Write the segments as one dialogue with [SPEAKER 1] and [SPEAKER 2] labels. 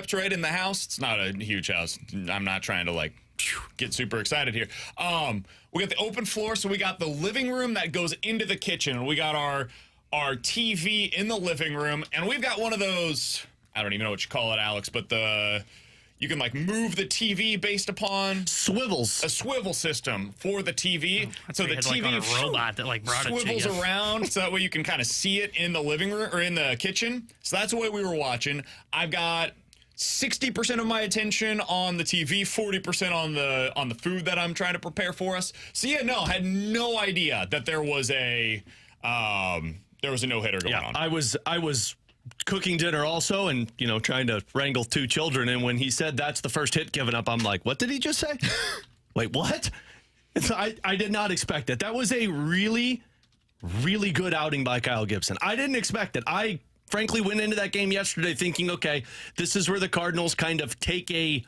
[SPEAKER 1] kept right in the house. It's not a huge house. I'm not trying to, like, get super excited here. We got the open floor, so we got the living room that goes into the kitchen. We got our TV in the living room, and we've got one of those, I don't even know what you call it, Alex, but you can, like, move the TV based upon
[SPEAKER 2] swivels.
[SPEAKER 1] A swivel system for the TV. So the TV
[SPEAKER 3] like on a robot that like brought
[SPEAKER 1] swivels
[SPEAKER 3] it to you.
[SPEAKER 1] around, so that way you can kind of see it in the living room or in the kitchen. So that's the way we were watching. I've got 60% of my attention on the TV, 40% on the food that I'm trying to prepare for us. So yeah, no, I had no idea that there was a no-hitter going on.
[SPEAKER 2] I was cooking dinner also, and trying to wrangle two children, and when he said that's the first hit given up, I'm like, what did he just say? Wait, what? I did not expect it. That was a really, really good outing by Kyle Gibson. I didn't expect it. I frankly went into that game yesterday thinking, okay, this is where the Cardinals kind of take a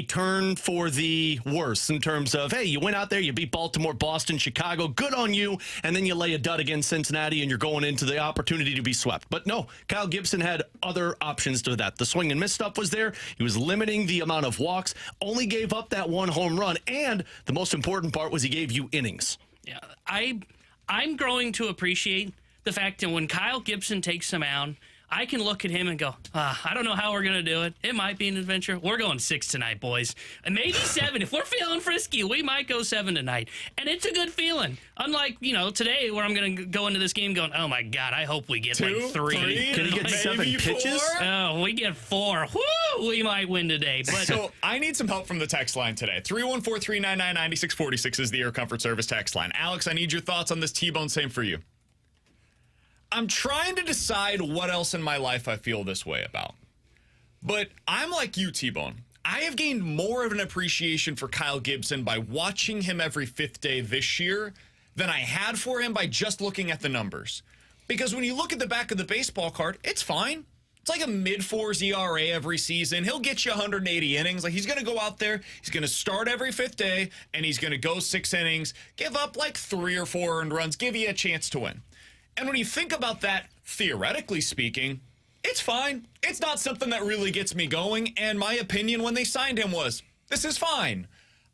[SPEAKER 2] turn for the worse in terms of, hey, you went out there, you beat Baltimore, Boston, Chicago, good on you, and then you lay a dud against Cincinnati and you're going into the opportunity to be swept. But no, Kyle Gibson had other options to that. The swing and miss stuff was there. He was limiting the amount of walks, only gave up that one home run, and the most important part was he gave you innings.
[SPEAKER 3] Yeah, I'm growing to appreciate the fact that when Kyle Gibson takes the mound, I can look at him and go, I don't know how we're going to do it. It might be an adventure. We're going 6 tonight, boys. And maybe 7. If we're feeling frisky, we might go 7 tonight. And it's a good feeling. Unlike, today where I'm going to go into this game going, oh, my God, I hope we get
[SPEAKER 1] 2,
[SPEAKER 3] like 3.
[SPEAKER 1] 3,
[SPEAKER 2] Can he get 7 pitches?
[SPEAKER 1] 4?
[SPEAKER 3] Oh, we get 4. Woo! We might win today. But
[SPEAKER 1] So I need some help from the text line today. 314-399-9646 is the Air Comfort Service text line. Alex, I need your thoughts on this T-Bone. Same for you. I'm trying to decide what else in my life I feel this way about. But I'm like you, T-Bone. I have gained more of an appreciation for Kyle Gibson by watching him every 5th day this year than I had for him by just looking at the numbers. Because when you look at the back of the baseball card, it's fine. It's like a mid-4s ERA every season. He'll get you 180 innings. Like, he's going to go out there, he's going to start every 5th day, and he's going to go 6 innings, give up like 3 or 4 earned runs, give you a chance to win. And when you think about that, theoretically speaking, it's fine. It's not something that really gets me going. And my opinion when they signed him was, this is fine.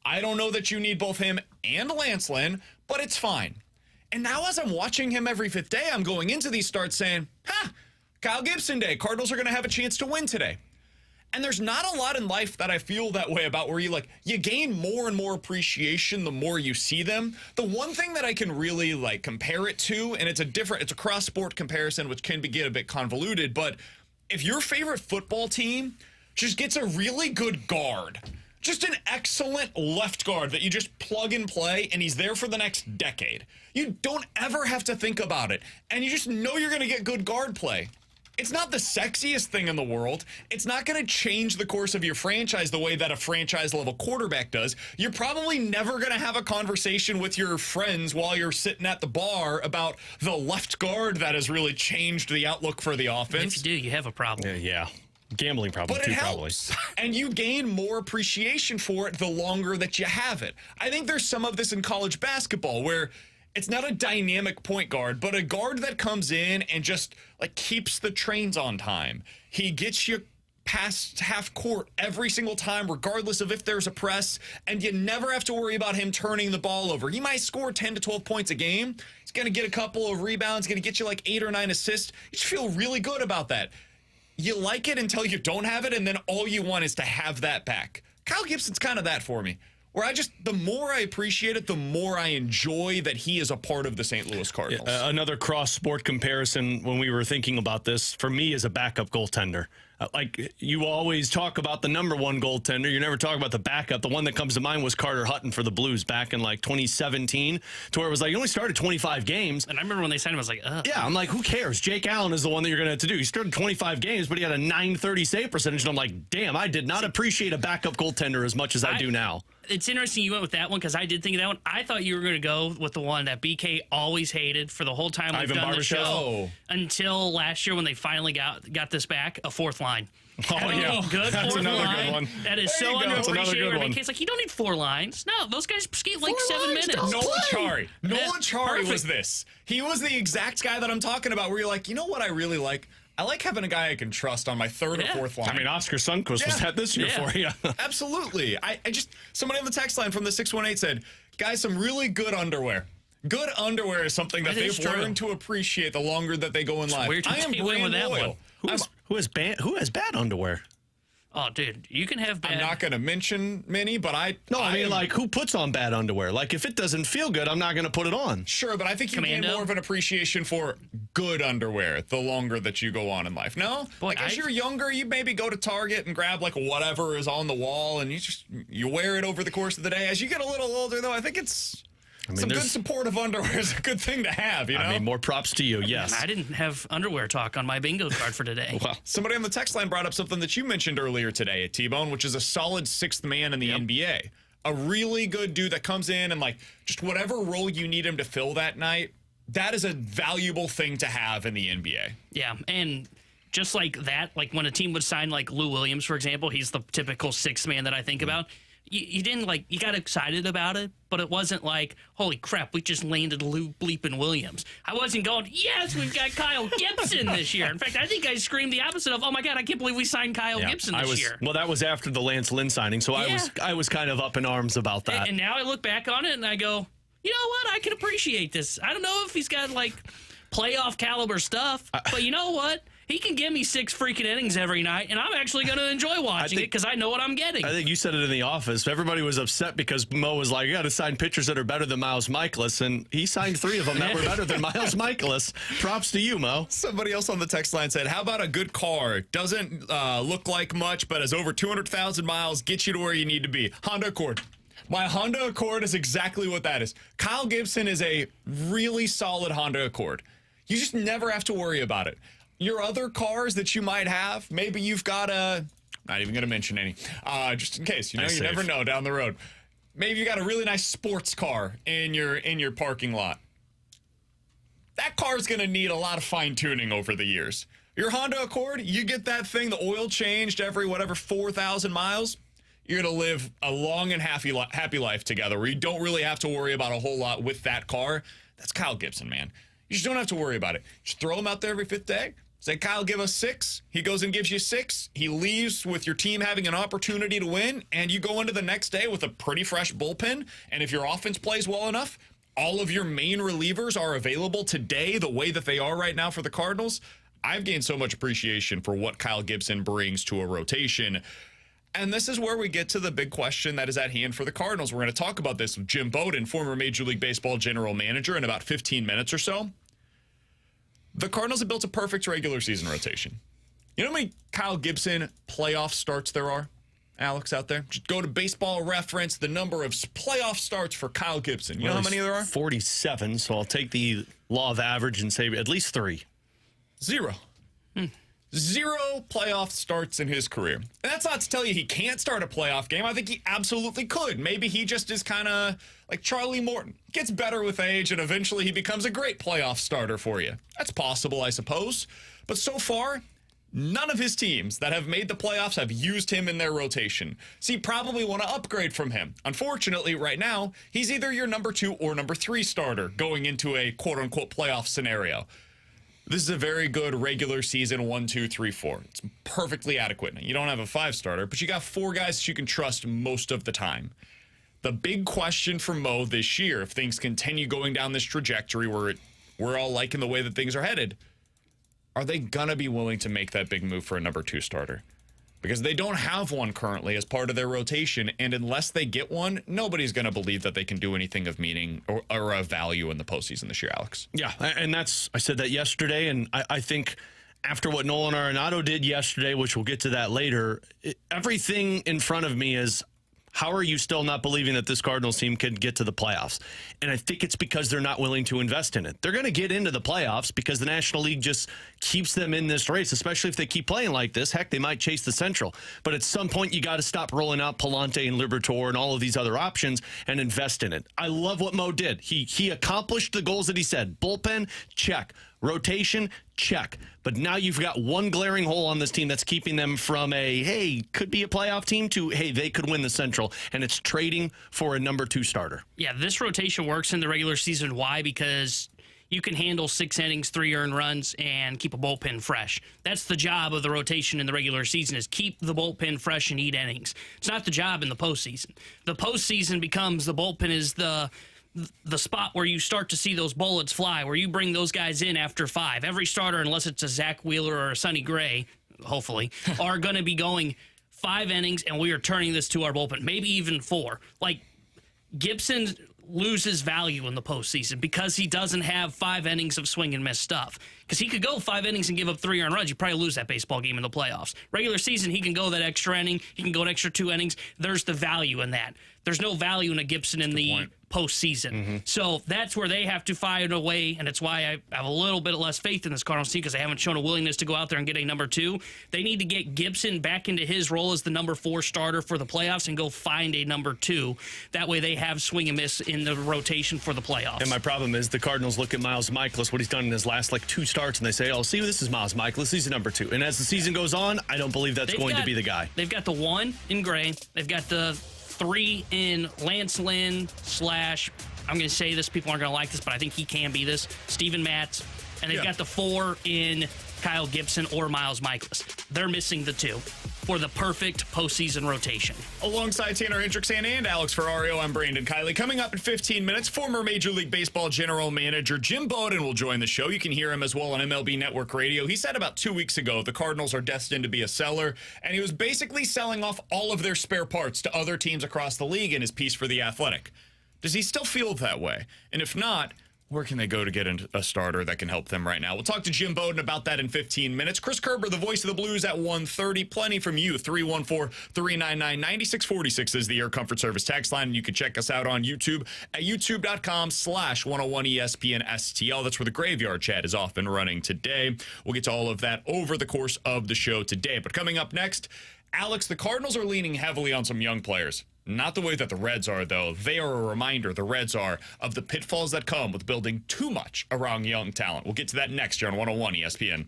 [SPEAKER 1] I don't know that you need both him and Lance Lynn, but it's fine. And now as I'm watching him every 5th day, I'm going into these starts saying, Kyle Gibson day. Cardinals are going to have a chance to win today. And there's not a lot in life that I feel that way about, where you gain more and more appreciation the more you see them. The one thing that I can really compare it to, and it's a cross-sport comparison, which can get a bit convoluted, but if your favorite football team just gets a really good guard, just an excellent left guard that you just plug and play, and he's there for the next decade, you don't ever have to think about it, and you just know you're going to get good guard play. It's not the sexiest thing in the world. It's not going to change the course of your franchise the way that a franchise-level quarterback does. You're probably never going to have a conversation with your friends while you're sitting at the bar about the left guard that has really changed the outlook for the offense.
[SPEAKER 3] if you do, you have a problem.
[SPEAKER 2] Yeah. Gambling problem,
[SPEAKER 1] But
[SPEAKER 2] too,
[SPEAKER 1] it
[SPEAKER 2] probably.
[SPEAKER 1] helps, and you gain more appreciation for it the longer that you have it. I think there's some of this in college basketball where it's not a dynamic point guard, but a guard that comes in and just keeps the trains on time. He gets you past half court every single time, regardless of if there's a press, and you never have to worry about him turning the ball over. He might score 10 to 12 points a game. He's going to get a couple of rebounds, going to get you 8 or 9 assists. You just feel really good about that. You like it until you don't have it, and then all you want is to have that back. Kyle Gibson's kind of that for me, where the more I appreciate it, the more I enjoy that he is a part of the St. Louis Cardinals.
[SPEAKER 2] Another cross-sport comparison when we were thinking about this, for me, is a backup goaltender. You always talk about the number one goaltender. You never talk about the backup. The one that comes to mind was Carter Hutton for the Blues back in 2017, to where it was he only started 25 games.
[SPEAKER 3] And I remember when they signed him, I was like, ugh.
[SPEAKER 2] Yeah, I'm like, who cares? Jake Allen is the one that you're going to have to do. He started 25 games, but he had a .930 save percentage, and I'm like, damn, I did not appreciate a backup goaltender as much as I do now.
[SPEAKER 3] It's interesting you went with that one, because I did think of that one. I thought you were going to go with the one that BK always hated for the whole time we've done the show, until last year when they finally got this back, a fourth line.
[SPEAKER 2] Oh, yeah.
[SPEAKER 3] Good
[SPEAKER 2] That's
[SPEAKER 3] fourth
[SPEAKER 2] another
[SPEAKER 3] line.
[SPEAKER 2] good one.
[SPEAKER 3] That is so
[SPEAKER 2] That's another good
[SPEAKER 3] underappreciated.
[SPEAKER 2] one.
[SPEAKER 3] BK's you don't need 4 lines. No, those guys skate 7 minutes.
[SPEAKER 1] Nolan Chari was this. He was the exact guy that I'm talking about, where you're like, you know what I really like? I like having a guy I can trust on my third or fourth line.
[SPEAKER 2] I mean, Oscar Sundqvist was that this year for you.
[SPEAKER 1] Absolutely. I just, somebody on the text line from the 618 said, guys, some really good underwear. Good underwear is something that they've learned to appreciate the longer that they go in life. I am brand loyal.
[SPEAKER 2] Who has bad underwear?
[SPEAKER 3] Oh, dude, you can have bad.
[SPEAKER 1] I'm not going to mention many, but I
[SPEAKER 2] mean, like, who puts on bad underwear? Like, if it doesn't feel good, I'm not going to put it on.
[SPEAKER 1] Sure, but I think you gain more of an appreciation for good underwear the longer that you go on in life. No?
[SPEAKER 3] Boy,
[SPEAKER 1] like, as you're younger, you maybe go to Target and grab, like, whatever is on the wall, and you wear it over the course of the day. As you get a little older, though, I think some good supportive underwear is a good thing to have, you know?
[SPEAKER 2] I mean, more props to you, yes.
[SPEAKER 3] I didn't have underwear talk on my bingo card for today.
[SPEAKER 1] Well, somebody on the text line brought up something that you mentioned earlier today at T-Bone, which is a solid sixth man in the NBA. A really good dude that comes in and, like, just whatever role you need him to fill that night, that is a valuable thing to have in the NBA.
[SPEAKER 3] Yeah, and just like that, like when a team would sign, like, Lou Williams, for example, he's the typical sixth man that I think about. You didn't, like, you got excited about it, but it wasn't like, holy crap, we just landed Lou bleeping Williams. I wasn't going, yes, we've got Kyle Gibson this year. In fact, I think I screamed the opposite of, oh my God, I can't believe we signed Kyle Gibson this year.
[SPEAKER 2] Well, that was after the Lance Lynn signing, so I was kind of up in arms about that.
[SPEAKER 3] And now I look back on it and I go, you know what, I can appreciate this. I don't know if he's got, like, playoff caliber stuff, but you know what? He can give me 6 freaking innings every night, and I'm actually going to enjoy watching it because I know what I'm getting.
[SPEAKER 2] I think you said it in the office. Everybody was upset because Mo was like, you got to sign pitchers that are better than Miles Michaelis, and he signed 3 of them that were better than Miles Michaelis. Props to you, Mo.
[SPEAKER 1] Somebody else on the text line said, how about a good car? Doesn't look like much, but has over 200,000 miles, gets you to where you need to be. Honda Accord. My Honda Accord is exactly what that is. Kyle Gibson is a really solid Honda Accord. You just never have to worry about it. Your other cars that you might have, maybe you've got not even going to mention any, just in case, you never know down the road. Maybe you got a really nice sports car in your parking lot. That car is going to need a lot of fine tuning over the years. Your Honda Accord, you get that thing, the oil changed every 4,000 miles. You're going to live a long and happy life together where you don't really have to worry about a whole lot with that car. That's Kyle Gibson, man. You just don't have to worry about it. Just throw him out there every 5th day. Say, Kyle, give us 6. He goes and gives you 6. He leaves with your team having an opportunity to win, and you go into the next day with a pretty fresh bullpen. And if your offense plays well enough, all of your main relievers are available today the way that they are right now for the Cardinals. I've gained so much appreciation for what Kyle Gibson brings to a rotation. And this is where we get to the big question that is at hand for the Cardinals. We're going to talk about this with Jim Bowden, former Major League Baseball general manager, in about 15 minutes or so. The Cardinals have built a perfect regular season rotation. You know how many Kyle Gibson playoff starts there are, Alex, out there? Just go to Baseball Reference, the number of playoff starts for Kyle Gibson. You know how many there are?
[SPEAKER 2] 47, so I'll take the law of average and say at least 3.
[SPEAKER 1] 0. 0 playoff starts in his career. And that's not to tell you he can't start a playoff game. I think he absolutely could. Maybe he just is kind of like Charlie Morton. Gets better with age, and eventually he becomes a great playoff starter for you. That's possible, I suppose. But so far, none of his teams that have made the playoffs have used him in their rotation. So you probably want to upgrade from him. Unfortunately, right now, he's either your number 2 or number 3 starter going into a quote-unquote playoff scenario. This is a very good regular season 1, 2, 3, 4. It's perfectly adequate. Now, you don't have a 5 starter, but you got 4 guys that you can trust most of the time. The big question for Mo this year, if things continue going down this trajectory where we're all liking the way that things are headed, are they going to be willing to make that big move for a number 2 starter? Because they don't have one currently as part of their rotation, and unless they get one, nobody's going to believe that they can do anything of meaning or of value in the postseason this year, Alex.
[SPEAKER 2] Yeah, and I said that yesterday, and I think after what Nolan Arenado did yesterday, which we'll get to that later, everything in front of me is, how are you still not believing that this Cardinals team can get to the playoffs? And I think it's because they're not willing to invest in it. They're going to get into the playoffs because the National League just keeps them in this race, especially if they keep playing like this. Heck, they might chase the Central. But at some point, you got to stop rolling out Palante and Liberatore and all of these other options and invest in it. I love what Mo did. He accomplished the goals that he said. Bullpen, check. Rotation, check. But now you've got one glaring hole on this team that's keeping them from a, hey, could be a playoff team, to, hey, they could win the Central, and it's trading for a number 2 starter.
[SPEAKER 3] Yeah, this rotation works in the regular season. Why? Because you can handle 6 innings, 3 earned runs, and keep a bullpen fresh. That's the job of the rotation in the regular season, is keep the bullpen fresh and eat innings. It's not the job in the postseason. The postseason becomes the bullpen is the spot where you start to see those bullets fly, where you bring those guys in after 5. Every starter, unless it's a Zach Wheeler or a Sonny Gray, hopefully, are going to be going 5 innings, and we are turning this to our bullpen, maybe even 4. Like, Gibson loses value in the postseason because he doesn't have 5 innings of swing and miss stuff. Because he could go 5 innings and give up 3 earned runs. You probably lose that baseball game in the playoffs. Regular season, he can go that extra inning. He can go an extra 2 innings. There's the value in that. There's no value in a Gibson in the postseason. So that's where they have to find a way, and it's why I have a little bit less faith in this Cardinals team, because they haven't shown a willingness to go out there and get a number 2. They need to get Gibson back into his role as the number 4 starter for the playoffs and go find a number 2. That way they have swing and miss in the rotation for the playoffs.
[SPEAKER 2] And my problem is the Cardinals look at Miles Michaelis, what he's done in his last like 2 starts, and they say, oh, see, this is Miles Michaelis. He's a number 2. And as the season goes on, I don't believe that's going to be the guy.
[SPEAKER 3] They've got the 1 in Gray. They've got the 3 in Lance Lynn / I'm going to say this, people aren't going to like this, but I think he can be this, Steven Matz. And they've got the 4 in Kyle Gibson or Miles Michaelis. They're missing the 2 for the perfect postseason rotation.
[SPEAKER 1] Alongside Tanner Hendrickson and Alex Ferrario, I'm Brandon Kiley. Coming up in 15 minutes, former Major League Baseball general manager Jim Bowden will join the show. You can hear him as well on MLB Network Radio. He said about 2 weeks ago the Cardinals are destined to be a seller, and he was basically selling off all of their spare parts to other teams across the league in his piece for The Athletic. Does he still feel that way? And if not, where can they go to get a starter that can help them right now? We'll talk to Jim Bowden about that in 15 minutes. Chris Kerber, the voice of the Blues, at 1:30. Plenty from you. 314-399-9646 is the Air Comfort Service text line. You can check us out on YouTube at youtube.com/101ESPN STL. That's where the Graveyard Chat is off and running today. We'll get to all of that over the course of the show today. But coming up next, Alex, the Cardinals are leaning heavily on some young players. Not the way that the Reds are, though. They are a reminder, the Reds are, of the pitfalls that come with building too much around young talent. We'll get to that next year on 101 ESPN.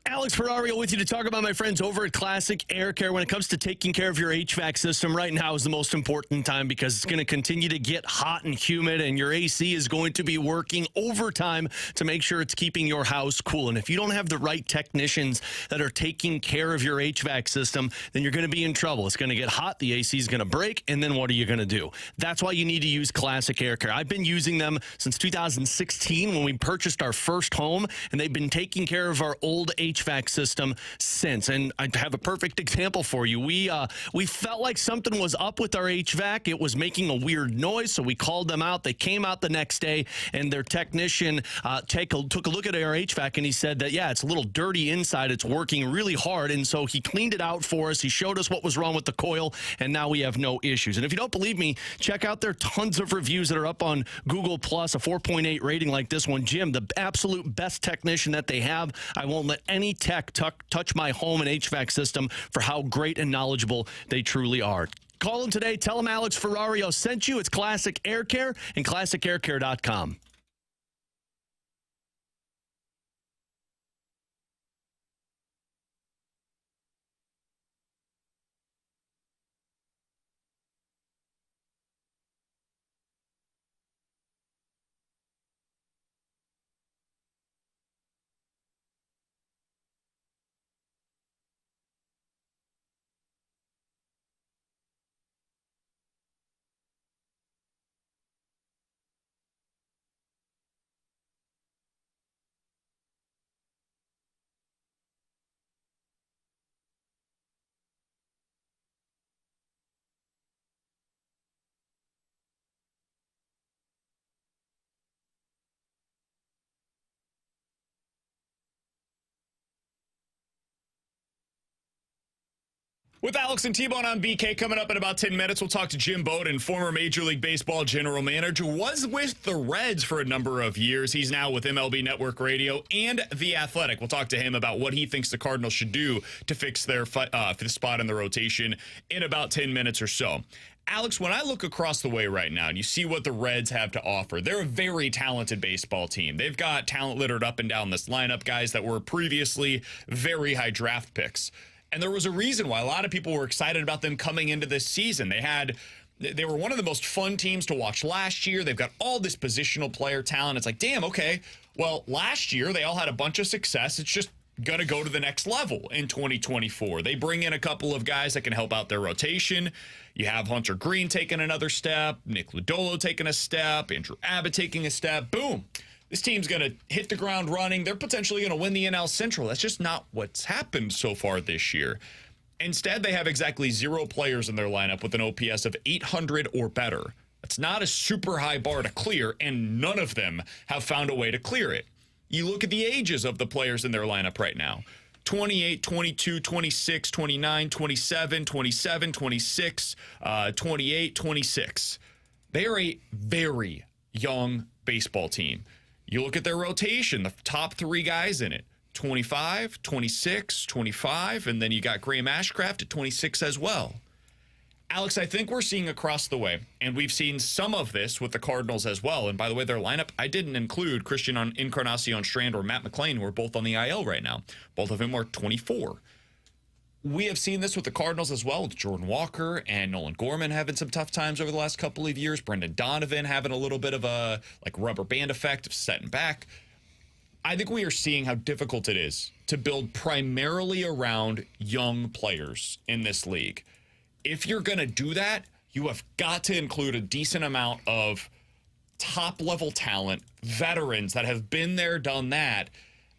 [SPEAKER 2] Alex Ferrario with you to talk about my friends over at Classic Air Care. When it comes to taking care of your HVAC system, right now is the most important time because it's going to continue to get hot and humid, and your AC is going to be working overtime to make sure it's keeping your house cool. And if you don't have the right technicians that are taking care of your HVAC system, then you're going to be in trouble. It's going to get hot, the AC is going to break, and then what are you going to do? That's why you need to use Classic Air Care. I've been using them since 2016 when we purchased our first home, and they've been taking care of our old HVAC system since. And I have a perfect example for you. We felt like something was up with our HVAC. It was making a weird noise, so we called them out. They came out the next day, and their technician took a look at our HVAC, and he said that, yeah, it's a little dirty inside. It's working really hard, and so he cleaned it out for us. He showed us what was wrong with the coil, and now we have no issues. And if you don't believe me, check out their tons of reviews that are up on Google+, a 4.8 rating like this one. Jim, the absolute best technician that they have. I won't let any tech touch my home and HVAC system for how great and knowledgeable they truly are. Call them today. Tell them Alex Ferrario sent you. It's Classic Air Care and ClassicAirCare.com.
[SPEAKER 1] With Alex and T-Bone on BK coming up in about 10 minutes, we'll talk to Jim Bowden, former Major League Baseball general manager, was with the Reds for a number of years. He's now with MLB Network Radio and The Athletic. We'll talk to him about what he thinks the Cardinals should do to fix their fifth spot in the rotation in about 10 minutes or so. Alex, when I look across the way right now and you see what the Reds have to offer, they're a very talented baseball team. They've got talent littered up and down this lineup, guys that were previously very high draft picks. And there was a reason why a lot of people were excited about them coming into this season. They were one of the most fun teams to watch last year. They've got all this positional player talent. It's like, damn, okay. Well, last year they all had a bunch of success. It's just going to go to the next level in 2024. They bring in a couple of guys that can help out their rotation. You have Hunter Green taking another step, Nick Lodolo taking a step, Andrew Abbott taking a step. Boom. This team's going to hit the ground running. They're potentially going to win the NL Central. That's just not what's happened so far this year. Instead, they have exactly 0 players in their lineup with an OPS of 800 or better. That's not a super high bar to clear, and none of them have found a way to clear it. You look at the ages of the players in their lineup right now. 28, 22, 26, 29, 27, 27, 26, 28, 26. They are a very young baseball team. You look at their rotation, the top 3 guys in it, 25, 26, 25, and then you got Graham Ashcraft at 26 as well. Alex, I think we're seeing across the way, and we've seen some of this with the Cardinals as well. And by the way, their lineup, I didn't include Christian Encarnacion Strand or Matt McClain, who are both on the IL right now. Both of them are 24. We have seen this with the Cardinals as well, with Jordan Walker and Nolan Gorman having some tough times over the last couple of years. Brendan Donovan having a little bit of a rubber band effect of setting back. I think we are seeing how difficult it is to build primarily around young players in this league. If you're going to do that, you have got to include a decent amount of top-level talent, veterans that have been there, done that.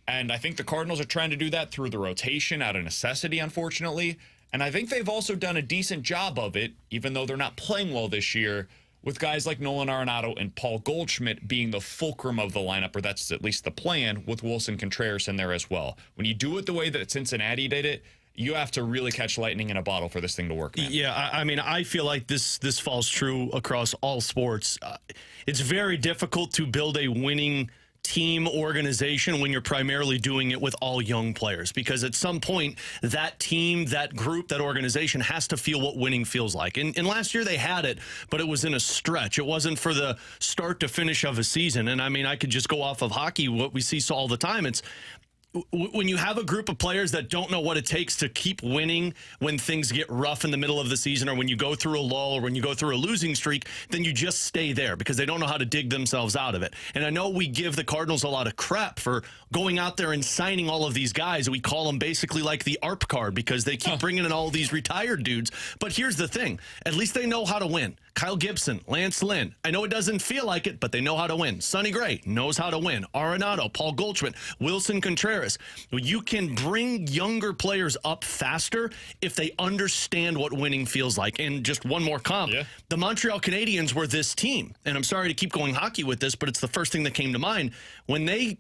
[SPEAKER 1] And I think the Cardinals are trying to do that through the rotation out of necessity, unfortunately. And I think they've also done a decent job of it, even though they're not playing well this year, with guys like Nolan Arenado and Paul Goldschmidt being the fulcrum of the lineup, or that's at least the plan, with Wilson Contreras in there as well. When you do it the way that Cincinnati did it, you have to really catch lightning in a bottle for this thing to work, man.
[SPEAKER 2] Yeah, I mean, I feel like this falls true across all sports. It's very difficult to build a winning team organization when you're primarily doing it with all young players, because at some point that team, that group, that organization has to feel what winning feels like. And last year they had it, but it was in a stretch. It wasn't for the start to finish of a season. And I mean, I could just go off of hockey, what we see all the time. It's when you have a group of players that don't know what it takes to keep winning when things get rough in the middle of the season, or when you go through a lull, or when you go through a losing streak, then you just stay there because they don't know how to dig themselves out of it. And I know we give the Cardinals a lot of crap for going out there and signing all of these guys. We call them basically like the ARP card because they keep bringing in all these retired dudes. But here's the thing. At least they know how to win. Kyle Gibson, Lance Lynn. I know it doesn't feel like it, but they know how to win. Sonny Gray knows how to win. Arenado, Paul Goldschmidt, Wilson Contreras. You can bring younger players up faster if they understand what winning feels like. And just one more comp. Yeah. The Montreal Canadiens were this team. And I'm sorry to keep going hockey with this, but it's the first thing that came to mind. When they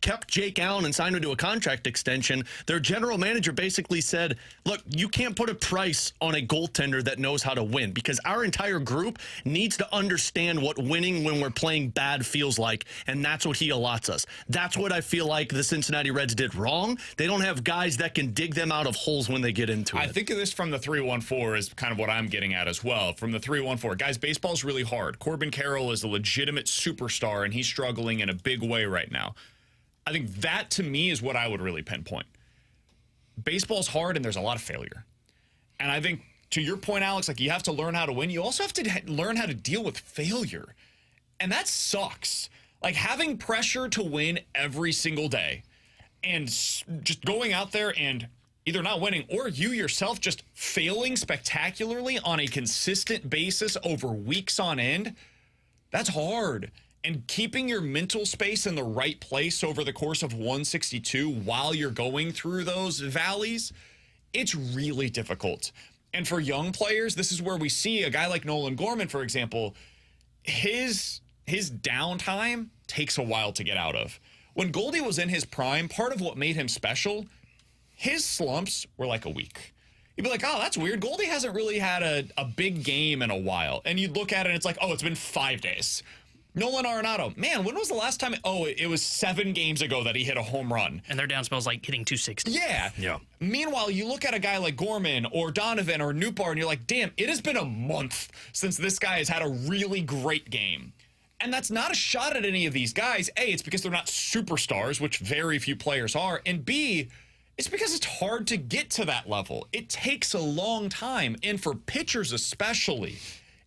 [SPEAKER 2] kept Jake Allen and signed him to a contract extension, their general manager basically said, look, you can't put a price on a goaltender that knows how to win, because our entire group needs to understand what winning when we're playing bad feels like, and that's what he allots us. That's what I feel like the Cincinnati Reds did wrong. They don't have guys that can dig them out of holes when they get into it.
[SPEAKER 1] I think of this from the 314 is kind of what I'm getting at as well. From the 314, guys, baseball's really hard. Corbin Carroll is a legitimate superstar, and he's struggling in a big way right now. I think that, to me, is what I would really pinpoint. Baseball's hard, and there's a lot of failure. And I think, to your point, Alex, like, you have to learn how to win. You also have to learn how to deal with failure. And that sucks. Like, having pressure to win every single day and just going out there and either not winning or you yourself just failing spectacularly on a consistent basis over weeks on end, that's hard. And keeping your mental space in the right place over the course of 162 while you're going through those valleys, it's really difficult. And for young players, this is where we see a guy like Nolan Gorman, for example, his downtime takes a while to get out of. When Goldie was in his prime, part of what made him special, his slumps were like a week. you'd be like, oh, that's weird. Goldie hasn't really had a big game in a while. And you'd look at it and it's like, oh, it's been 5 days. Nolan Arenado, man, when was the last time? Oh, it was 7 games ago that he hit a home run.
[SPEAKER 3] And their down spell's like hitting 260.
[SPEAKER 1] Yeah. Meanwhile, you look at a guy like Gorman or Donovan or Nootbaar, and you're like, damn, it has been a month since this guy has had a really great game. And that's not a shot at any of these guys. A, it's because they're not superstars, which very few players are. And B, it's because it's hard to get to that level. It takes a long time. And for pitchers especially,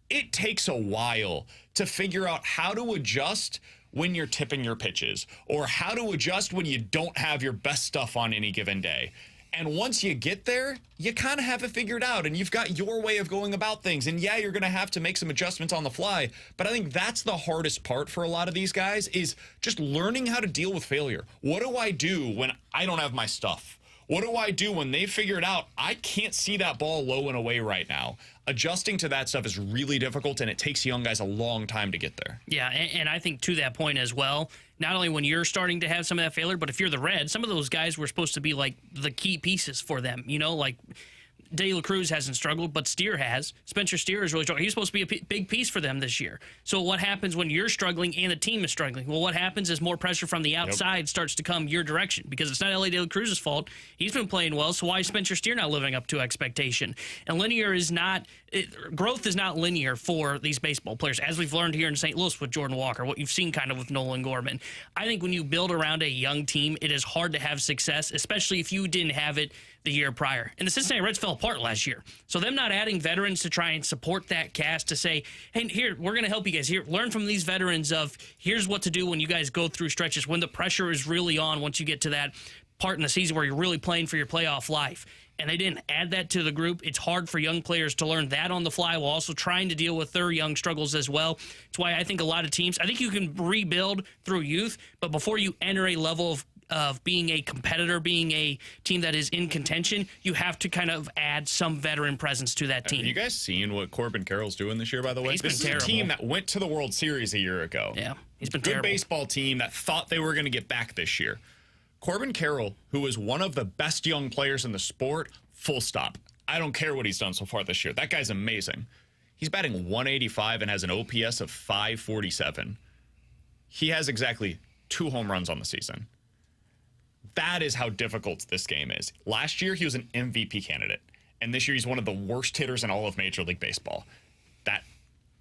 [SPEAKER 1] it takes a while to figure out how to adjust when you're tipping your pitches or how to adjust when you don't have your best stuff on any given day. And once you get there, you kind of have it figured out and you've got your way of going about things. And yeah, you're going to have to make some adjustments on the fly. But I think that's the hardest part for a lot of these guys is just learning how to deal with failure. What do I do when I don't have my stuff? What do I do when they figured out I can't see that ball low and away right now? Adjusting to that stuff is really difficult, and it takes young guys a long time to get there.
[SPEAKER 3] Yeah, and I think to that point as well, not only when you're starting to have some of that failure, but if you're the Reds, some of those guys were supposed to be like the key pieces for them. You know, like De La Cruz hasn't struggled, but Steer has. Spencer Steer is really strong. He's supposed to be a big piece for them this year. So what happens when you're struggling and the team is struggling? Well, what happens is more pressure from the outside starts to come your direction because it's not L.A. De La Cruz's fault. He's been playing well, so why is Spencer Steer not living up to expectation? And growth is not linear for these baseball players, as we've learned here in St. Louis with Jordan Walker, what you've seen kind of with Nolan Gorman. I think when you build around a young team, it is hard to have success, especially if you didn't have it the year prior. And the Cincinnati Reds fell apart last year. So them not adding veterans to try and support that cast to say, hey, here, we're going to help you guys. Here, learn from these veterans of here's what to do when you guys go through stretches, when the pressure is really on once you get to that part in the season where you're really playing for your playoff life. And they didn't add that to the group. It's hard for young players to learn that on the fly while also trying to deal with their young struggles as well. It's why I think a lot of teams, I think you can rebuild through youth, but before you enter a level of being a competitor, being a team that is in contention, you have to kind of add some veteran presence to that team.
[SPEAKER 1] Have you guys seen what Corbin Carroll's doing this year, by the way?
[SPEAKER 3] He's been
[SPEAKER 1] this is
[SPEAKER 3] terrible.
[SPEAKER 1] a team that went to the World Series a year ago.
[SPEAKER 3] Yeah, he's been
[SPEAKER 1] Good
[SPEAKER 3] terrible.
[SPEAKER 1] baseball team that thought they were going to get back this year. Corbin Carroll, who is one of the best young players in the sport, full stop. I don't care what he's done so far this year. That guy's amazing. He's batting 185 and has an OPS of 547. He has exactly 2 home runs on the season. That is how difficult this game is. Last year, he was an MVP candidate. And this year, he's one of the worst hitters in all of Major League Baseball.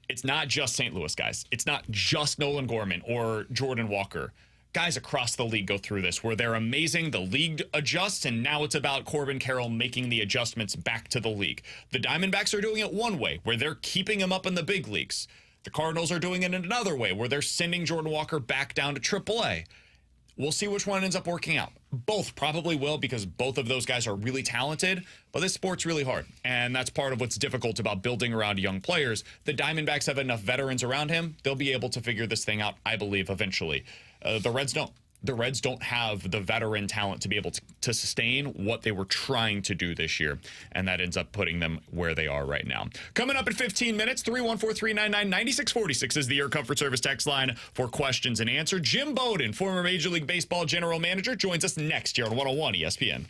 [SPEAKER 1] It's not just St. Louis guys. It's not just Nolan Gorman or Jordan Walker. Guys across the league go through this where they're amazing. The league adjusts, and now it's about Corbin Carroll making the adjustments back to the league. The Diamondbacks are doing it one way, where they're keeping him up in the big leagues. The Cardinals are doing it in another way, where they're sending Jordan Walker back down to AAA. We'll see which one ends up working out. Both probably will because both of those guys are really talented, but this sport's really hard. And that's part of what's difficult about building around young players. The Diamondbacks have enough veterans around him. They'll be able to figure this thing out, I believe, eventually. The Reds don't. The Reds don't have the veteran talent to be able to sustain what they were trying to do this year, and that ends up putting them where they are right now. Coming up in 15 minutes, 314-399-9646 is the Air Comfort Service text line for questions and answers. Jim Bowden, former Major League Baseball general manager, joins us next year on 101 ESPN.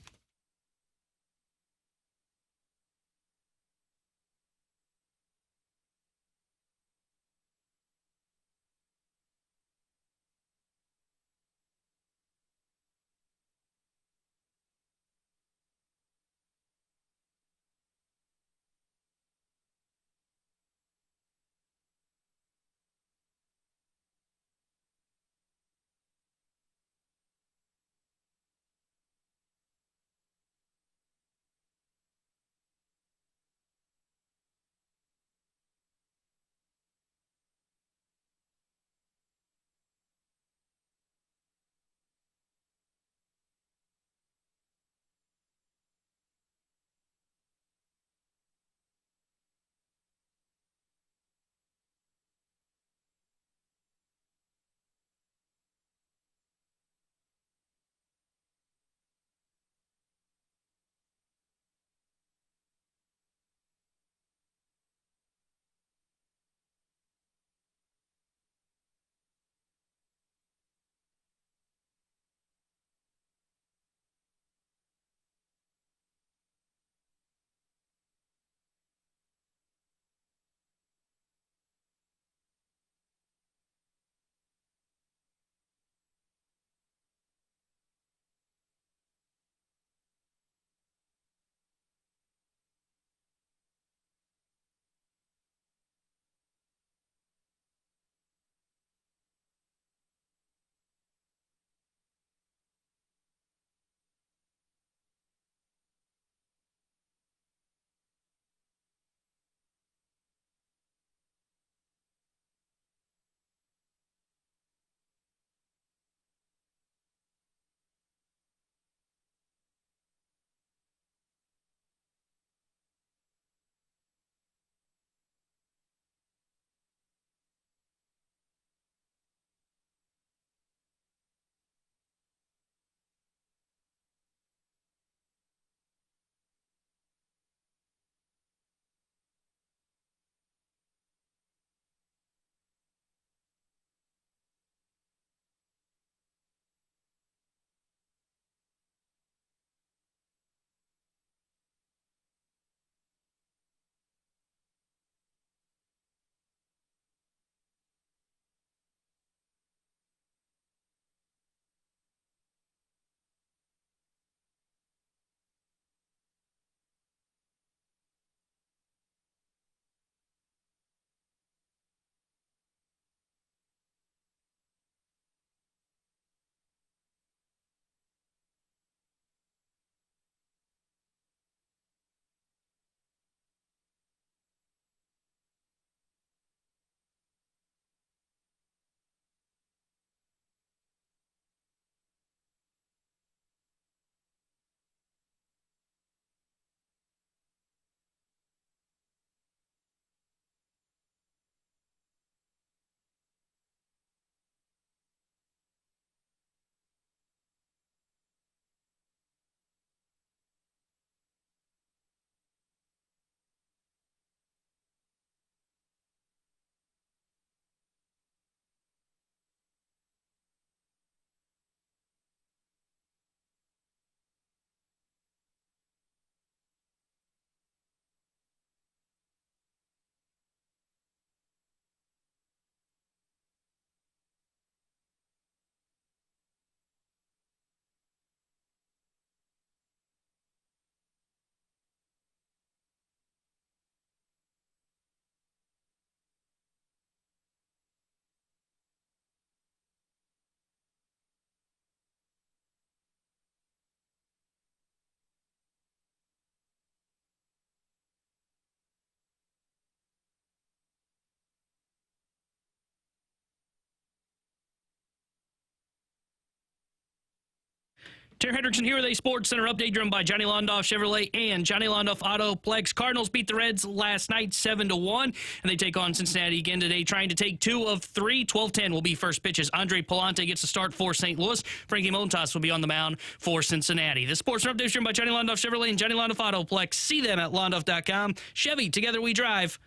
[SPEAKER 3] Terry Hendrickson here with a Sports Center update driven by Johnny Londoff Chevrolet and Johnny Londoff Autoplex. Cardinals beat the Reds last night 7-1, and they take on Cincinnati again today, trying to take 2 of 3. 12:10 will be first pitches. Andre Palante gets the start for St. Louis. Frankie Montas will be on the mound for Cincinnati. The Sports Center update is driven by Johnny Londoff Chevrolet and Johnny Londoff Autoplex. See them at londoff.com. Chevy, together we drive.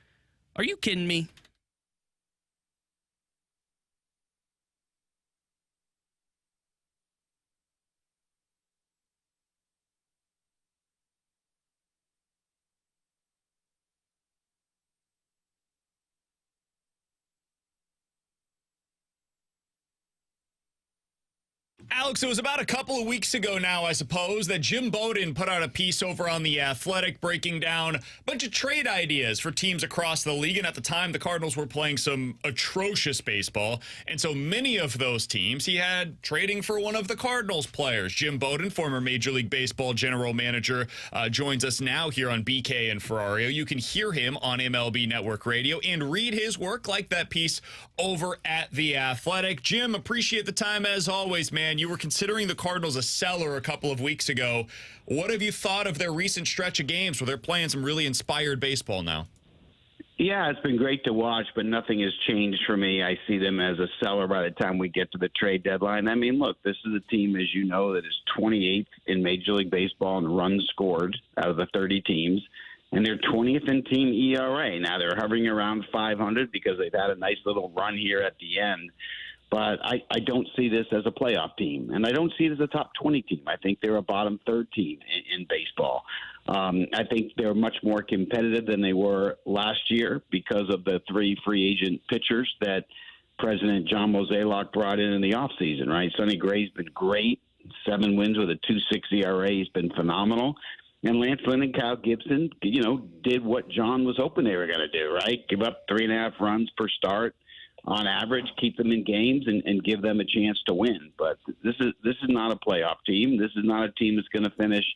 [SPEAKER 3] Are you kidding me?
[SPEAKER 1] Alex, it was about a couple of weeks ago now, I suppose, that Jim Bowden put out a piece over on The Athletic breaking down a bunch of trade ideas for teams across the league. And at the time, the Cardinals were playing some atrocious baseball. And so many of those teams he had trading for one of the Cardinals players. Jim Bowden, former Major League Baseball general manager, joins us now here on BK and Ferrario. You can hear him on MLB Network Radio and read his work like that piece over at The Athletic. Jim, appreciate the time as always, man. You were considering the Cardinals a seller a couple of weeks ago. What have you thought of their recent stretch of games where they're playing some really inspired baseball now?
[SPEAKER 4] Yeah, it's been great to watch, but nothing has changed for me. I see them as a seller by the time we get to the trade deadline. I mean, look, this is a team, as you know, that is 28th in Major League Baseball in runs scored out of the 30 teams, and they're 20th in team ERA. Now, they're hovering around 500 because they've had a nice little run here at the end. But I don't see this as a playoff team, and I don't see it as a top 20 team. I think they're a bottom third team in baseball. I think they're much more competitive than they were last year because of the 3 free agent pitchers that President John Mozeliak brought in the offseason, right? Sonny Gray's been great, 7 wins with a 2.6 ERA. He's been phenomenal. And Lance Lynn and Kyle Gibson, did what John was hoping they were going to do, right? Give up 3.5 runs per start on average, keep them in games and give them a chance to win. But this is not a playoff team. This is not a team that's going to finish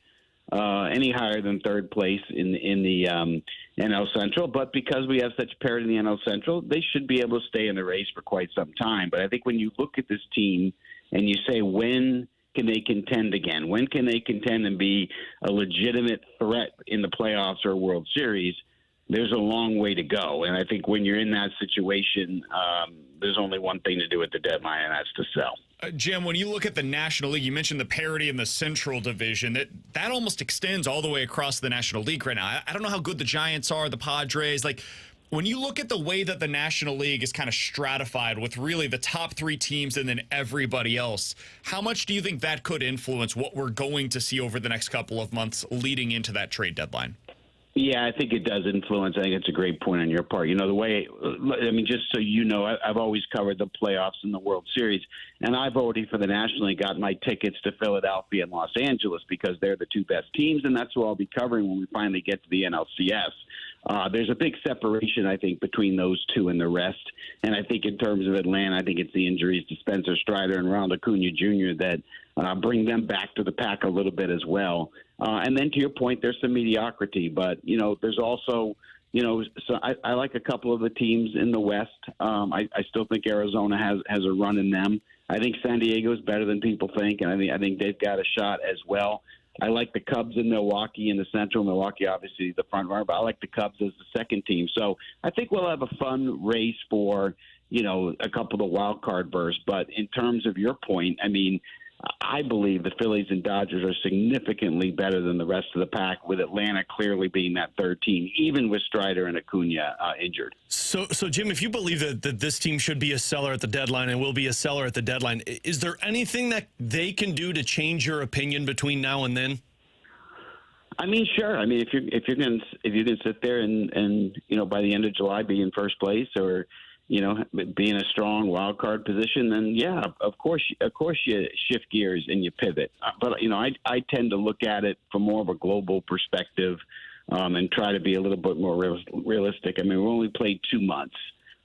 [SPEAKER 4] any higher than third place in the NL Central. But because we have such parity in the NL Central, they should be able to stay in the race for quite some time. But I think when you look at this team and you say, when can they contend again? When can they contend and be a legitimate threat in the playoffs or World Series? There's a long way to go. And I think when you're in that situation, there's only one thing to do at the deadline, and that's to sell.
[SPEAKER 1] Jim, when you look at the National League, you mentioned the parity in the Central Division. That almost extends all the way across the National League right now. I don't know how good the Giants are, the Padres. Like, when you look at the way that the National League is kind of stratified with really the top 3 teams and then everybody else, how much do you think that could influence what we're going to see over the next couple of months leading into that trade deadline?
[SPEAKER 4] Yeah, I think it does influence. I think it's a great point on your part. Just so you know, I've always covered the playoffs and the World Series, and I've already, for the National League, got my tickets to Philadelphia and Los Angeles because they're the 2 best teams, and that's who I'll be covering when we finally get to the NLCS. There's a big separation, I think, between those 2 and the rest. And I think in terms of Atlanta, I think it's the injuries to Spencer Strider and Ronald Acuna Jr. that bring them back to the pack a little bit as well. And then to your point, there's some mediocrity. But, there's also, so I like a couple of the teams in the West. I still think Arizona has a run in them. I think San Diego is better than people think, and I think they've got a shot as well. I like the Cubs in Milwaukee in the Central. Milwaukee, obviously, the front runner, but I like the Cubs as the second team. So I think we'll have a fun race for, a couple of wild card berths. But in terms of your point, I believe the Phillies and Dodgers are significantly better than the rest of the pack, with Atlanta clearly being that third team, even with Strider and Acuna injured.
[SPEAKER 2] So Jim, if you believe that this team should be a seller at the deadline and will be a seller at the deadline, is there anything that they can do to change your opinion between now and then?
[SPEAKER 4] Sure. If you're going to sit there and by the end of July be in first place, or be in a strong wild card position, then yeah, of course you shift gears and you pivot. But I tend to look at it from more of a global perspective and try to be a little bit more realistic. We've only played 2 months.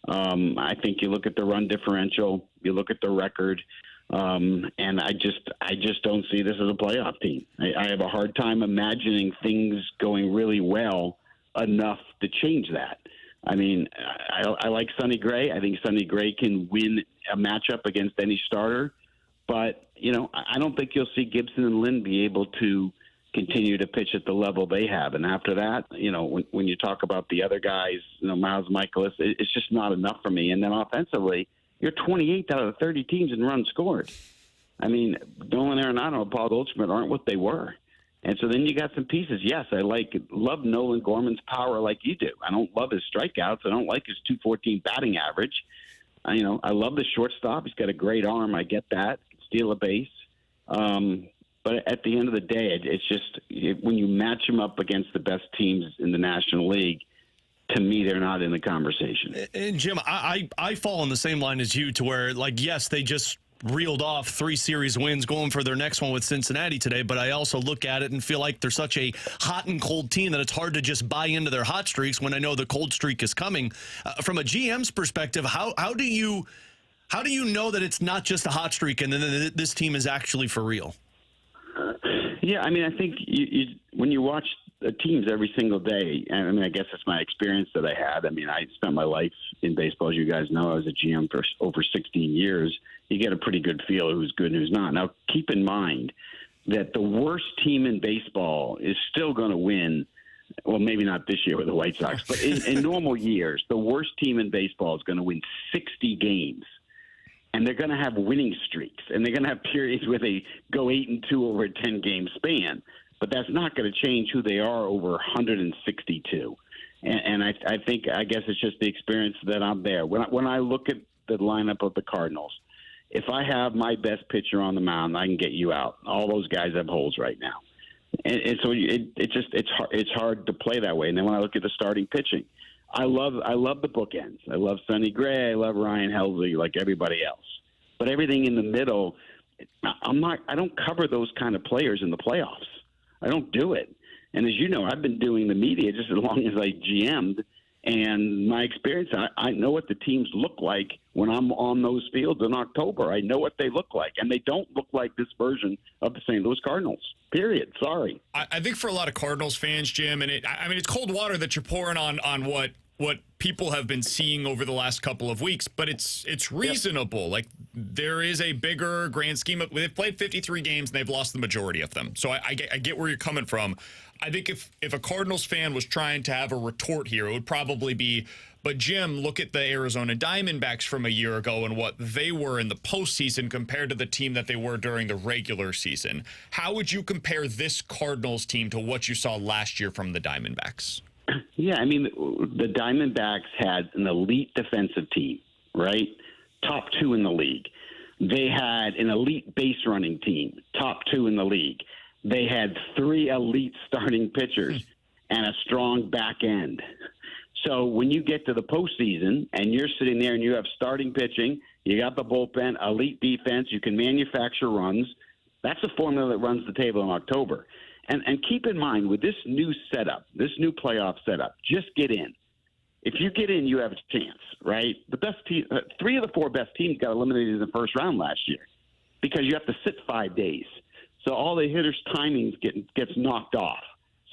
[SPEAKER 4] I think you look at the run differential, you look at the record, and I just don't see this as a playoff team. I have a hard time imagining things going really well enough to change that. I like Sonny Gray. I think Sonny Gray can win a matchup against any starter. But, I don't think you'll see Gibson and Lynn be able to continue to pitch at the level they have. And after that, when you talk about the other guys, Miles Michaelis, it's just not enough for me. And then offensively, you're 28th out of the 30 teams in runs scored. I mean, Nolan Arenado and Paul Goldschmidt aren't what they were. And so then you got some pieces. Yes, I love Nolan Gorman's power like you do. I don't love his strikeouts. I don't like his .214 batting average. I love the shortstop. He's got a great arm. I get that. Steal a base. But at the end of the day, it's just when you match them up against the best teams in the National League, to me, they're not in the conversation.
[SPEAKER 2] And Jim, I fall in the same line as you to where, yes, they just reeled off 3 series wins going for their next one with Cincinnati today, but I also look at it and feel like they're such a hot and cold team that it's hard to just buy into their hot streaks when I know the cold streak is coming. From a GM's perspective, how do you know that it's not just a hot streak and then this team is actually for real?
[SPEAKER 4] Yeah, I mean, I think when you watch the teams every single day, I mean, I guess it's my experience that I had. I mean, I spent my life in baseball, as you guys know. I was a GM for over 16 years. You get a pretty good feel of who's good and who's not. Now, keep in mind that the worst team in baseball is still going to win. Well, maybe not this year with the White Sox, but in normal years, the worst team in baseball is going to win 60 games. And they're going to have winning streaks, and they're going to have periods where they go 8-2 over a 10-game span. But that's not going to change who they are over 162. And I guess it's just the experience that I'm there. When I look at the lineup of the Cardinals, if I have my best pitcher on the mound, I can get you out. All those guys have holes right now, and so it's hard to play that way. And then when I look at the starting pitching, I love the bookends. I love Sonny Gray. I love Ryan Helsley, like everybody else. But everything in the middle, I don't cover those kind of players in the playoffs. I don't do it. And as you know, I've been doing the media just as long as I GM'd. And my experience, I know what the teams look like when I'm on those fields in October. I know what they look like. And they don't look like this version of the St. Louis Cardinals, period. Sorry.
[SPEAKER 1] I think for a lot of Cardinals fans, Jim, and it's cold water that you're pouring on what people have been seeing over the last couple of weeks, but it's reasonable. Yep. Like, there is a bigger grand scheme of, they've played 53 games and they've lost the majority of them. So I get where you're coming from. I think if a Cardinals fan was trying to have a retort here, it would probably be, but Jim, look at the Arizona Diamondbacks from a year ago and what they were in the postseason compared to the team that they were during the regular season. How would you compare this Cardinals team to what you saw last year from the Diamondbacks?
[SPEAKER 4] Yeah, I mean, the Diamondbacks had an elite defensive team, right? Top 2 in the league. They had an elite base running team, top 2 in the league. They had 3 elite starting pitchers and a strong back end. So when you get to the postseason and you're sitting there and you have starting pitching, you got the bullpen, elite defense, you can manufacture runs. That's a formula that runs the table in October. And keep in mind, with this new setup, this new playoff setup, just get in. If you get in, you have a chance, right? The best team, 3 of the 4 best teams got eliminated in the first round last year because you have to sit 5 days. So all the hitters' timings gets knocked off.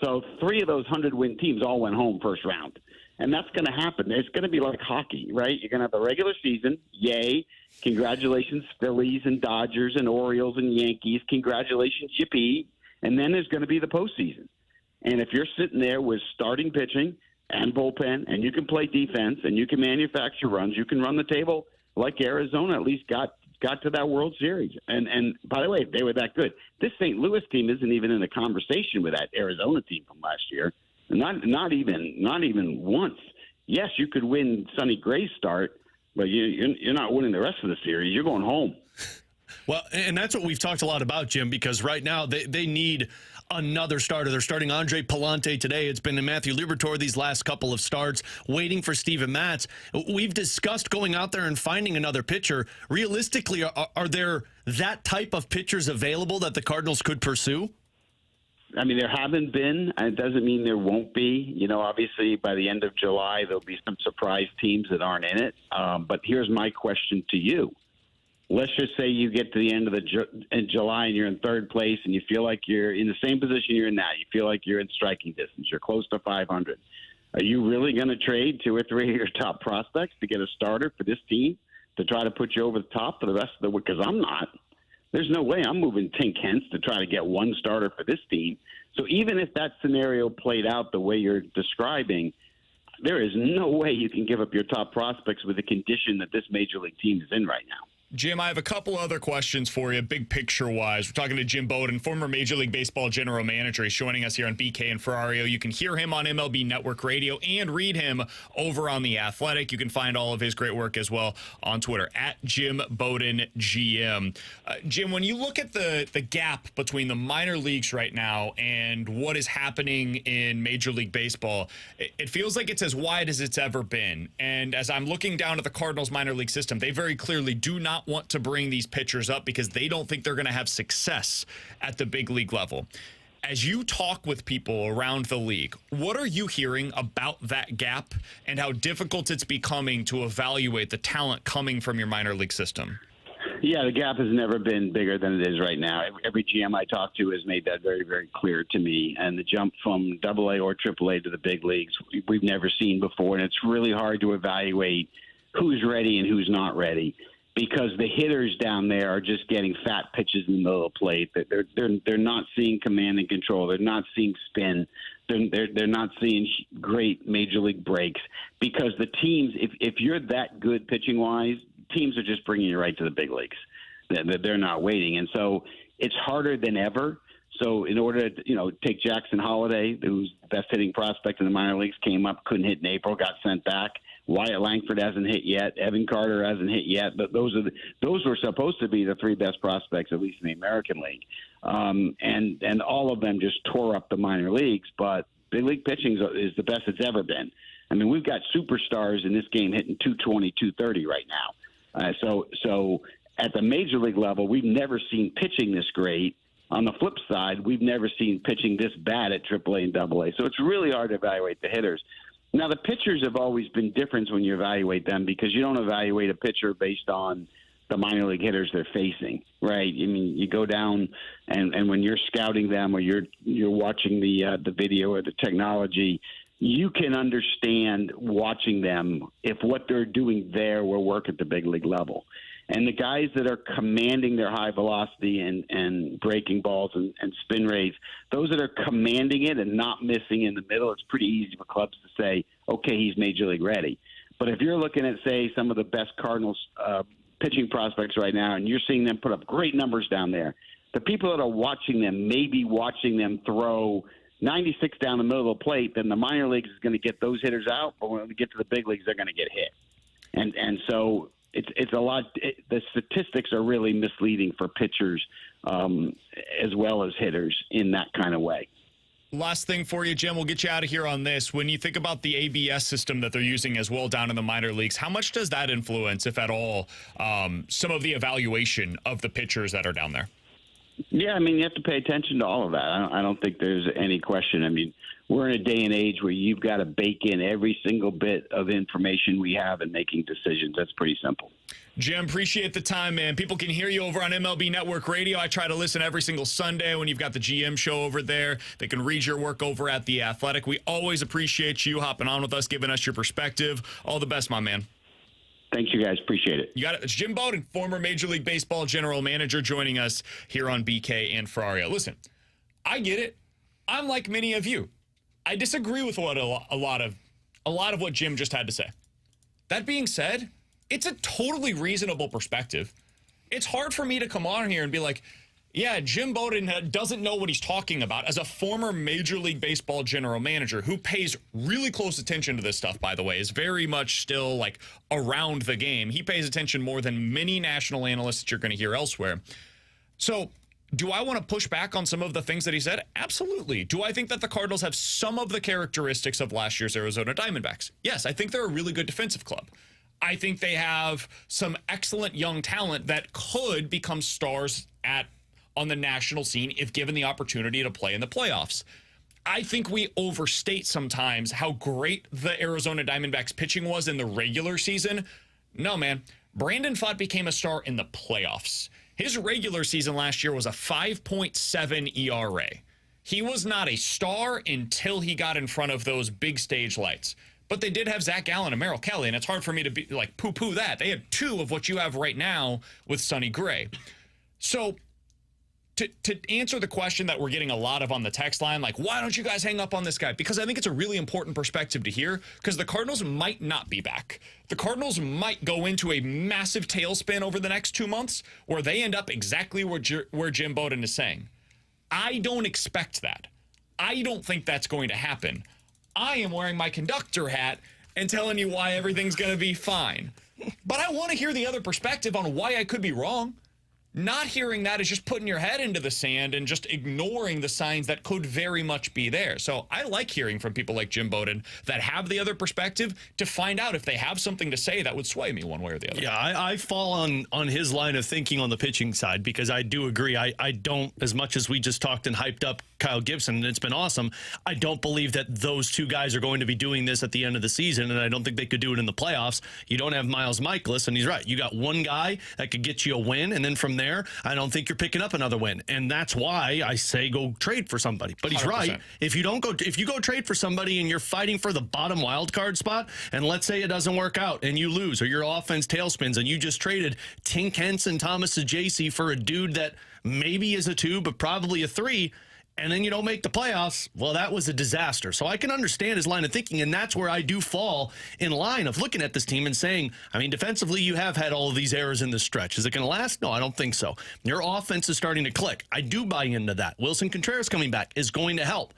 [SPEAKER 4] So 3 of those 100-win teams all went home first round. And that's going to happen. It's going to be like hockey, right? You're going to have the regular season. Yay. Congratulations, Phillies and Dodgers and Orioles and Yankees. Congratulations, yippee. And then there's going to be the postseason. And if you're sitting there with starting pitching and bullpen, and you can play defense, and you can manufacture runs, you can run the table like Arizona at least got to that World Series. And by the way, they were that good. This St. Louis team isn't even in the conversation with that Arizona team from last year. Not even once. Yes, you could win Sonny Gray's start, but you're not winning the rest of the series. You're going home.
[SPEAKER 2] Well, and that's what we've talked a lot about, Jim, because right now they need another starter. They're starting Andre Palante today. It's been Matthew Liberatore these last couple of starts, waiting for Steven Matz. We've discussed going out there and finding another pitcher. Realistically, are there that type of pitchers available that the Cardinals could pursue?
[SPEAKER 4] I mean, there haven't been. It doesn't mean there won't be. You know, obviously, by the end of July, there'll be some surprise teams that aren't in it. But here's my question to you. Let's just say you get to the end of in July and you're in third place and you feel like you're in the same position you're in now. You feel like you're in striking distance. You're close to 500. Are you really going to trade 2 or 3 of your top prospects to get a starter for this team to try to put you over the top for the rest of the week? Because I'm not. There's no way I'm moving Tink Hence to try to get one starter for this team. So even if that scenario played out the way you're describing, there is no way you can give up your top prospects with the condition that this major league team is in right now.
[SPEAKER 1] Jim, I have a couple other questions for you, big picture-wise. We're talking to Jim Bowden, former Major League Baseball general manager. He's joining us here on BK and Ferrario. You can hear him on MLB Network Radio and read him over on The Athletic. You can find all of his great work as well on Twitter, at Jim Bowden GM. Jim, when you look at the gap between the minor leagues right now and what is happening in Major League Baseball, it feels like it's as wide as it's ever been. And as I'm looking down at the Cardinals minor league system, they very clearly do not want to bring these pitchers up because they don't think they're going to have success at the big league level. As you talk with people around the league, what are you hearing about that gap and how difficult it's becoming to evaluate the talent coming from your minor league system?
[SPEAKER 4] Yeah, the gap has never been bigger than it is right now. Every GM I talk to has made that very, very clear to me. And the jump from AA or AAA to the big leagues, we've never seen before. And it's really hard to evaluate who's ready and who's not ready, because the hitters down there are just getting fat pitches in the middle of the plate. They're not seeing command and control. They're not seeing spin. They're not seeing great major league breaks, because the teams, if you're that good pitching wise, teams are just bringing you right to the big leagues. They're not waiting, and so it's harder than ever. So in order to take Jackson Holliday, who's the best hitting prospect in the minor leagues, came up, couldn't hit in April, got sent back. Wyatt Langford hasn't hit yet. Evan Carter hasn't hit yet. But those were supposed to be the three best prospects, at least in the American League. And all of them just tore up the minor leagues. But big league pitching is the best it's ever been. I mean, we've got superstars in this game hitting 220, 230 right now. So at the major league level, we've never seen pitching this great. On the flip side, we've never seen pitching this bad at AAA and AA. So it's really hard to evaluate the hitters. Now, the pitchers have always been different when you evaluate them, because you don't evaluate a pitcher based on the minor league hitters they're facing, right? I mean, you go down and when you're scouting them or you're watching the video or the technology, you can understand watching them if what they're doing there will work at the big league level. And the guys that are commanding their high velocity and breaking balls and spin rates, those that are commanding it and not missing in the middle, it's pretty easy for clubs to say, okay, he's major league ready. But if you're looking at, say, some of the best Cardinals pitching prospects right now, and you're seeing them put up great numbers down there, the people that are watching them may be watching them throw 96 down the middle of the plate, then the minor leagues is going to get those hitters out, but when we get to the big leagues, they're going to get hit. And so it's a lot. The statistics are really misleading for pitchers as well as hitters in that kind of way.
[SPEAKER 1] Last thing for you, Jim, we'll get you out of here on this. When you think about the ABS system that they're using as well down in the minor leagues, how much does that influence, if at all, some of the evaluation of the pitchers that are down there?
[SPEAKER 4] Yeah, I mean, you have to pay attention to all of that. I don't think there's any question. I mean, we're in a day and age where you've got to bake in every single bit of information we have in making decisions. That's pretty simple.
[SPEAKER 1] Jim, appreciate the time, man. People can hear you over on MLB Network Radio. I try to listen every single Sunday when you've got the GM show over there. They can read your work over at The Athletic. We always appreciate you hopping on with us, giving us your perspective. All the best, my man.
[SPEAKER 4] Thanks, you guys. Appreciate it.
[SPEAKER 1] You got it. It's Jim Bowden, former Major League Baseball general manager, joining us here on BK and Ferrario. Listen, I get it. I'm like many of you. I disagree with what a lot of what Jim just had to say. That being said, it's a totally reasonable perspective. It's hard for me to come on here and be like, yeah, Jim Bowden doesn't know what he's talking about. As a former Major League Baseball general manager who pays really close attention to this stuff, by the way, is very much still like around the game. He pays attention more than many national analysts that you're going to hear elsewhere. So do I want to push back on some of the things that he said? Absolutely. Do I think that the Cardinals have some of the characteristics of last year's Arizona Diamondbacks? Yes, I think they're a really good defensive club. I think they have some excellent young talent that could become stars on the national scene if given the opportunity to play in the playoffs. I think we overstate sometimes how great the Arizona Diamondbacks pitching was in the regular season. No, man. Brandon Pfaadt became a star in the playoffs. His regular season last year was a 5.7 ERA. He was not a star until he got in front of those big stage lights. But they did have Zach Gallen and Merrill Kelly, and it's hard for me to be like poo-poo that. They had two of what you have right now with Sonny Gray. So to answer the question that we're getting a lot of on the text line, like, why don't you guys hang up on this guy? Because I think it's a really important perspective to hear, because the Cardinals might not be back. The Cardinals might go into a massive tailspin over the next 2 months where they end up exactly where Jim Bowden is saying. I don't expect that. I don't think that's going to happen. I am wearing my conductor hat and telling you why everything's going to be fine. But I want to hear the other perspective on why I could be wrong. Not hearing that is just putting your head into the sand and just ignoring the signs that could very much be there. So I like hearing from people like Jim Bowden that have the other perspective to find out if they have something to say that would sway me one way or the other.
[SPEAKER 2] Yeah, I fall on his line of thinking on the pitching side, because I do agree. I don't, as much as we just talked and hyped up Kyle Gibson, and it's been awesome, I don't believe that those two guys are going to be doing this at the end of the season, and I don't think they could do it in the playoffs. You don't have Miles Michaelis, and he's right. You got one guy that could get you a win, and then from there, I don't think you're picking up another win. And that's why I say go trade for somebody. But he's 100%. Right. If you go trade for somebody and you're fighting for the bottom wild card spot, and let's say it doesn't work out and you lose, or your offense tailspins, and you just traded Tink Henson, Thomas Ajayci for a dude that maybe is a 2, but probably a 3, and then you don't make the playoffs, well, that was a disaster. So I can understand his line of thinking, and that's where I do fall in line of looking at this team and saying, I mean, defensively, you have had all of these errors in this stretch. Is it going to last? No, I don't think so. Your offense is starting to click. I do buy into that. Wilson Contreras coming back is going to help.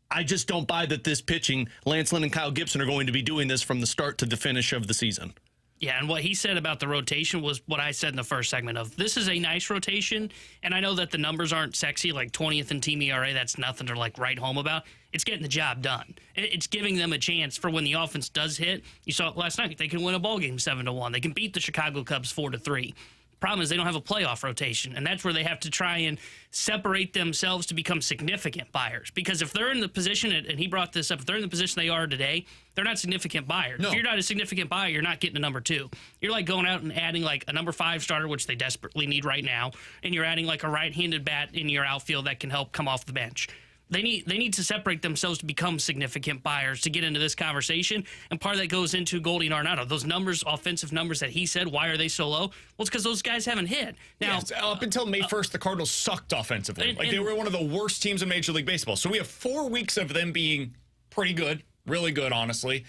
[SPEAKER 2] I just don't buy that this pitching, Lance Lynn and Kyle Gibson, are going to be doing this from the start to the finish of the season.
[SPEAKER 3] Yeah, and what he said about the rotation was what I said in the first segment of, this is a nice rotation, and I know that the numbers aren't sexy, like 20th in team ERA, that's nothing to like write home about. It's getting the job done. It's giving them a chance for when the offense does hit. You saw it last night. They can win a ball game 7-1. They can beat the Chicago Cubs 4-3. Problem is they don't have a playoff rotation, and that's where they have to try and separate themselves to become significant buyers. Because if they're in the position, and he brought this up, if they're in the position they are today, they're not significant buyers. No. If you're not a significant buyer, you're not getting a number 2. You're like going out and adding like a number 5 starter, which they desperately need right now, and you're adding like a right-handed bat in your outfield that can help come off the bench. They need to separate themselves to become significant buyers to get into this conversation. And part of that goes into Goldie and Arenado. Those numbers, offensive numbers that he said, why are they so low? Well, it's because those guys haven't hit. Now,
[SPEAKER 1] up until May 1st, the Cardinals sucked offensively. They were one of the worst teams in Major League Baseball. So we have 4 weeks of them being pretty good, really good, honestly.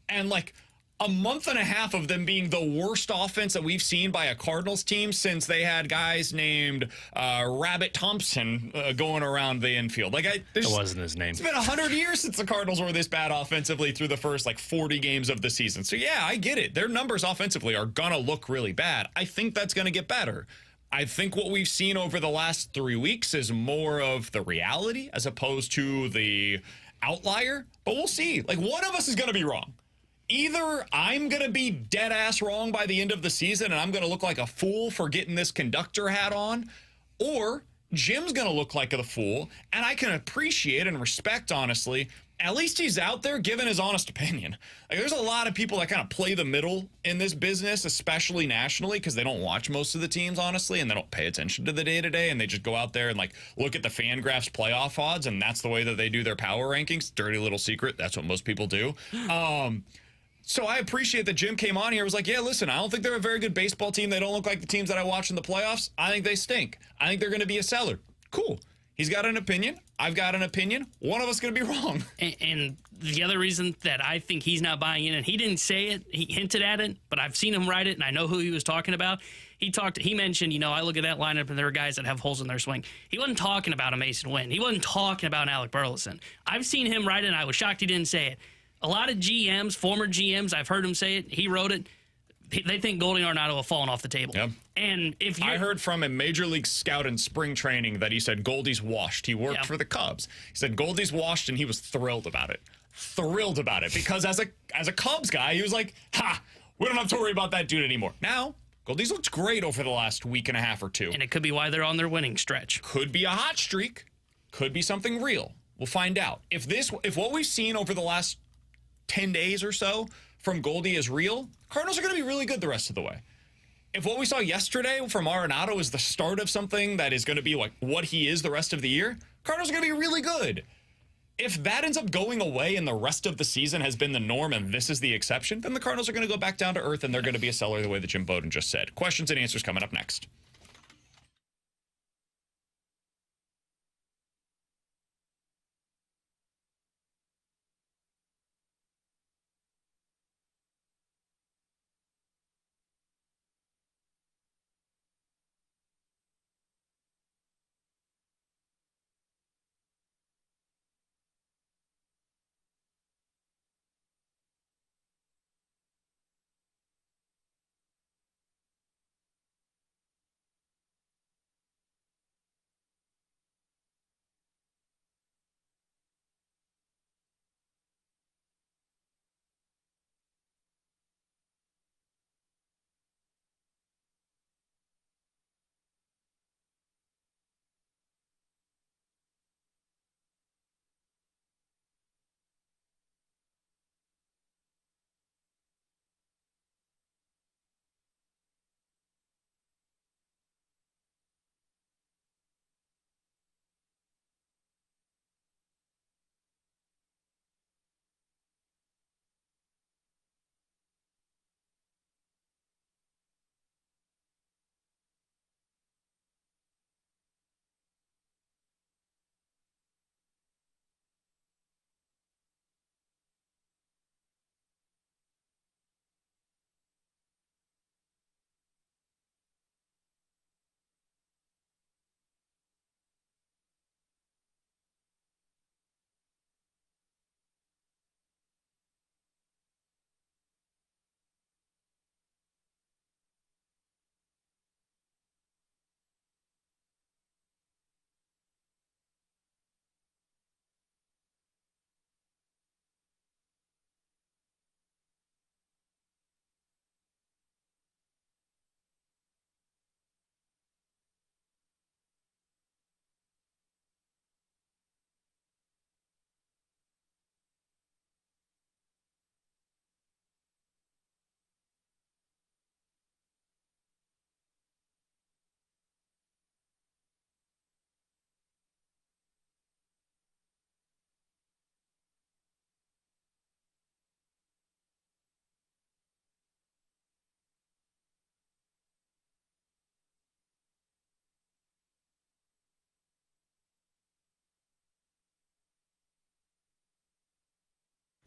[SPEAKER 1] And like a month and a half of them being the worst offense that we've seen by a Cardinals team since they had guys named Rabbit Thompson going around the infield. That
[SPEAKER 2] wasn't his name.
[SPEAKER 1] It's been 100 years since the Cardinals were this bad offensively through the first 40 games of the season. So yeah, I get it. Their numbers offensively are gonna look really bad. I think that's gonna get better. I think what we've seen over the last 3 weeks is more of the reality as opposed to the outlier. But we'll see. One of us is gonna be wrong. Either I'm going to be dead ass wrong by the end of the season and I'm going to look like a fool for getting this conductor hat on, or Jim's going to look like a fool, and I can appreciate and respect, honestly, at least he's out there giving his honest opinion. There's a lot of people that kind of play the middle in this business, especially nationally, because they don't watch most of the teams, honestly, and they don't pay attention to the day-to-day, and they just go out there and look at the FanGraphs playoff odds, and that's the way that they do their power rankings. Dirty little secret. That's what most people do. So I appreciate that Jim came on here and was like, yeah, listen, I don't think they're a very good baseball team. They don't look like the teams that I watch in the playoffs. I think they stink. I think they're going to be a seller. Cool. He's got an opinion. I've got an opinion. One of us is going to be wrong.
[SPEAKER 3] And the other reason that I think he's not buying in, and he didn't say it, he hinted at it, but I've seen him write it, and I know who he was talking about. He mentioned, I look at that lineup, and there are guys that have holes in their swing. He wasn't talking about a Masyn Winn. He wasn't talking about an Alec Burleson. I've seen him write it, and I was shocked he didn't say it. A lot of GMs, former GMs, I've heard him say it. He wrote it. They think Goldie and Arenado have fallen off the table.
[SPEAKER 1] Yep.
[SPEAKER 3] And if
[SPEAKER 1] I heard from a major league scout in spring training that he said Goldie's washed. He worked for the Cubs. He said Goldie's washed, and he was thrilled about it. Thrilled about it because as a Cubs guy, he was like, "Ha, we don't have to worry about that dude anymore." Now, Goldie's looked great over the last week and a half or 2.
[SPEAKER 3] And it could be why they're on their winning stretch.
[SPEAKER 1] Could be a hot streak. Could be something real. We'll find out. If what we've seen over the last 10 days or so from Goldie is real, Cardinals are going to be really good the rest of the way. If what we saw yesterday from Arenado is the start of something that is going to be what he is the rest of the year, Cardinals are going to be really good. If that ends up going away and the rest of the season has been the norm and this is the exception, then the Cardinals are going to go back down to earth and they're going to be a seller the way that Jim Bowden just said. Questions and answers coming up next.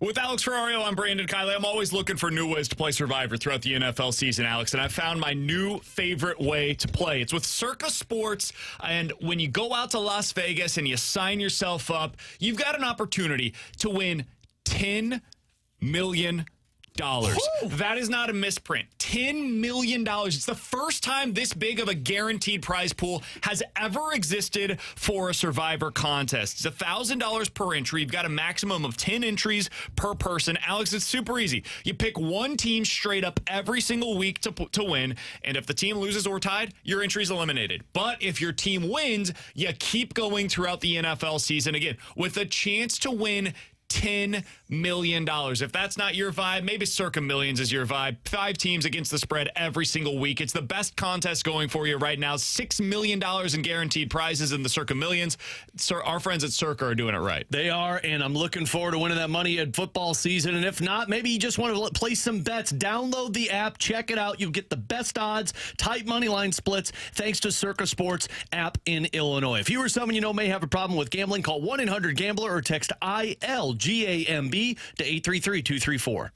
[SPEAKER 1] With Alex Ferrario, I'm Brandon Kiley. I'm always looking for new ways to play Survivor throughout the NFL season, Alex, and I found my new favorite way to play. It's with Circa Sports, and when you go out to Las Vegas and you sign yourself up, you've got an opportunity to win $10 million. That is not a misprint. $10 million. It's the first time this big of a guaranteed prize pool has ever existed for a Survivor contest. It's $1,000 per entry. You've got a maximum of 10 entries per person. Alex, it's super easy. You pick one team straight up every single week to win, and if the team loses or tied, your entry's eliminated. But if your team wins, you keep going throughout the NFL season again with a chance to win $10 million. If that's not your vibe, maybe Circa Millions is your vibe. 5 teams against the spread every single week. It's the best contest going for you right now. $6 million in guaranteed prizes in the Circa Millions. Our friends at Circa are doing it right.
[SPEAKER 2] They are, and I'm looking forward to winning that money at football season. And if not, maybe you just want to place some bets. Download the app, check it out. You'll get the best odds, tight money line splits, thanks to Circa Sports app in Illinois. If you or someone you know may have a problem with gambling, call 1-800-GAMBLER or text ILGAMB to 833-234.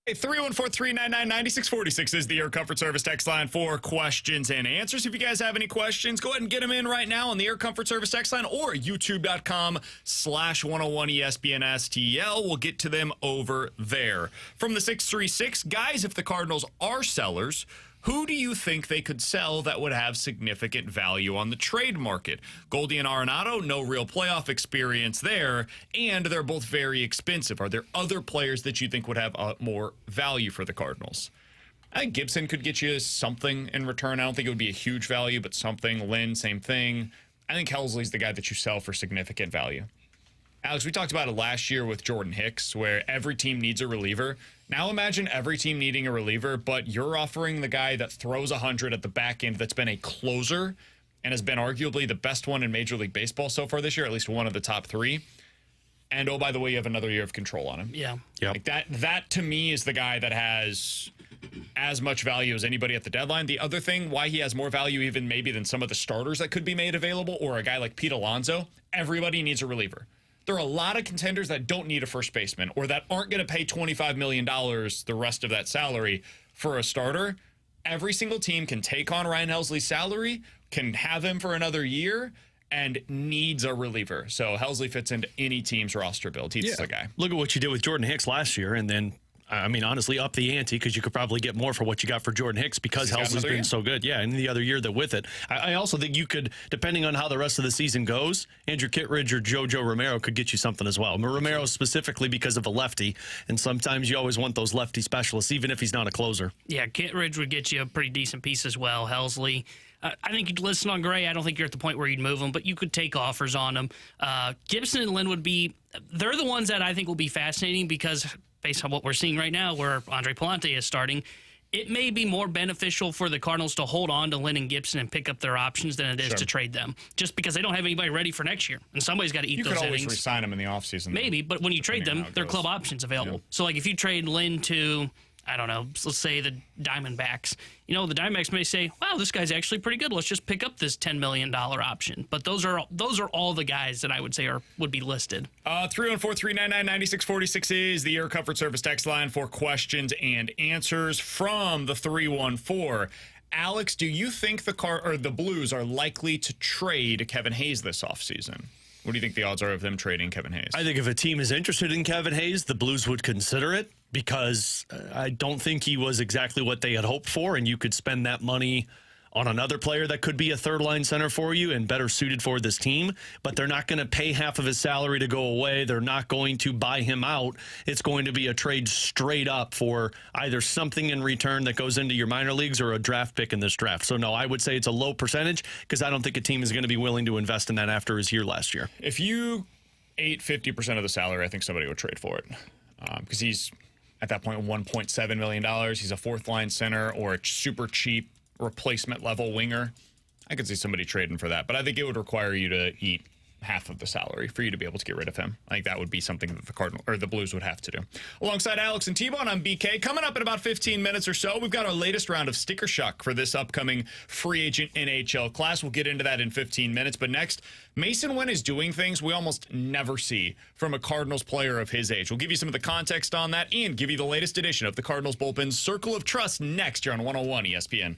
[SPEAKER 1] Hey, 314-399-9646 is the Air Comfort Service text line for questions and answers. If you guys have any questions, go ahead and get them in right now on the Air Comfort Service text line or youtube.com/101ESPNSTL. We'll get to them over there. From the 636, guys, if the Cardinals are sellers, who do you think they could sell that would have significant value on the trade market? Goldie and Arenado, no real playoff experience there, and they're both very expensive. Are there other players that you think would have more value for the Cardinals? I think Gibson could get you something in return. I don't think it would be a huge value, but something. Lynn, same thing. I think Helsley's the guy that you sell for significant value. Alex, we talked about it last year with Jordan Hicks, where every team needs a reliever. Now imagine every team needing a reliever, but you're offering the guy that throws 100 at the back end that's been a closer and has been arguably the best one in Major League Baseball so far this year, at least one of the top 3. And, oh, by the way, you have another year of control on him.
[SPEAKER 3] Yeah.
[SPEAKER 2] Yep.
[SPEAKER 1] Like that to me is the guy that has as much value as anybody at the deadline. The other thing, why he has more value even maybe than some of the starters that could be made available, or a guy like Pete Alonso, everybody needs a reliever. There are a lot of contenders that don't need a first baseman or that aren't going to pay $25 million, the rest of that salary, for a starter. Every single team can take on Ryan Helsley's salary, can have him for another year, and needs a reliever. So Helsley fits into any team's roster build. He's the guy.
[SPEAKER 2] Look at what you did with Jordan Hicks last year, and then, I mean, honestly, up the ante because you could probably get more for what you got for Jordan Hicks because Helsley's been so good. Yeah, and the other year that with it. I also think you could, depending on how the rest of the season goes, Andrew Kittredge or JoJo Romero could get you something as well. Romero specifically because of a lefty, and sometimes you always want those lefty specialists, even if he's not a closer.
[SPEAKER 3] Yeah, Kittredge would get you a pretty decent piece as well. Helsley, I think you'd listen on Gray. I don't think you're at the point where you'd move them, but you could take offers on them. Gibson and Lynn would be, they're the ones that I think will be fascinating because based on what we're seeing right now, where Andre Palante is starting, it may be more beneficial for the Cardinals to hold on to Lynn and Gibson and pick up their options than it is to trade them, just because they don't have anybody ready for next year. And somebody's got to eat those innings.
[SPEAKER 1] You could always re-sign them in the offseason.
[SPEAKER 3] Maybe, but when you trade them, there are club options available. Yeah. So, like, if you trade Lynn to, I don't know, let's say the Diamondbacks, you know, the Diamondbacks may say, wow, this guy's actually pretty good. Let's just pick up this $10 million option. But those are all the guys that I would say would be listed.
[SPEAKER 1] 314-399-9646 is the Air Comfort Service text line for questions and answers from the 314. Alex, do you think the Blues are likely to trade Kevin Hayes this offseason? What do you think the odds are of them trading Kevin Hayes?
[SPEAKER 2] I think if a team is interested in Kevin Hayes, the Blues would consider it because I don't think he was exactly what they had hoped for, and you could spend that money on another player that could be a third-line center for you and better suited for this team, but they're not going to pay half of his salary to go away. They're not going to buy him out. It's going to be a trade straight up for either something in return that goes into your minor leagues or a draft pick in this draft. So, no, I would say it's a low percentage because I don't think a team is going to be willing to invest in that after his year last year.
[SPEAKER 1] If you ate 50% of the salary, I think somebody would trade for it because he's at that point $1.7 million. He's a fourth-line center or a super cheap replacement level winger. I could see somebody trading for that, but I think it would require you to eat half of the salary for you to be able to get rid of him. I think that would be something that the Cardinals or the Blues would have to do. Alongside Alex and T-Bone, I'm BK. Coming up in about 15 minutes or so, we've got our latest round of Sticker Shock for this upcoming free agent NHL class. We'll get into that in 15 minutes. But next, Masyn Winn is doing things we almost never see from a Cardinals player of his age. We'll give you some of the context on that and give you the latest edition of the Cardinals Bullpen's Circle of Trust next here on 101 ESPN.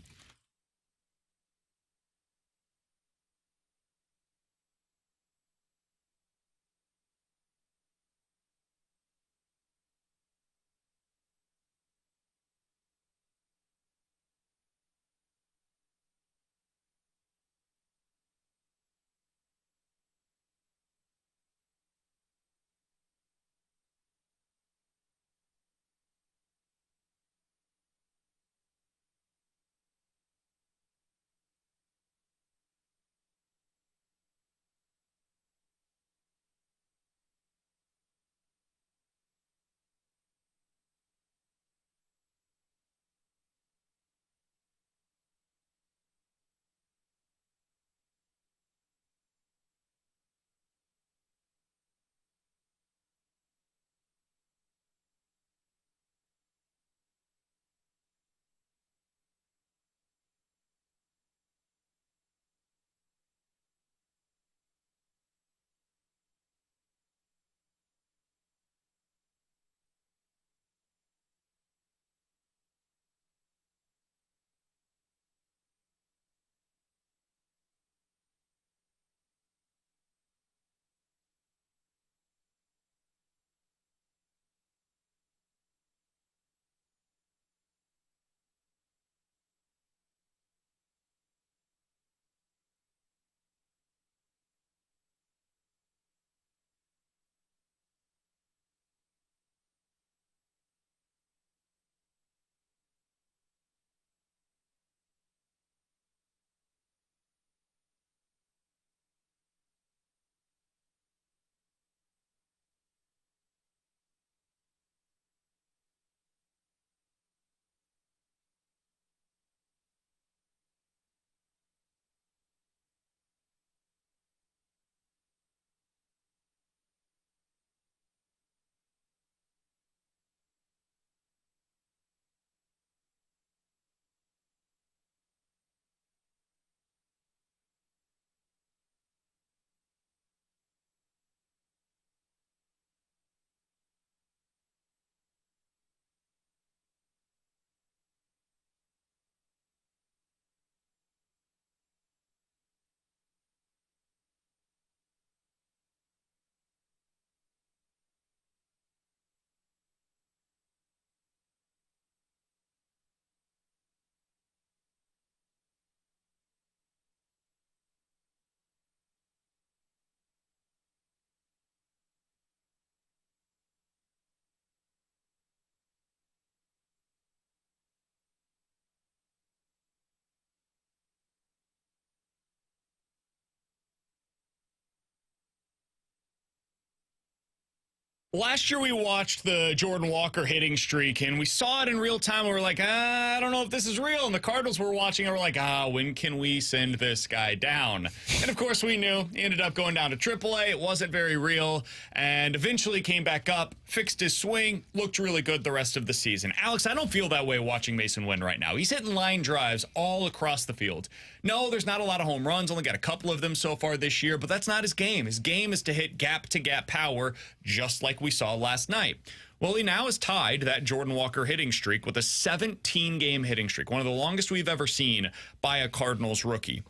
[SPEAKER 1] Last year we watched the Jordan Walker hitting streak, and we saw it in real time. We were like, I don't know if this is real. And the Cardinals were watching, and we're like, when can we send this guy down? And, of course, we knew. He ended up going down to AAA. It wasn't very real, and eventually came back up, fixed his swing, looked really good the rest of the season. Alex, I don't feel that way watching Masyn Winn right now. He's hitting line drives all across the field. No, there's not a lot of home runs. Only got a couple of them so far this year, but that's not his game. His game is to hit gap-to-gap power, just like we saw last night. Well, he now has tied that Jordan Walker hitting streak with a 17-game hitting streak, one of the longest we've ever seen by a Cardinals rookie.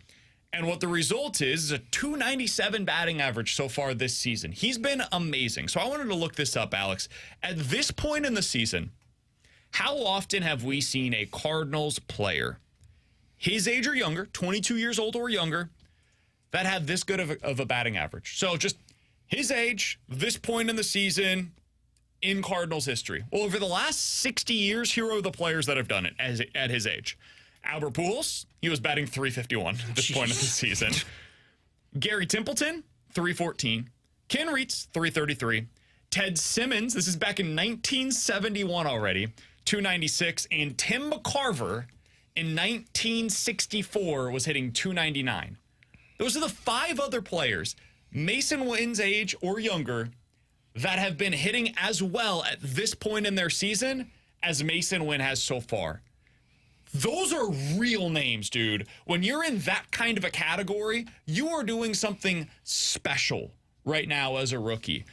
[SPEAKER 1] And what the result is a .297 batting average so far this season. He's been amazing. So I wanted to look this up, Alex. At this point in the season, how often have we seen a Cardinals player his age or younger, 22 years old or younger, that had this good of a batting average. So just his age, this point in the season in Cardinals history. Well, over the last 60 years, here are the players that have done it at his age. Albert Pujols, he was batting .351 at this point of the season. Gary Templeton, .314. Ken Reitz, .333. Ted Simmons, this is back in 1971 already, .296. And Tim McCarver in 1964 was hitting .299. Those are the 5 other players, Masyn Winn's age or younger, that have been hitting as well at this point in their season as Masyn Winn has so far. Those are real names, dude. When you're in that kind of a category, you are doing something special right now as a rookie.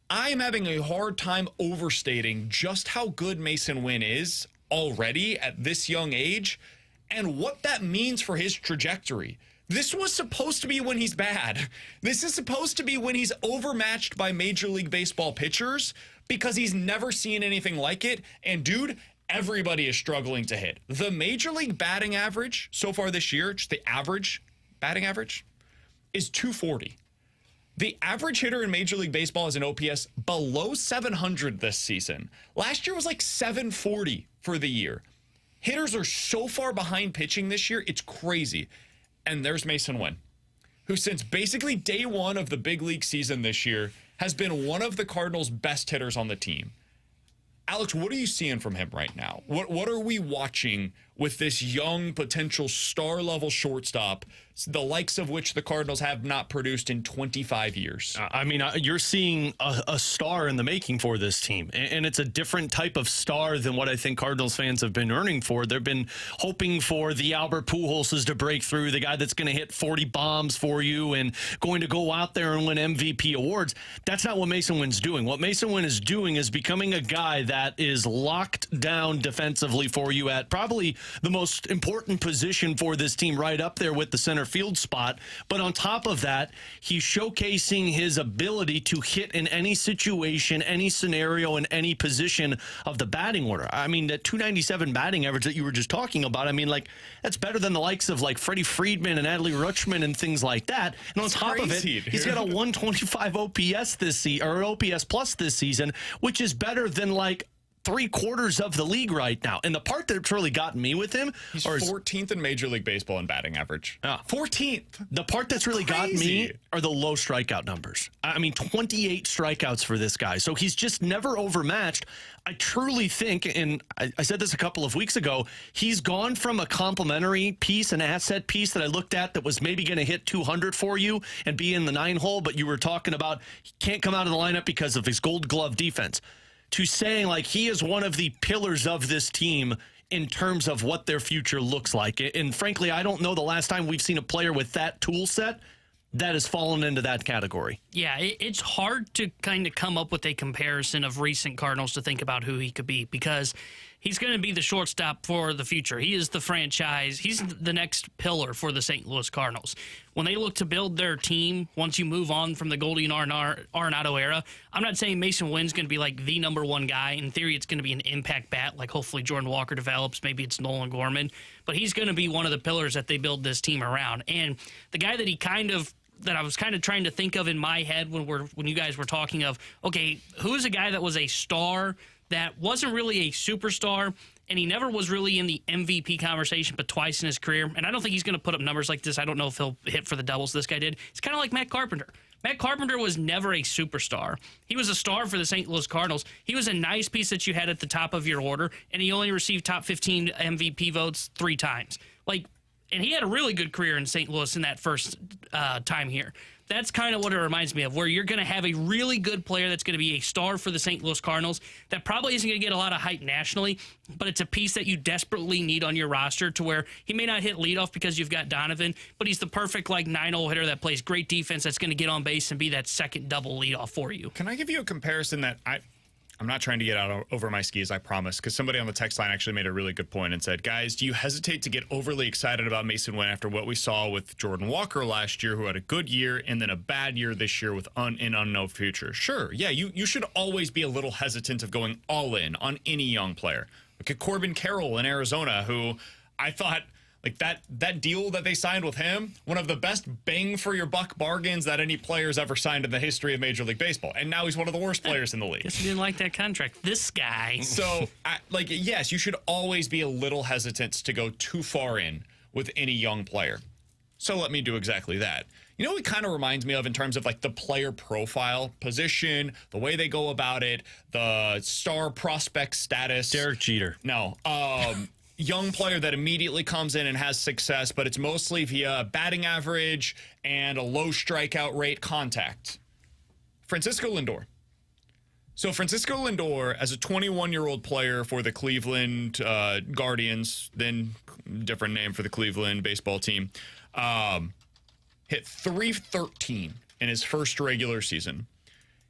[SPEAKER 1] I am having a hard time overstating just how good Masyn Winn is already at this young age and what that means for his trajectory. This was supposed to be when he's bad. This is supposed to be when he's overmatched by Major League Baseball pitchers because he's never seen anything like it. And dude, everybody is struggling to hit. The Major League batting average so far this year, just the average batting average, is .240. The average hitter in Major League Baseball is an OPS below 700 this season. Last year was like 740 for the year. Hitters are so far behind pitching this year, it's crazy. And there's Masyn Winn, who since basically day one of the big league season this year has been one of the Cardinals' best hitters on the team. Alex, what are you seeing from him right now? What are we watching with this young potential star-level shortstop, the likes of which the Cardinals have not produced in 25 years?
[SPEAKER 2] You're seeing a star in the making for this team, and it's a different type of star than what I think Cardinals fans have been yearning for. They've been hoping for the Albert Pujolses to break through, the guy that's going to hit 40 bombs for you and going to go out there and win MVP awards. That's not what Masyn Winn's doing. What Masyn Winn is doing is becoming a guy that is locked down defensively for you at probably the most important position for this team, right up there with the center field spot. But on top of that, he's showcasing his ability to hit in any situation, any scenario, in any position of the batting order. I mean, that .297 batting average that you were just talking about, that's better than the likes of like Freddie Freeman and Adley Rutschman and things like that. And on top of it, he's got a 125 OPS this season, or OPS plus this season, which is better than like 3/4 of the league right now. And the part that's really gotten me with him,
[SPEAKER 1] he's 14th in Major League Baseball in batting average. 14th.
[SPEAKER 2] The part that's really gotten me are the low strikeout numbers. 28 strikeouts for this guy. So he's just never overmatched. I truly think, and I said this a couple of weeks ago, he's gone from a complimentary piece, an asset piece that I looked at that was maybe going to hit 200 for you and be in the 9 hole, but you were talking about he can't come out of the lineup because of his Gold Glove defense, to saying like he is one of the pillars of this team in terms of what their future looks like. And frankly, I don't know the last time we've seen a player with that tool set that has fallen into that category.
[SPEAKER 3] Yeah, it's hard to kind of come up with a comparison of recent Cardinals to think about who he could be, because he's going to be the shortstop for the future. He is the franchise. He's the next pillar for the St. Louis Cardinals. When they look to build their team, once you move on from the Goldie Arenado era, I'm not saying Masyn Winn's going to be like the number one guy. In theory, it's going to be an impact bat, like hopefully Jordan Walker develops. Maybe it's Nolan Gorman. But he's going to be one of the pillars that they build this team around. And the guy that I was kind of trying to think of in my head when you guys were talking of, okay, who's a guy that was a star that wasn't really a superstar, and he never was really in the MVP conversation but twice in his career. And I don't think he's going to put up numbers like this. I don't know if he'll hit for the doubles this guy did. It's kind of like Matt Carpenter. Matt Carpenter was never a superstar. He was a star for the St. Louis Cardinals. He was a nice piece that you had at the top of your order, and he only received top 15 MVP votes 3 times. And he had a really good career in St. Louis in that first time here. That's kind of what it reminds me of, where you're going to have a really good player that's going to be a star for the St. Louis Cardinals that probably isn't going to get a lot of hype nationally, but it's a piece that you desperately need on your roster, to where he may not hit leadoff because you've got Donovan, but he's the perfect 9-hole hitter that plays great defense, that's going to get on base and be that second double leadoff for you.
[SPEAKER 1] Can I give you a comparison that I'm not trying to get out over my skis, I promise, because somebody on the text line actually made a really good point and said, guys, do you hesitate to get overly excited about Masyn Winn after what we saw with Jordan Walker last year, who had a good year and then a bad year this year with an unknown future? Sure, yeah, you should always be a little hesitant of going all in on any young player. Look at Corbin Carroll in Arizona, who I thought Like that deal that they signed with him, one of the best bang for your buck bargains that any player's ever signed in the history of Major League Baseball. And now he's one of the worst players in the league.
[SPEAKER 3] Guess you didn't like that contract. This guy.
[SPEAKER 1] So, yes, you should always be a little hesitant to go too far in with any young player. So let me do exactly that. You know what it kind of reminds me of in terms of like the player profile, position, the way they go about it, the star prospect status.
[SPEAKER 2] Derek Jeter.
[SPEAKER 1] No. Young player that immediately comes in and has success, but it's mostly via batting average and a low strikeout rate contact. Francisco Lindor. So Francisco Lindor, as a 21-year-old player for the Cleveland Guardians, then different name for the Cleveland baseball team, hit .313 in his first regular season.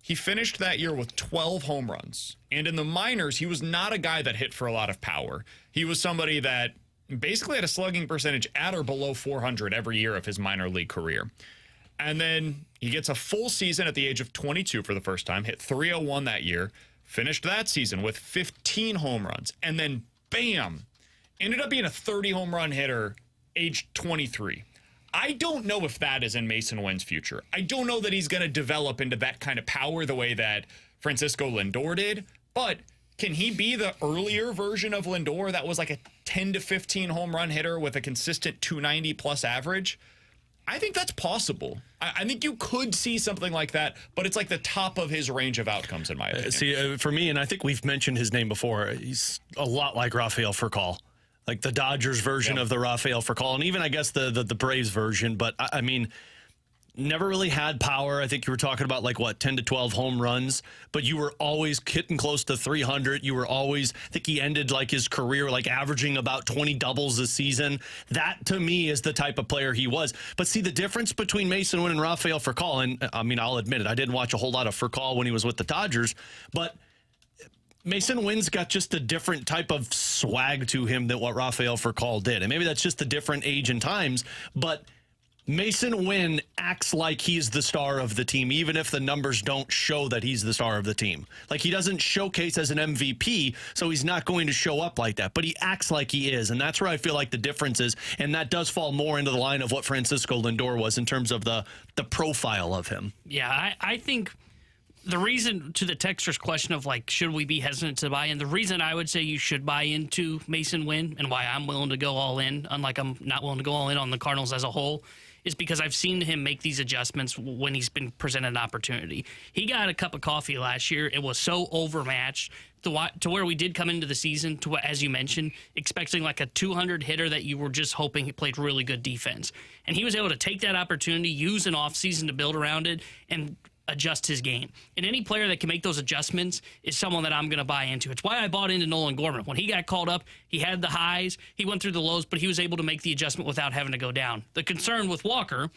[SPEAKER 1] He finished that year with 12 home runs. And in the minors, he was not a guy that hit for a lot of power. He was somebody that basically had a slugging percentage at or below 400 every year of his minor league career. And then he gets a full season at the age of 22 for the first time, hit .301 that year, finished that season with 15 home runs, and then bam, ended up being a 30 home run hitter age 23. I don't know if that is in Masyn Winn's future. I don't know that he's going to develop into that kind of power the way that Francisco Lindor did, but can he be the earlier version of Lindor that was like a 10 to 15 home run hitter with a consistent 290 plus average? I think that's possible. I think you could see something like that, but it's like the top of his range of outcomes, in my opinion.
[SPEAKER 2] See, for me, and I think we've mentioned his name before, he's a lot like Rafael Furcal. Like the Dodgers version of the Rafael Furcal, and even, I guess, the Braves version. But, I mean, never really had power. I think you were talking about, 10 to 12 home runs. But you were always hitting close to 300. You were always, I think he ended, his career, averaging about 20 doubles a season. That, to me, is the type of player he was. But see, the difference between Masyn Winn and Rafael Furcal, and, I mean, I'll admit it, I didn't watch a whole lot of Furcal when he was with the Dodgers, but Masyn Winn's got just a different type of swag to him than what Rafael Furcal did. And maybe that's just the different age and times, but Masyn Winn acts like he's the star of the team, even if the numbers don't show that he's the star of the team. He doesn't showcase as an MVP, so he's not going to show up like that, but he acts like he is, and that's where I feel like the difference is, and that does fall more into the line of what Francisco Lindor was in terms of the profile of him.
[SPEAKER 3] Yeah, I think the reason, to the texter's question of should we be hesitant to buy in, the reason I would say you should buy into Masyn Winn and why I'm willing to go all in, unlike I'm not willing to go all in on the Cardinals as a whole, is because I've seen him make these adjustments when he's been presented an opportunity. He got a cup of coffee last year. It was so overmatched to where we did come into the season, to what, as you mentioned, expecting a 200 hitter that you were just hoping he played really good defense. And he was able to take that opportunity, use an offseason to build around it, and adjust his game. And any player that can make those adjustments is someone that I'm going to buy into. It's why I bought into Nolan Gorman. When he got called up, he had the highs, he went through the lows, but he was able to make the adjustment without having to go down. The concern with Walker,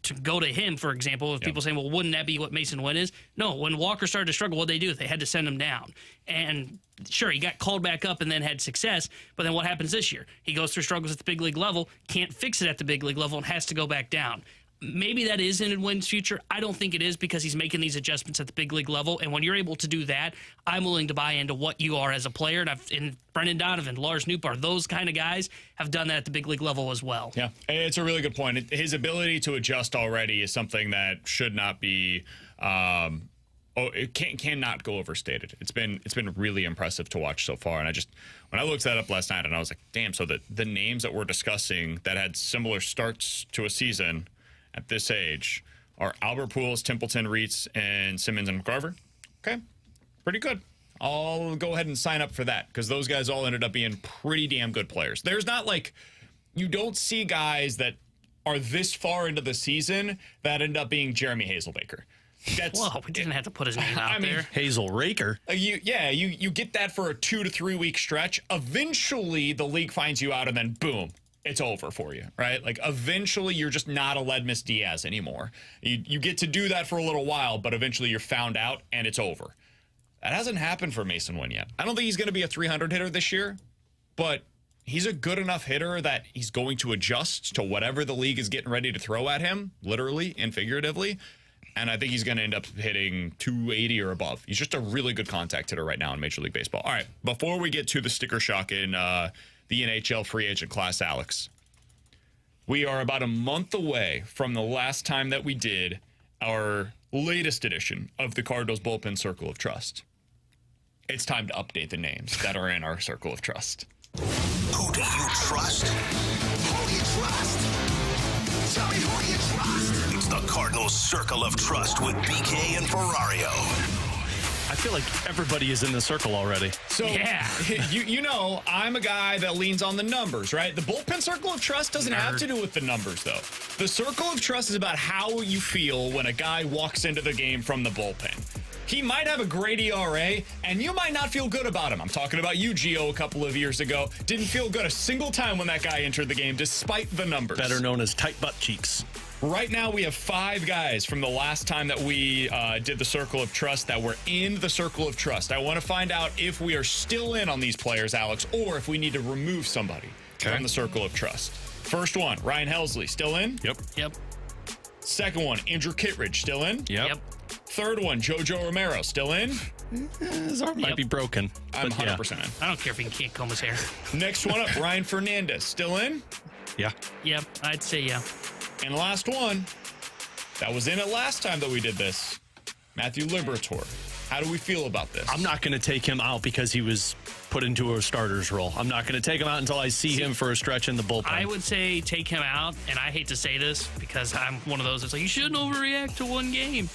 [SPEAKER 3] to go to him, for example, if people saying, well, wouldn't that be what Masyn Winn is? No, when Walker started to struggle, what they do? They had to send him down. And sure, he got called back up and then had success, but then what happens this year? He goes through struggles at the big league level, can't fix it at the big league level, and has to go back down. Maybe that is in Winn's future. I don't think it is, because he's making these adjustments at the big league level. And when you're able to do that, I'm willing to buy into what you are as a player. And Brendan Donovan, Lars Nootbaar, those kind of guys have done that at the big league level as well. Yeah,
[SPEAKER 1] it's a really good point. His ability to adjust already is something that should not be it cannot go overstated. It's been really impressive to watch so far. And when I looked that up last night, and I was like, damn, so the names that we're discussing that had similar starts to a season at this age are Albert Pujols, Templeton, Reitz, and Simmons and McCarver. Okay, pretty good. I'll go ahead and sign up for that, because those guys all ended up being pretty damn good players. There's not you don't see guys that are this far into the season that end up being Jeremy Hazelbaker.
[SPEAKER 3] Well, we didn't have to put his name out there.
[SPEAKER 2] Hazel Raker.
[SPEAKER 1] You get that for a 2 to 3 week stretch. Eventually, the league finds you out, and then boom, it's over for you, right? Eventually you're just not a Ledmus Diaz anymore. You get to do that for a little while, but eventually you're found out and it's over. That hasn't happened for Masyn Winn yet. I don't think he's going to be a 300 hitter this year, but he's a good enough hitter that he's going to adjust to whatever the league is getting ready to throw at him, literally and figuratively. And I think he's going to end up hitting 280 or above. He's just a really good contact hitter right now in Major League Baseball. All right, before we get to the sticker shock in the NHL free agent class, Alex, We are about a month away from the last time that we did our latest edition of the Cardinals Bullpen Circle of Trust. It's time to update the names that are in our Circle of Trust.
[SPEAKER 5] Who do you trust? Who do you trust? Tell me who do you trust? It's the Cardinals Circle of Trust with BK and Ferrario.
[SPEAKER 2] I feel like everybody is in the circle already.
[SPEAKER 1] So,
[SPEAKER 3] Yeah.
[SPEAKER 1] you know, I'm a guy that leans on the numbers, right? The Bullpen Circle of Trust doesn't have to do with the numbers, though. The Circle of Trust is about how you feel when a guy walks into the game from the bullpen. He might have a great ERA, and you might not feel good about him. I'm talking about you, Gio, a couple of years ago. Didn't feel good a single time when that guy entered the game, despite the numbers.
[SPEAKER 2] Better known as tight butt cheeks.
[SPEAKER 1] Right now, we have 5 guys from the last time that we did the Circle of Trust that were in the Circle of Trust. I want to find out if we are still in on these players, Alex, or if we need to remove somebody from the Circle of Trust. First one, Ryan Helsley, still in?
[SPEAKER 3] Yep.
[SPEAKER 1] Second one, Andrew Kittredge, still in?
[SPEAKER 2] Yep.
[SPEAKER 1] Third one, JoJo Romero, still in?
[SPEAKER 2] His arm might be broken.
[SPEAKER 1] I'm
[SPEAKER 2] but yeah.
[SPEAKER 1] 100% in.
[SPEAKER 3] I don't care if he can't comb his hair.
[SPEAKER 1] Next one up, Ryan Fernandez, still in?
[SPEAKER 2] Yeah.
[SPEAKER 3] Yep, I'd say yeah.
[SPEAKER 1] And last one, that was in it last time that we did this, Matthew Liberatore. How do we feel about this?
[SPEAKER 2] I'm not going to take him out because he was put into a starter's role. I'm not going to take him out until I see him for a stretch in the bullpen.
[SPEAKER 3] I would say take him out, and I hate to say this because I'm one of those that's like, you shouldn't overreact to one game.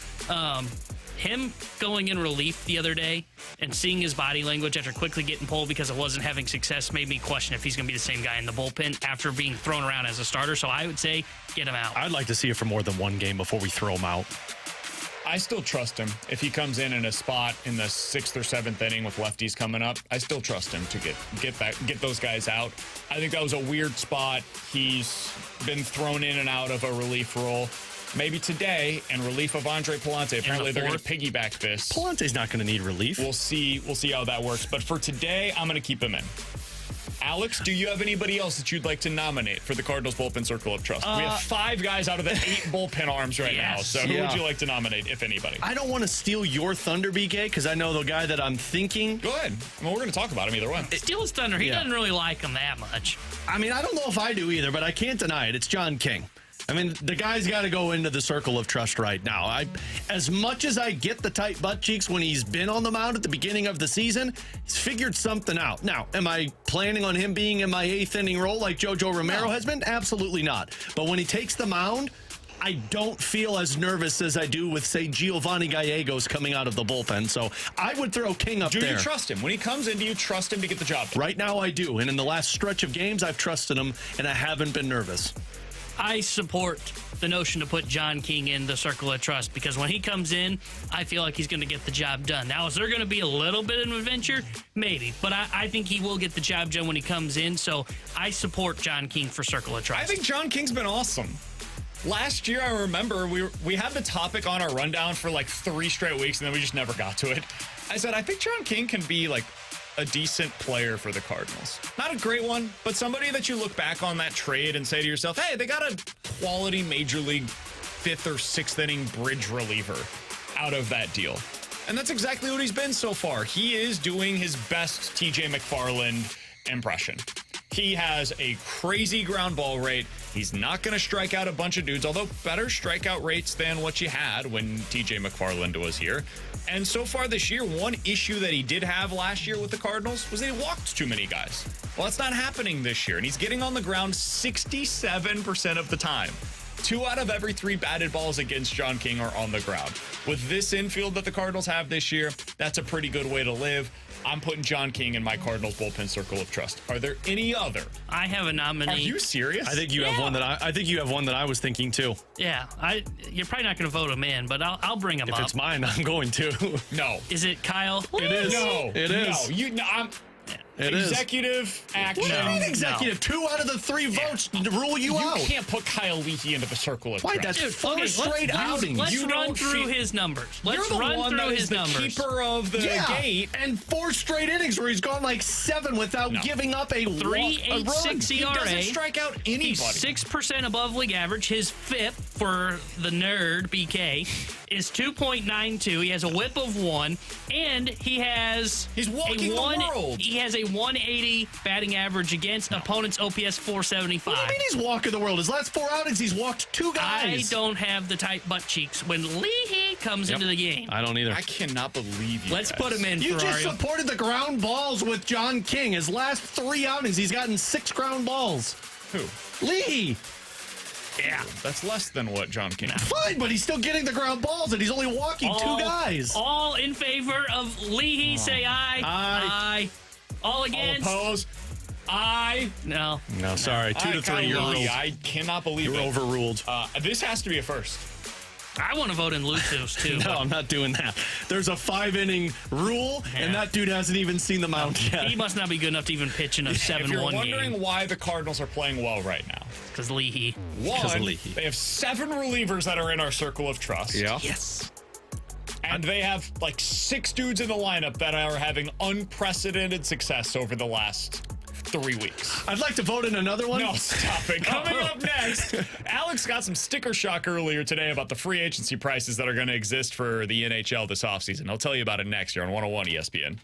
[SPEAKER 3] Him going in relief the other day and seeing his body language after quickly getting pulled because it wasn't having success made me question if he's going to be the same guy in the bullpen after being thrown around as a starter. So I would say get him out.
[SPEAKER 2] I'd like to see it for more than one game before we throw him out.
[SPEAKER 1] I still trust him. If he comes in a spot in the 6th or 7th inning with lefties coming up, I still trust him to get those guys out. I think that was a weird spot. He's been thrown in and out of a relief role. Maybe today, in relief of Andre Palante. Apparently, they're going to piggyback this.
[SPEAKER 2] Palante's not going to need relief.
[SPEAKER 1] We'll see how that works. But for today, I'm going to keep him in. Alex, do you have anybody else that you'd like to nominate for the Cardinals Bullpen Circle of Trust? We have 5 guys out of the 8 bullpen arms right now. So who would you like to nominate, if anybody?
[SPEAKER 2] I don't want to steal your thunder, BK, because I know the guy that I'm thinking.
[SPEAKER 1] Go ahead. Well, we're going to talk about him either way.
[SPEAKER 3] Steal his thunder. He doesn't really like him that much.
[SPEAKER 2] I mean, I don't know if I do either, but I can't deny it. It's John King. I mean, the guy's got to go into the Circle of Trust right now. As much as I get the tight butt cheeks when he's been on the mound at the beginning of the season, he's figured something out. Now, am I planning on him being in my 8th inning role like JoJo Romero has been? Absolutely not. But when he takes the mound, I don't feel as nervous as I do with, say, Giovanni Gallegos coming out of the bullpen. So I would throw King up there.
[SPEAKER 1] Do you trust him? When he comes in, do you trust him to get the job done?
[SPEAKER 2] Right now I do. And in the last stretch of games, I've trusted him, and I haven't been nervous.
[SPEAKER 3] I support the notion to put John King in the Circle of Trust because when he comes in, I feel like he's going to get the job done. Now, is there going to be a little bit of an adventure? Maybe. But I think he will get the job done when he comes in. So I support John King for Circle of Trust.
[SPEAKER 1] I think John King's been awesome. Last year, I remember we had the topic on our rundown for like 3 straight weeks, and then we just never got to it. I said, I think John King can be like a decent player for the Cardinals. Not a great one, but somebody that you look back on that trade and say to yourself, hey, they got a quality major league 5th or 6th inning bridge reliever out of that deal. And that's exactly what he's been so far. He is doing his best TJ McFarland impression. He has a crazy ground ball rate. He's not going to strike out a bunch of dudes, although better strikeout rates than what you had when TJ McFarland was here. And so far this year, one issue that he did have last year with the Cardinals was that he walked too many guys. Well, that's not happening this year, and he's getting on the ground 67% of the time. 2 out of every 3 batted balls against John King are on the ground. With this infield that the Cardinals have this year, that's a pretty good way to live. I'm putting John King in my Cardinals bullpen circle of trust. Are there any other?
[SPEAKER 3] I have a nominee.
[SPEAKER 1] Are you serious?
[SPEAKER 2] I think you have one that I think you have one that I was thinking too.
[SPEAKER 3] Yeah, you're probably not going to vote him in, but I'll bring him up.
[SPEAKER 2] If it's mine, I'm going to.
[SPEAKER 1] No.
[SPEAKER 3] Is it Kyle?
[SPEAKER 2] It is.
[SPEAKER 1] No.
[SPEAKER 2] It is.
[SPEAKER 1] No.
[SPEAKER 2] It is.
[SPEAKER 1] Executive action.
[SPEAKER 2] What do you mean executive? 2 out of the 3 votes rule you out.
[SPEAKER 1] You can't put Kyle Leahy into the circle of
[SPEAKER 2] Why?
[SPEAKER 1] trust.
[SPEAKER 2] That's 4 straight outings.
[SPEAKER 3] Let's
[SPEAKER 1] You
[SPEAKER 3] run
[SPEAKER 1] don't
[SPEAKER 3] through
[SPEAKER 1] feel-
[SPEAKER 3] his numbers. Let's
[SPEAKER 1] You're the
[SPEAKER 3] run
[SPEAKER 1] one
[SPEAKER 3] through
[SPEAKER 1] that is
[SPEAKER 3] his
[SPEAKER 1] the
[SPEAKER 3] numbers.
[SPEAKER 1] keeper of the gate.
[SPEAKER 2] And 4 straight innings where he's gone like 7 without giving up a
[SPEAKER 3] 3.86
[SPEAKER 1] He
[SPEAKER 3] ERA.
[SPEAKER 1] doesn't strike out anybody.
[SPEAKER 3] He's 6% above league average. His FIP for the nerd BK is 2.92. He has a whip of 1, and he's
[SPEAKER 1] walking the world.
[SPEAKER 3] He has a 180 batting average against opponents' OPS 475.
[SPEAKER 2] What do you mean he's walking the world? His last 4 outings, he's walked 2 guys.
[SPEAKER 3] I don't have the tight butt cheeks when Leahy comes into the game.
[SPEAKER 2] I don't either.
[SPEAKER 1] I cannot believe you.
[SPEAKER 3] Let's
[SPEAKER 1] guys.
[SPEAKER 3] put him in,
[SPEAKER 2] You
[SPEAKER 3] Ferrario.
[SPEAKER 2] just supported the ground balls with John King. His last 3 outings, he's gotten 6 ground balls.
[SPEAKER 1] Who?
[SPEAKER 2] Lee.
[SPEAKER 3] Yeah.
[SPEAKER 1] That's less than what John King.
[SPEAKER 2] Fine, but he's still getting the ground balls, and he's only walking 2 guys.
[SPEAKER 3] All in favor of Leahy, say aye.
[SPEAKER 2] Aye.
[SPEAKER 3] All
[SPEAKER 1] All
[SPEAKER 3] against?
[SPEAKER 1] opposed. I.
[SPEAKER 3] No.
[SPEAKER 2] No, sorry. 2 to 3. You're
[SPEAKER 1] Kyle, I cannot believe
[SPEAKER 2] You're
[SPEAKER 1] it.
[SPEAKER 2] overruled.
[SPEAKER 1] This has to be a first.
[SPEAKER 3] I want to vote in Lutus, too.
[SPEAKER 2] No, I'm not doing that. There's a 5-inning rule, and that dude hasn't even seen the mound yet.
[SPEAKER 3] He must not be good enough to even pitch in a 7-1
[SPEAKER 1] If you're wondering
[SPEAKER 3] game.
[SPEAKER 1] why the Cardinals are playing well right now,
[SPEAKER 3] Because Leahy.
[SPEAKER 2] Because of
[SPEAKER 1] one,
[SPEAKER 2] Leahy.
[SPEAKER 1] they have 7 relievers that are in our circle of trust.
[SPEAKER 2] Yeah.
[SPEAKER 3] Yes.
[SPEAKER 1] And they have like 6 dudes in the lineup that are having unprecedented success over the last 3 weeks.
[SPEAKER 2] I'd like to vote in another one.
[SPEAKER 1] No, stop it. Coming up next, Alex got some sticker shock earlier today about the free agency prices that are going to exist for the NHL this offseason. I'll tell you about it next year on 101 ESPN.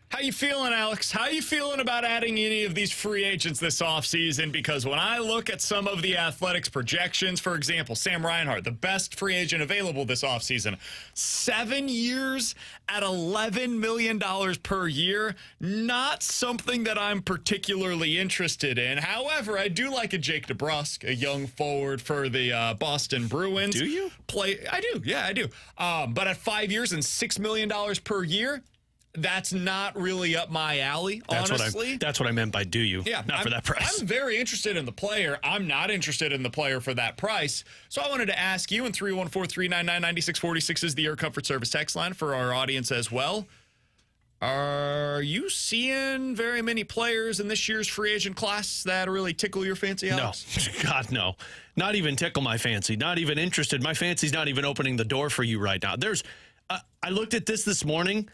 [SPEAKER 1] How you feeling, Alex? How you feeling about adding any of these free agents this offseason? Because when I look at some of the Athletics projections, for example, Sam Reinhart, the best free agent available this offseason, 7 years at $11 million per year, not something that I'm particularly interested in. However, I do like a Jake DeBrusk, a young forward for the Boston Bruins.
[SPEAKER 2] Do you?
[SPEAKER 1] I do. Yeah, I do. But at 5 years and $6 million per year, that's not really up my alley, honestly.
[SPEAKER 2] That's what I meant by do you.
[SPEAKER 1] Yeah,
[SPEAKER 2] Not for that price.
[SPEAKER 1] I'm very interested in the player. I'm not interested in the player for that price. So I wanted to ask you, and 314-399-9646 is the Air Comfort Service text line for our audience as well. Are you seeing very many players in this year's free agent class that really tickle your fancy, Alex?
[SPEAKER 2] No. God, no. Not even tickle my fancy. Not even interested. My fancy's not even opening the door for you right now. I looked at this morning.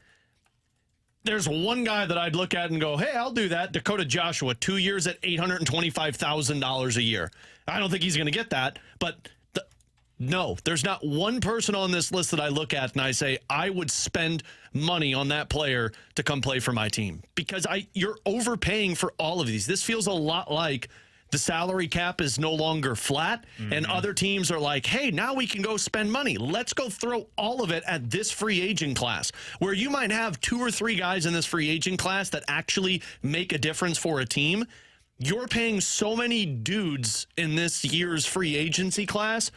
[SPEAKER 2] There's one guy that I'd look at and go, hey, I'll do that. Dakota Joshua, 2 years at $825,000 a year. I don't think he's going to get that, but No, there's not one person on this list that I look at and I say, I would spend money on that player to come play for my team. Because you're overpaying for all of these. This feels a lot like the salary cap is no longer flat, and other teams are like, hey, now we can go spend money. Let's go throw all of it at this free agent class, where you might have 2 or 3 guys in this free agent class that actually make a difference for a team. You're paying so many dudes in this year's free agency class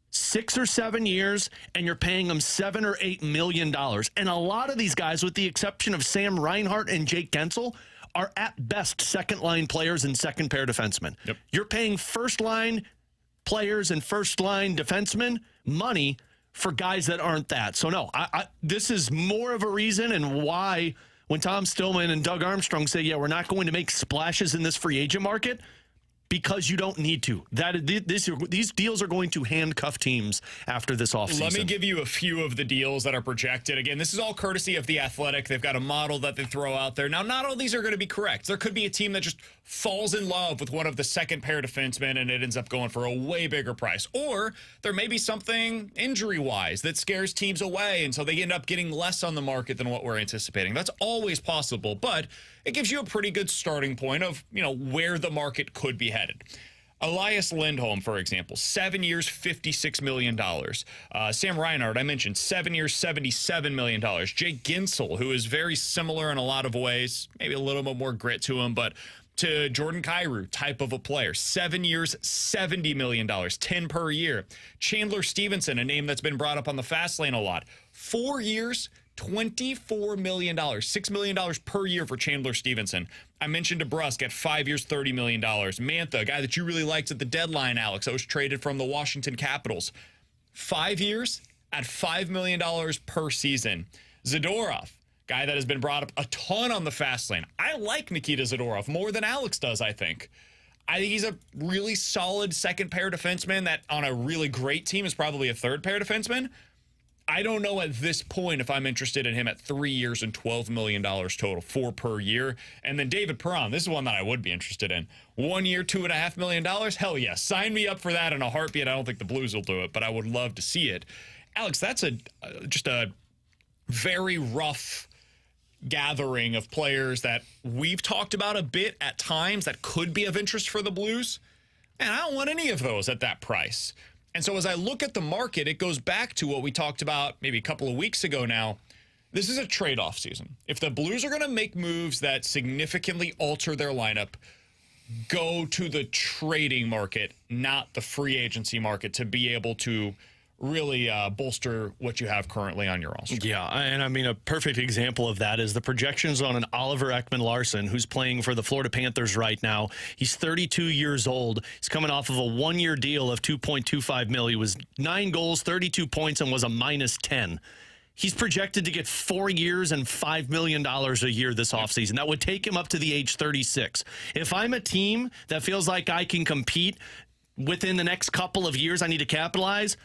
[SPEAKER 2] 6 or 7 years, and you're paying them $7 or $8 million. And a lot of these guys, with the exception of Sam Reinhart and Jake Gensel, are at best second-line players and second-pair defensemen.
[SPEAKER 1] Yep.
[SPEAKER 2] You're paying first-line players and first-line defensemen money for guys that aren't that. So, no, this is more of a reason and why when Tom Stillman and Doug Armstrong say, yeah, we're not going to make splashes in this free agent market, because you don't need to. These deals are going to handcuff teams after this offseason.
[SPEAKER 1] Let me give you a few of the deals that are projected. Again, this is all courtesy of The Athletic. They've got a model that they throw out there. Now, not all these are going to be correct. There could be a team that just falls in love with one of the second-pair defensemen, and it ends up going for a way bigger price. Or there may be something injury-wise that scares teams away, and so they end up getting less on the market than what we're anticipating. That's always possible, but it gives you a pretty good starting point of, where the market could be headed. Elias Lindholm, for example, 7 years, $56 million. Sam Reinhart, I mentioned, 7 years, $77 million. Jake Gensel, who is very similar in a lot of ways, maybe a little bit more grit to him, but to Jordan Kyrou type of a player. 7 years, $70 million, 10 per year. Chandler Stevenson, a name that's been brought up on the fast lane a lot. 4 years, $24 million, $6 million per year for Chandler Stevenson. I mentioned DeBrusk at 5 years, $30 million. Mantha, a guy that you really liked at the deadline, Alex, that was traded from the Washington Capitals. 5 years at $5 million per season. Zadorov, guy that has been brought up a ton on the fast lane. I like Nikita Zadorov more than Alex does, I think. I think he's a really solid second-pair defenseman that on a really great team is probably a third-pair defenseman. I don't know at this point if I'm interested in him at 3 years and $12 million total, 4 per year. And then David Perron, this is one that I would be interested in. 1 year, $2.5 million. Hell yes. Sign me up for that in a heartbeat. I don't think the Blues will do it, but I would love to see it. Alex, that's just a very rough gathering of players that we've talked about a bit at times that could be of interest for the Blues. And I don't want any of those at that price. And so as I look at the market, it goes back to what we talked about maybe a couple of weeks ago now. This is a trade-off season. If the Blues are going to make moves that significantly alter their lineup, go to the trading market, not the free agency market, to be able to really bolster what you have currently on your roster.
[SPEAKER 2] Yeah, and I mean, a perfect example of that is the projections on an Oliver Ekman-Larsson, who's playing for the Florida Panthers right now. He's 32 years old. He's coming off of a one-year deal of $2.25 million. He was 9 goals, 32 points, and was a -10. He's projected to get 4 years and $5 million a year this offseason. That would take him up to the age 36. If I'm a team that feels like I can compete within the next couple of years, I need to capitalize.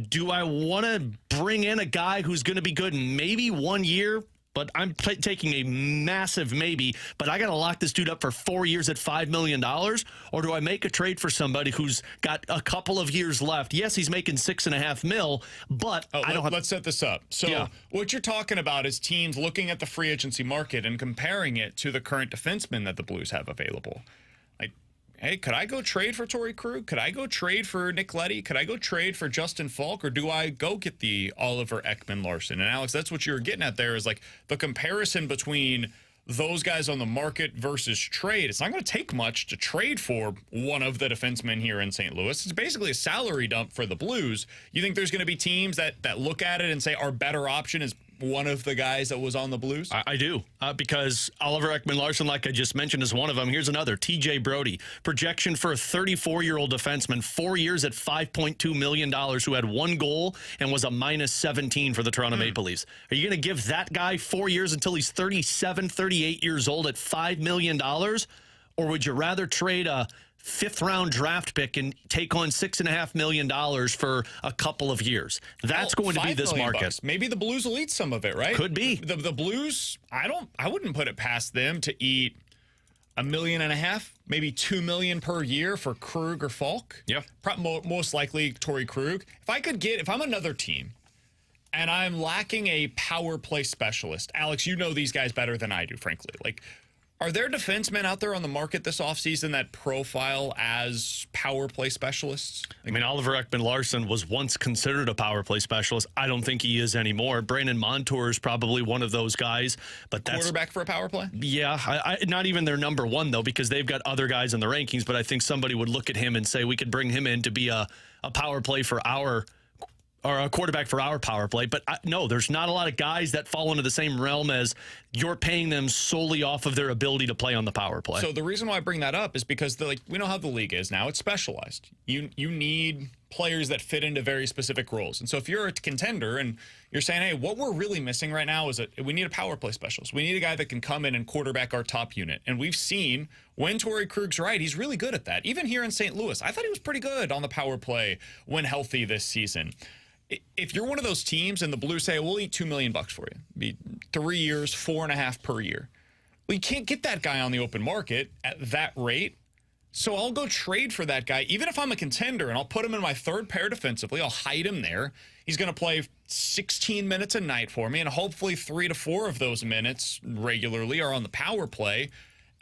[SPEAKER 2] Do I want to bring in a guy who's going to be good in maybe 1 year? But I'm taking a massive maybe, but I got to lock this dude up for 4 years at $5 million? Or do I make a trade for somebody who's got a couple of years left? Yes, he's making $6.5 million, but I don't have...
[SPEAKER 1] Let's set this up. So what you're talking about is teams looking at the free agency market and comparing it to the current defensemen that the Blues have available. Like, hey, could I go trade for Torrey Krug? Could I go trade for Nick Leddy? Could I go trade for Justin Falk? Or do I go get the Oliver Ekman-Larsson? And Alex, that's what you're getting at there is like the comparison between those guys on the market versus trade. It's not going to take much to trade for one of the defensemen here in St. Louis. It's basically a salary dump for the Blues. You think there's going to be teams that look at it and say our better option is one of the guys that was on the Blues?
[SPEAKER 2] I do, because Oliver Ekman-Larsson, like I just mentioned, is one of them. Here's another, TJ Brody. Projection for a 34-year-old defenseman, 4 years at $5.2 million, who had 1 goal and was a -17 for the Toronto Maple Leafs. Are you going to give that guy 4 years until he's 37, 38 years old at $5 million? Or would you rather trade a 5th-round draft pick and take on $6.5 million for a couple of years? That's going to be this market.
[SPEAKER 1] Bucks. Maybe the Blues will eat some of it, right?
[SPEAKER 2] Could be.
[SPEAKER 1] The Blues, I wouldn't put it past them to eat $1.5 million, maybe $2 million per year for Krug or Falk.
[SPEAKER 2] Yeah.
[SPEAKER 1] Most likely Torrey Krug. If I'm another team and I'm lacking a power play specialist, Alex, you know these guys better than I do, frankly. Like, are there defensemen out there on the market this offseason that profile as power play specialists?
[SPEAKER 2] I mean, Oliver Ekman-Larsson was once considered a power play specialist. I don't think he is anymore. Brandon Montour is probably one of those guys, but that's
[SPEAKER 1] Quarterback for a power play?
[SPEAKER 2] Yeah, not even their number one, though, because they've got other guys in the rankings, but I think somebody would look at him and say we could bring him in to be a power play for our or a quarterback for our power play. But no, there's not a lot of guys that fall into the same realm as you're paying them solely off of their ability to play on the power play.
[SPEAKER 1] So the reason why I bring that up is because we know how the league is now. It's specialized. You need players that fit into very specific roles. And so if you're a contender and you're saying, hey, what we're really missing right now is we need a power play specialist. We need a guy that can come in and quarterback our top unit. And we've seen when Torrey Krug's right, he's really good at that. Even here in St. Louis, I thought he was pretty good on the power play when healthy this season. If you're one of those teams and the Blues say, we'll eat $2 million for you, be 3 years, 4.5 per year. Well, you can't get that guy on the open market at that rate. So I'll go trade for that guy, even if I'm a contender, and I'll put him in my third pair defensively. I'll hide him there. He's going to play 16 minutes a night for me, and hopefully 3 to 4 of those minutes regularly are on the power play.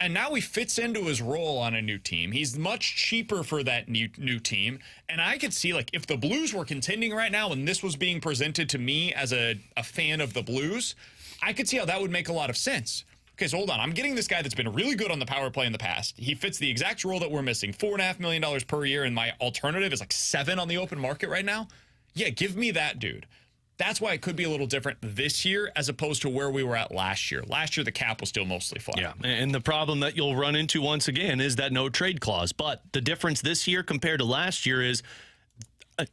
[SPEAKER 1] And now he fits into his role on a new team. He's much cheaper for that new team. And I could see, if the Blues were contending right now and this was being presented to me as a fan of the Blues, I could see how that would make a lot of sense. Okay, so hold on. I'm getting this guy that's been really good on the power play in the past. He fits the exact role that we're missing. $4.5 million per year, and my alternative is $7 million on the open market right now. Yeah, give me that dude. That's why it could be a little different this year as opposed to where we were at last year. Last year, the cap was still mostly flat.
[SPEAKER 2] Yeah, and the problem that you'll run into once again is that no trade clause. But the difference this year compared to last year is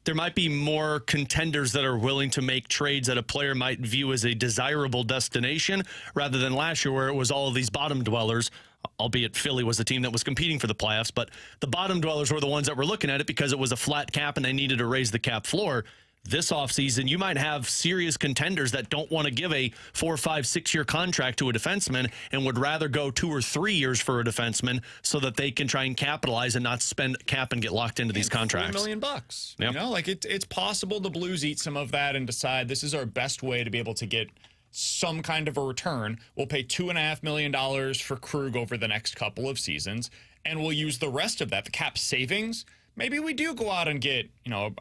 [SPEAKER 2] there might be more contenders that are willing to make trades that a player might view as a desirable destination rather than last year where it was all of these bottom dwellers, albeit Philly was the team that was competing for the playoffs. But the bottom dwellers were the ones that were looking at it because it was a flat cap and they needed to raise the cap floor. This offseason, you might have serious contenders that don't want to give a 4, 5, 6-year contract to a defenseman and would rather go 2 or 3 years for a defenseman so that they can try and capitalize and not spend cap and get locked into these contracts.
[SPEAKER 1] $4 million.
[SPEAKER 2] Yep.
[SPEAKER 1] You know, it's possible the Blues eat some of that and decide this is our best way to be able to get some kind of a return. We'll pay $2.5 million for Krug over the next couple of seasons, and we'll use the rest of that, the cap savings. Maybe we do go out and get,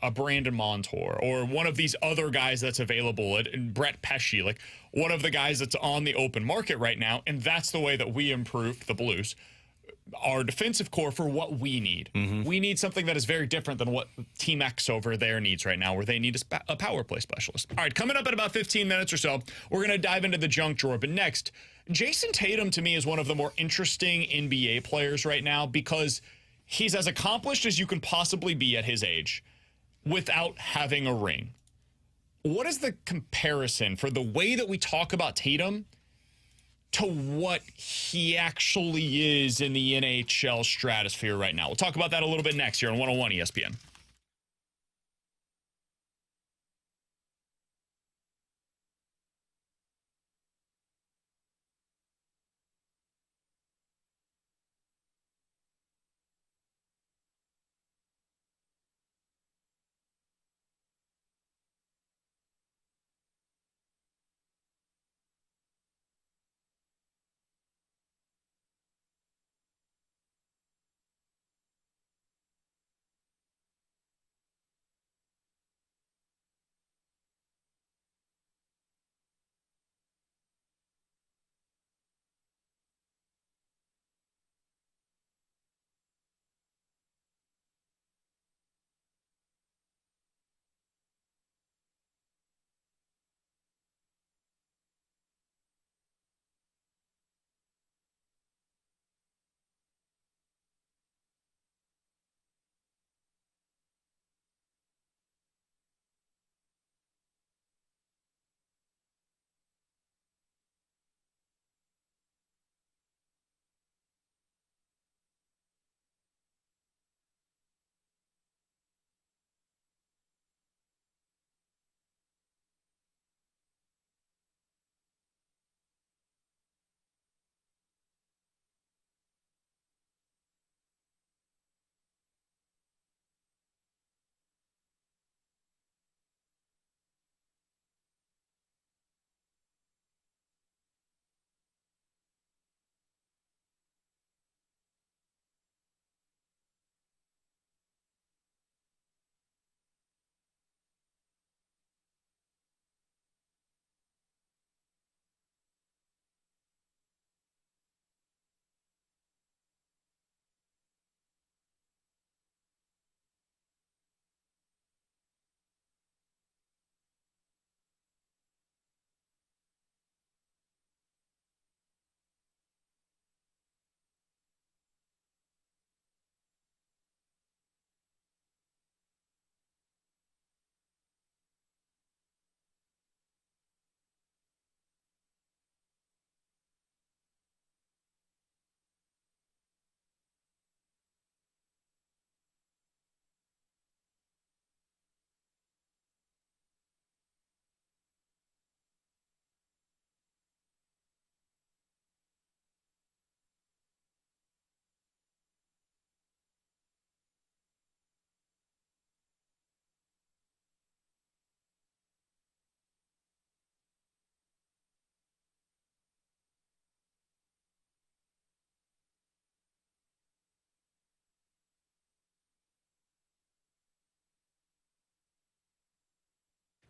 [SPEAKER 1] a Brandon Montour or one of these other guys that's available, Brett Pesce, one of the guys that's on the open market right now. And that's the way that we improved the Blues, our defensive core, for what we need. Mm-hmm. We need something that is very different than what Team X over there needs right now, where they need a power play specialist. All right, coming up in about 15 minutes or so, we're going to dive into the junk drawer. But next, Jayson Tatum to me is one of the more interesting NBA players right now because he's as accomplished as you can possibly be at his age without having a ring. What is the comparison for the way that we talk about Tatum to what he actually is in the NHL stratosphere right now? We'll talk about that a little bit next here on 101 ESPN.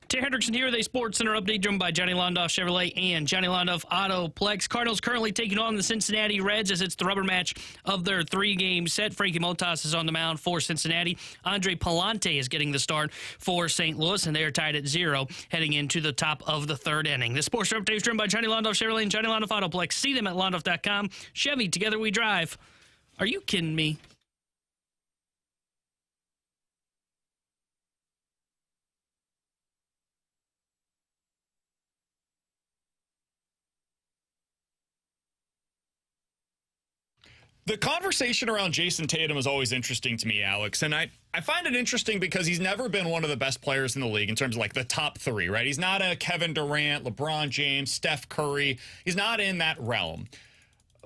[SPEAKER 3] Terry Hendrickson here with a Sports Center update driven by Johnny Londoff Chevrolet and Johnny Londoff Autoplex. Cardinals currently taking on the Cincinnati Reds as it's the rubber match of their 3-game set. Frankie Montas is on the mound for Cincinnati. Andre Palante is getting the start for St. Louis, and they are tied at 0 heading into the top of the 3rd inning. The Sports Center update is driven by Johnny Londoff Chevrolet and Johnny Londoff Autoplex. See them at londoff.com. Chevy, together we drive. Are you kidding me?
[SPEAKER 1] The conversation around Jayson Tatum is always interesting to me, Alex. And I find it interesting because he's never been one of the best players in the league in terms of like the top 3, right? He's not a Kevin Durant, LeBron James, Steph Curry. He's not in that realm.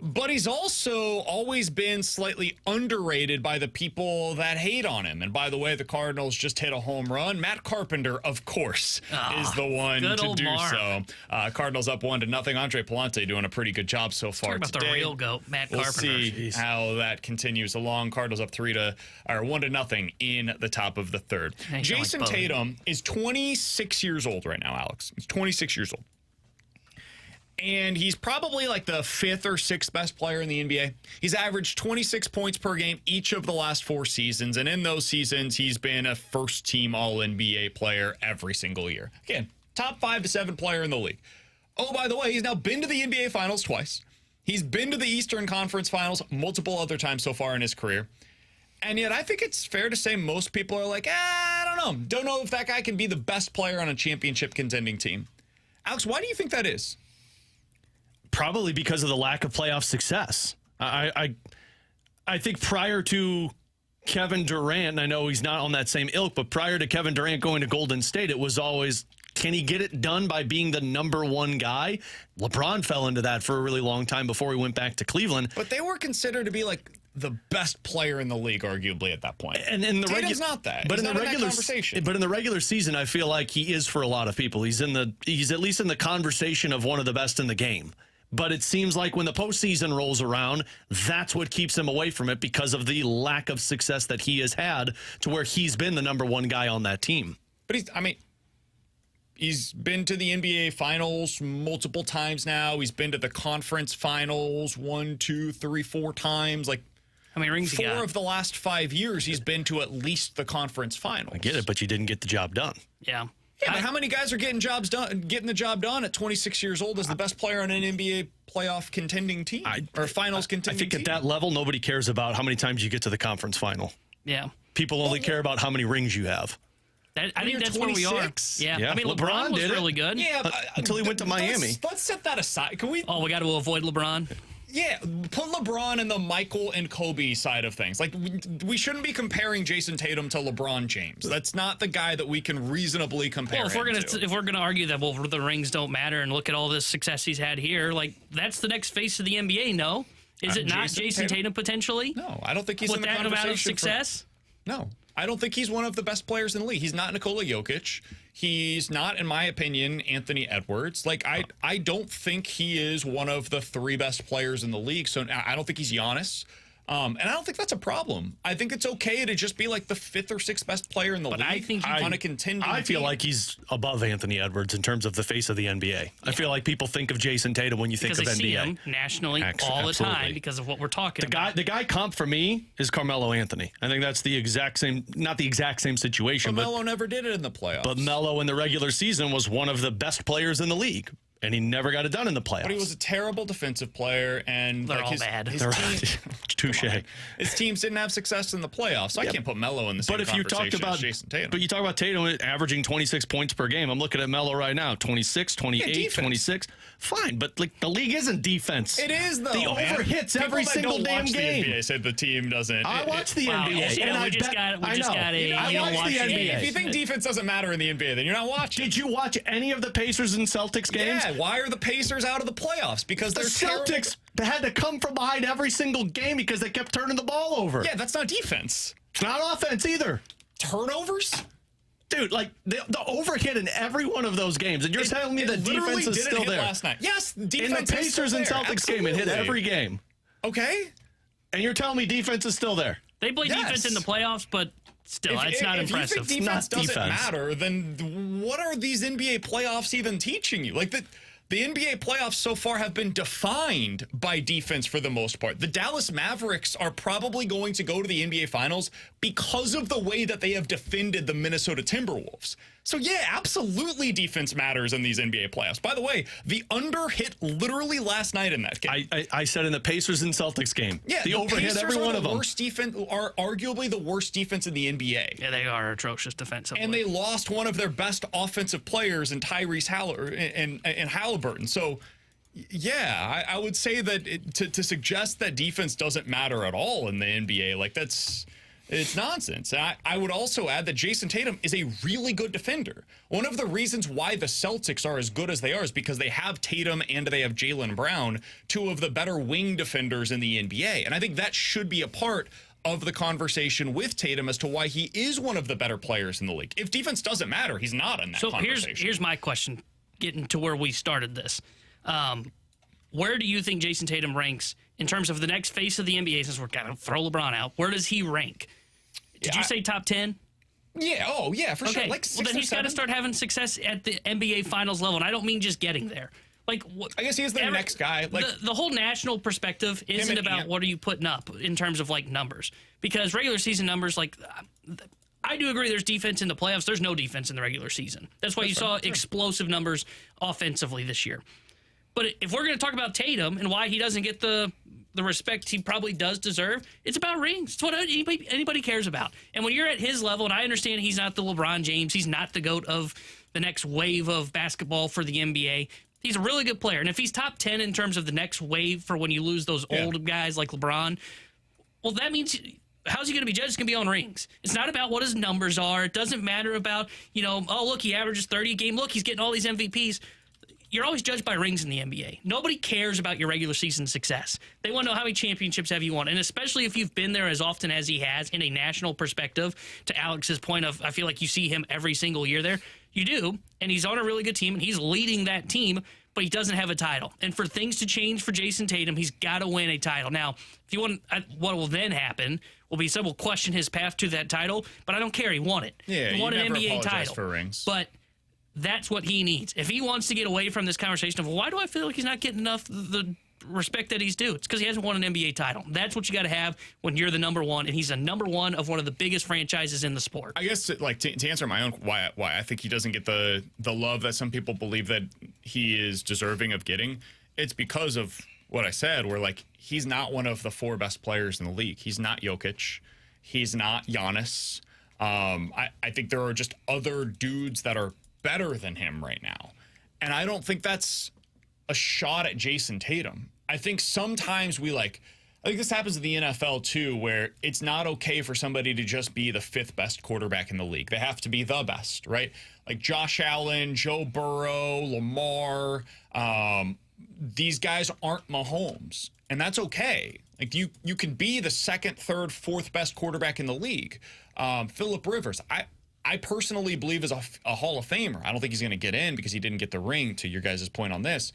[SPEAKER 1] But he's also always been slightly underrated by the people that hate on him. And by the way, the Cardinals just hit a home run. Matt Carpenter, of course, is the one to do so. Cardinals up 1-0. Andre Palante doing a pretty good job so far
[SPEAKER 3] Talk about
[SPEAKER 1] today.
[SPEAKER 3] the real GOAT, Matt Carpenter.
[SPEAKER 1] We'll see how that continues along. Cardinals up 1-0 in the top of the 3rd. Jayson Tatum is 26 years old right now, Alex. He's 26 years old. And he's probably like the 5th or 6th best player in the NBA. He's averaged 26 points per game each of the last 4 seasons. And in those seasons, he's been a first-team All-NBA player every single year. Again, top 5 to 7 player in the league. Oh, by the way, he's now been to the NBA Finals twice. He's been to the Eastern Conference Finals multiple other times so far in his career. And yet I think it's fair to say most people are like, I don't know. Don't know if that guy can be the best player on a championship contending team. Alex, why do you think that is?
[SPEAKER 2] Probably because of the lack of playoff success. I think prior to Kevin Durant, and I know he's not on that same ilk, but prior to Kevin Durant going to Golden State, it was always, can he get it done by being the number 1 guy? LeBron fell into that for a really long time before he went back to Cleveland.
[SPEAKER 1] But they were considered to be like the best player in the league, arguably, at that point.
[SPEAKER 2] And in the
[SPEAKER 1] Tatum's not that.
[SPEAKER 2] But
[SPEAKER 1] He's
[SPEAKER 2] in
[SPEAKER 1] not
[SPEAKER 2] the regular
[SPEAKER 1] conversation.
[SPEAKER 2] But in the regular season, I feel like he is for a lot of people. He's at least in the conversation of one of the best in the game. But it seems like when the postseason rolls around, that's what keeps him away from it because of the lack of success that he has had to where he's been the number 1 guy on that team.
[SPEAKER 1] But he's been to the NBA Finals multiple times now. He's been to the conference finals 1, 2, 3, 4 times. Like,
[SPEAKER 3] how many rings he got?
[SPEAKER 1] 4 of the last 5 years, he's been to at least the conference finals.
[SPEAKER 2] I get it, but you didn't get the job done.
[SPEAKER 3] Yeah.
[SPEAKER 1] Yeah, but how many guys are getting the job done at 26 years old as the best player on an NBA playoff contending team or finals contending team?
[SPEAKER 2] I think at that level, nobody cares about how many times you get to the conference final.
[SPEAKER 3] Yeah.
[SPEAKER 2] People only care about how many rings you have.
[SPEAKER 3] I think that's 26? Where we are. Yeah. I mean, LeBron was really good.
[SPEAKER 1] Yeah,
[SPEAKER 2] until he went to Miami.
[SPEAKER 1] Let's set that aside. Can we?
[SPEAKER 3] Oh, we got to avoid LeBron.
[SPEAKER 1] Yeah, put LeBron in the Michael and Kobe side of things. Like, we shouldn't be comparing Jayson Tatum to LeBron James. That's not the guy that we can reasonably compare.
[SPEAKER 3] Well, if we're gonna argue that the rings don't matter and look at all this success he's had here, like that's the next face of the NBA. No, is it not Jayson Tatum potentially?
[SPEAKER 1] No, I don't think he's in the
[SPEAKER 3] that
[SPEAKER 1] conversation.
[SPEAKER 3] amount of success?
[SPEAKER 1] No, I don't think he's one of the best players in the league. He's not Nikola Jokic. He's not, in my opinion, Anthony Edwards. Like, I don't think he is one of the 3 best players in the league. So I don't think he's Giannis. And I don't think that's a problem. I think it's okay to just be like the 5th or 6th best player in the league.
[SPEAKER 3] I think
[SPEAKER 1] on a contending
[SPEAKER 2] I feel
[SPEAKER 1] team.
[SPEAKER 2] like he's above Anthony Edwards in terms of the face of the NBA. Yeah. I feel like people think of Jayson Tatum when you think of NBA.
[SPEAKER 3] See him nationally all the time because of what we're talking about.
[SPEAKER 2] The guy comp for me is Carmelo Anthony. I think that's the exact same, not the exact same situation.
[SPEAKER 1] But Melo never did it in the playoffs.
[SPEAKER 2] But Melo in the regular season was one of the best players in the league. And he never got it done in the playoffs.
[SPEAKER 1] But he was a terrible defensive player, and
[SPEAKER 3] they're all bad.
[SPEAKER 2] Touche.
[SPEAKER 1] His teams didn't have success in the playoffs, so I can't put Melo in the same conversation as Jayson Tatum.
[SPEAKER 2] But you talk about Tatum averaging 26 points per game. I'm looking at Melo right now, 26, 28, 26. Fine, but like the league isn't defense.
[SPEAKER 1] It is, though.
[SPEAKER 2] The overhits every single damn game.
[SPEAKER 1] The NBA said the team doesn't.
[SPEAKER 2] I watch the NBA.
[SPEAKER 3] And I watch the NBA.
[SPEAKER 1] If you think defense doesn't matter in the NBA, then you're not watching.
[SPEAKER 2] Did you watch any of the Pacers and Celtics games?
[SPEAKER 1] Yeah, why are the Pacers out of the playoffs? Because
[SPEAKER 2] the Celtics had to come from behind every single game because they kept turning the ball over.
[SPEAKER 1] Yeah, that's not defense.
[SPEAKER 2] It's not offense either.
[SPEAKER 1] Turnovers?
[SPEAKER 2] Dude, like the overhit in every one of those games, and you're telling me the defense is still there
[SPEAKER 1] last night. Yes, defense
[SPEAKER 2] in the Pacers and Celtics game, it hit every game.
[SPEAKER 1] Okay,
[SPEAKER 2] and you're telling me defense is still there?
[SPEAKER 3] They play defense in the playoffs, but still, it's not
[SPEAKER 1] if
[SPEAKER 3] impressive.
[SPEAKER 1] you think defense
[SPEAKER 2] Not
[SPEAKER 1] doesn't
[SPEAKER 2] defense.
[SPEAKER 1] matter, then what are these NBA playoffs even teaching you? Like the NBA playoffs so far have been defined by defense for the most part. The Dallas Mavericks are probably going to go to the NBA Finals because of the way that they have defended the Minnesota Timberwolves. So, yeah, absolutely defense matters in these NBA playoffs. By the way, the under hit literally last night in that game.
[SPEAKER 2] I said in the Pacers and Celtics game,
[SPEAKER 1] Yeah,
[SPEAKER 2] the over hit
[SPEAKER 1] Pacers
[SPEAKER 2] every one of them.
[SPEAKER 1] Worst defense, are arguably the worst defense in the NBA.
[SPEAKER 3] Yeah, they are atrocious defensively.
[SPEAKER 1] And they lost one of their best offensive players in Tyrese Halliburton. So, yeah, I would say that to suggest that defense doesn't matter at all in the NBA, like it's nonsense. I would also add that Jayson Tatum is a really good defender. One of the reasons why the Celtics are as good as they are is because they have Tatum and they have Jaylen Brown, two of the better wing defenders in the NBA. And I think that should be a part of the conversation with Tatum as to why he is one of the better players in the league. If defense doesn't matter, he's not in that conversation.
[SPEAKER 3] So here's my question, getting to where we started this. Where do you think Jayson Tatum ranks in terms of the next face of the NBA, since we're going to throw LeBron out? Where does he rank? Did you say top 10?
[SPEAKER 1] Yeah, oh, yeah, for sure.
[SPEAKER 3] Okay,
[SPEAKER 1] Like
[SPEAKER 3] well, then he's got to start having success at the NBA Finals level, and I don't mean just getting there. Like,
[SPEAKER 1] I guess he is the next guy. Like
[SPEAKER 3] the whole national perspective isn't about what are you putting up in terms of, like, numbers. Because regular season numbers, like, I do agree there's defense in the playoffs. There's no defense in the regular season. That's why you saw explosive numbers offensively this year. But if we're going to talk about Tatum and why he doesn't get the respect he probably does deserve, it's about rings. It's what anybody cares about. And when you're at his level, and I understand he's not the LeBron James, he's not the GOAT of the next wave of basketball for the NBA. He's a really good player. And if he's top 10 in terms of the next wave for when you lose those old guys like LeBron, well, that means how's he going to be judged? It's going to be on rings. It's not about what his numbers are. It doesn't matter about, oh, look, he averages 30 a game. Look, he's getting all these MVPs. You're always judged by rings in the NBA. Nobody cares about your regular season success. They want to know how many championships have you won. And especially if you've been there as often as he has in a national perspective, to Alex's point of, I feel like you see him every single year there. You do, and he's on a really good team, and he's leading that team, but he doesn't have a title. And for things to change for Jayson Tatum, he's got to win a title. Now, if you want, what will then happen will be some will question his path to that title, but I don't care. He won it.
[SPEAKER 1] Yeah,
[SPEAKER 3] he won an NBA title.
[SPEAKER 1] for rings.
[SPEAKER 3] But that's what he needs. If he wants to get away from this conversation of, well, why do I feel like he's not getting enough the respect that he's due? It's because he hasn't won an NBA title. That's what you got to have when you're the number one, and he's a number one of one of the biggest franchises in the sport.
[SPEAKER 1] I guess, like, to answer my own why I think he doesn't get the love that some people believe that he is deserving of getting, it's because of what I said, where, like, he's not one of the four best players in the league. He's not Jokic. He's not Giannis. I think there are just other dudes that are better than him right now. And I don't think that's a shot at Jayson Tatum. I think sometimes I think this happens in the NFL too, where it's not okay for somebody to just be the fifth best quarterback in the league. They have to be the best, right? Like Josh Allen, Joe Burrow, Lamar. These guys aren't Mahomes, and that's okay. Like you can be the second, third, fourth best quarterback in the league. Phillip Rivers, I personally believe is a Hall of Famer. I don't think he's going to get in because he didn't get the ring, to your guys' point on this.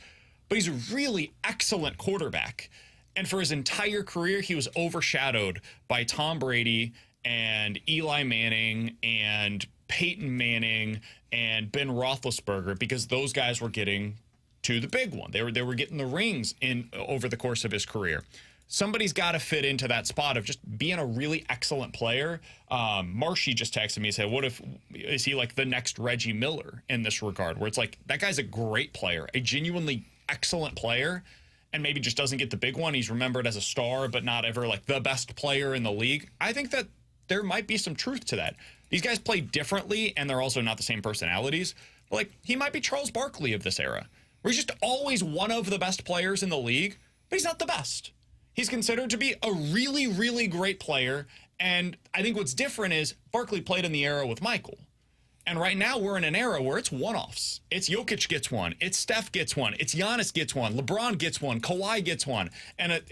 [SPEAKER 1] But he's a really excellent quarterback. And for his entire career, he was overshadowed by Tom Brady and Eli Manning and Peyton Manning and Ben Roethlisberger, because those guys were getting to the big one. They were getting the rings over the course of his career. Somebody's got to fit into that spot of just being a really excellent player. Marshy just texted me and said, is he like the next Reggie Miller in this regard? Where it's like, that guy's a great player, a genuinely excellent player, and maybe just doesn't get the big one. He's remembered as a star, but not ever like the best player in the league. I think that there might be some truth to that. These guys play differently, and they're also not the same personalities. But like, he might be Charles Barkley of this era, where he's just always one of the best players in the league, but he's not the best. He's considered to be a really, really great player. And I think what's different is Barkley played in the era with Michael. And right now we're in an era where it's one-offs. It's Jokic gets one. It's Steph gets one. It's Giannis gets one. LeBron gets one. Kawhi gets one. And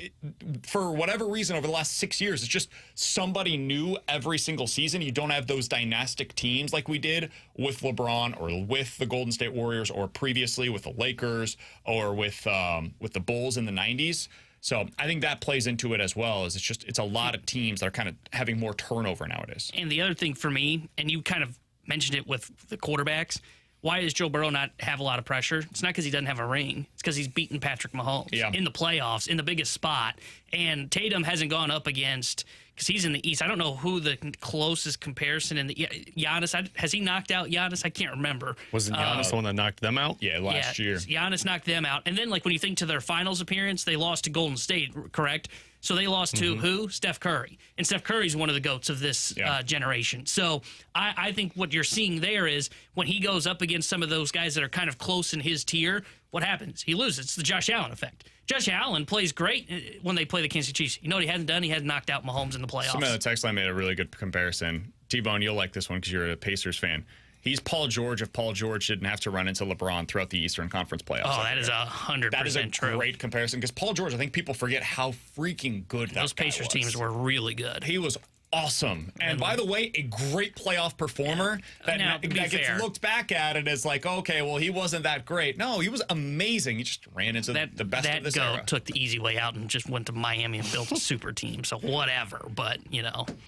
[SPEAKER 1] for whatever reason, over the last 6 years, it's just somebody new every single season. You don't have those dynastic teams like we did with LeBron or with the Golden State Warriors or previously with the Lakers or with the Bulls in the 90s. So I think that plays into it as well. Is it's a lot of teams that are kind of having more turnover nowadays.
[SPEAKER 3] And the other thing for me, and you kind of mentioned it with the quarterbacks, why does Joe Burrow not have a lot of pressure? It's not because he doesn't have a ring. It's because he's beaten Patrick Mahomes in the playoffs, in the biggest spot. And Tatum hasn't gone up against, because he's in the East. I don't know who the closest comparison in the Giannis. Has he knocked out Giannis? I can't remember.
[SPEAKER 2] Wasn't Giannis the one that knocked them out?
[SPEAKER 1] Yeah, last year.
[SPEAKER 3] Giannis knocked them out. And then, like, when you think to their finals appearance, they lost to Golden State, correct? So they lost to who? Steph Curry. And Steph Curry's one of the GOATs of this generation. So I think what you're seeing there is when he goes up against some of those guys that are kind of close in his tier, what happens? He loses. It's the Josh Allen effect. Josh Allen plays great when they play the Kansas City Chiefs. You know what he hasn't done? He hasn't knocked out Mahomes in the playoffs.
[SPEAKER 1] Somebody on the text line made a really good comparison. T-Bone, you'll like this one because you're a Pacers fan. He's Paul George if Paul George didn't have to run into LeBron throughout the Eastern Conference playoffs.
[SPEAKER 3] Oh, that is 100% true.
[SPEAKER 1] That is a great comparison because Paul George, I think people forget how freaking good that
[SPEAKER 3] Those Pacers teams were really good.
[SPEAKER 1] He was awesome. And by the way, a great playoff performer that gets looked back at it as like, okay, well, he wasn't that great. No, he was amazing. He just ran into the best of this era.
[SPEAKER 3] That took the easy way out and just went to Miami and built a super team. So whatever, but,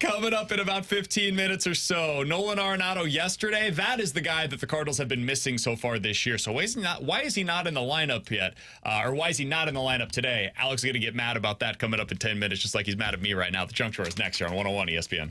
[SPEAKER 1] Coming up in about 15 minutes or so, Nolan Arenado yesterday, that is the guy that the Cardinals have been missing so far this year. So why is he not in the lineup yet? Or why is he not in the lineup today? Alex is going to get mad about that coming up in 10 minutes, just like he's mad at me right now. The Junk Drawer is next here on 101 ESPN.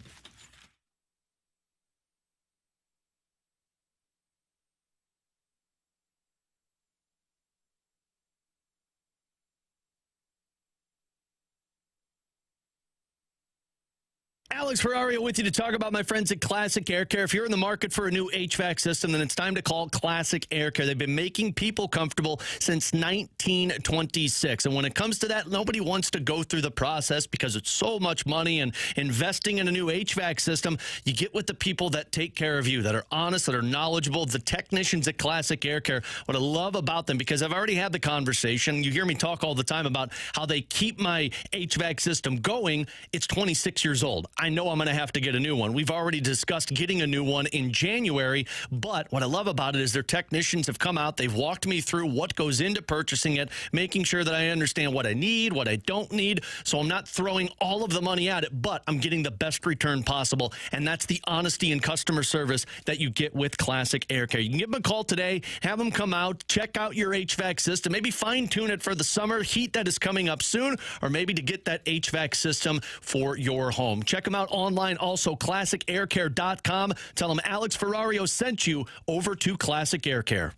[SPEAKER 2] Alex Ferrario with you to talk about my friends at Classic Air Care. If you're in the market for a new HVAC system, then it's time to call Classic Air Care. They've been making people comfortable since 1926. And when it comes to that, nobody wants to go through the process because it's so much money and investing in a new HVAC system. You get with the people that take care of you, that are honest, that are knowledgeable, the technicians at Classic Air Care. What I love about them, because I've already had the conversation. You hear me talk all the time about how they keep my HVAC system going. It's 26 years old. I know I'm going to have to get a new one. We've already discussed getting a new one in January, but what I love about it is their technicians have come out. They've walked me through what goes into purchasing it, making sure that I understand what I need, what I don't need, so I'm not throwing all of the money at it, but I'm getting the best return possible, and that's the honesty and customer service that you get with Classic Air Care. You can give them a call today, have them come out, check out your HVAC system, maybe fine-tune it for the summer heat that is coming up soon, or maybe to get that HVAC system for your home. Check them out online, also classicaircare.com. Tell them Alex Ferrario sent you over to Classic Air Care.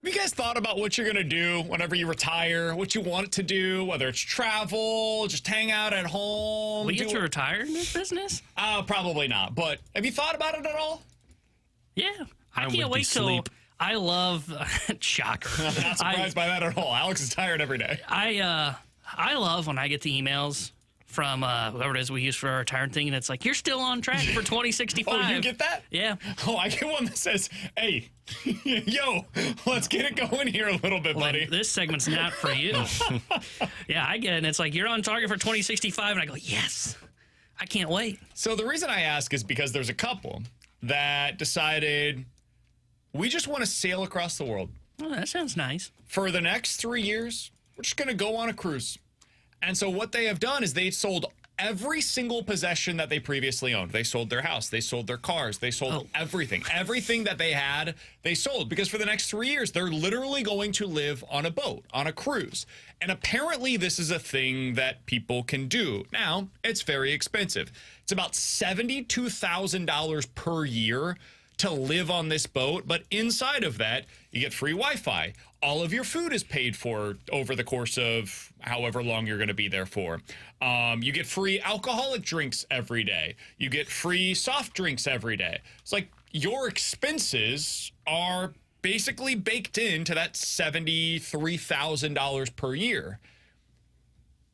[SPEAKER 1] Have you guys thought about what you're going to do whenever you retire? What you want to do, whether it's travel, just hang out at home?
[SPEAKER 3] We get to retire in this business?
[SPEAKER 1] Probably not. But have you thought about it at all?
[SPEAKER 3] Yeah. I
[SPEAKER 2] would
[SPEAKER 3] can't
[SPEAKER 2] be
[SPEAKER 3] wait till
[SPEAKER 2] sleep.
[SPEAKER 3] I love shocker.
[SPEAKER 1] I'm not surprised by that at all. Alex is tired every day.
[SPEAKER 3] I love when I get the emails from whoever it is we use for our retirement thing, and it's like, you're still on track for 2065.
[SPEAKER 1] Oh, you get that?
[SPEAKER 3] Yeah.
[SPEAKER 1] Oh, I get one that says, hey, yo, let's get it going here a little bit, buddy.
[SPEAKER 3] Like, this segment's not for you. Yeah, I get it. And it's like, you're on target for 2065. And I go, yes, I can't wait.
[SPEAKER 1] So the reason I ask is because there's a couple that decided we just want to sail across the world.
[SPEAKER 3] Oh, that sounds nice.
[SPEAKER 1] For the next 3 years, we're just going to go on a cruise. And so what they have done is they've sold every single possession that they previously owned. They sold their house. They sold their cars. They sold everything. Everything that they had, they sold. Because for the next 3 years, they're literally going to live on a boat, on a cruise. And apparently this is a thing that people can do. Now, it's very expensive. It's about $72,000 per year to live on this boat, but inside of that, you get free Wi-Fi. All of your food is paid for over the course of however long you're going to be there for. You get free alcoholic drinks every day. You get free soft drinks every day. It's like your expenses are basically baked into that $73,000 per year.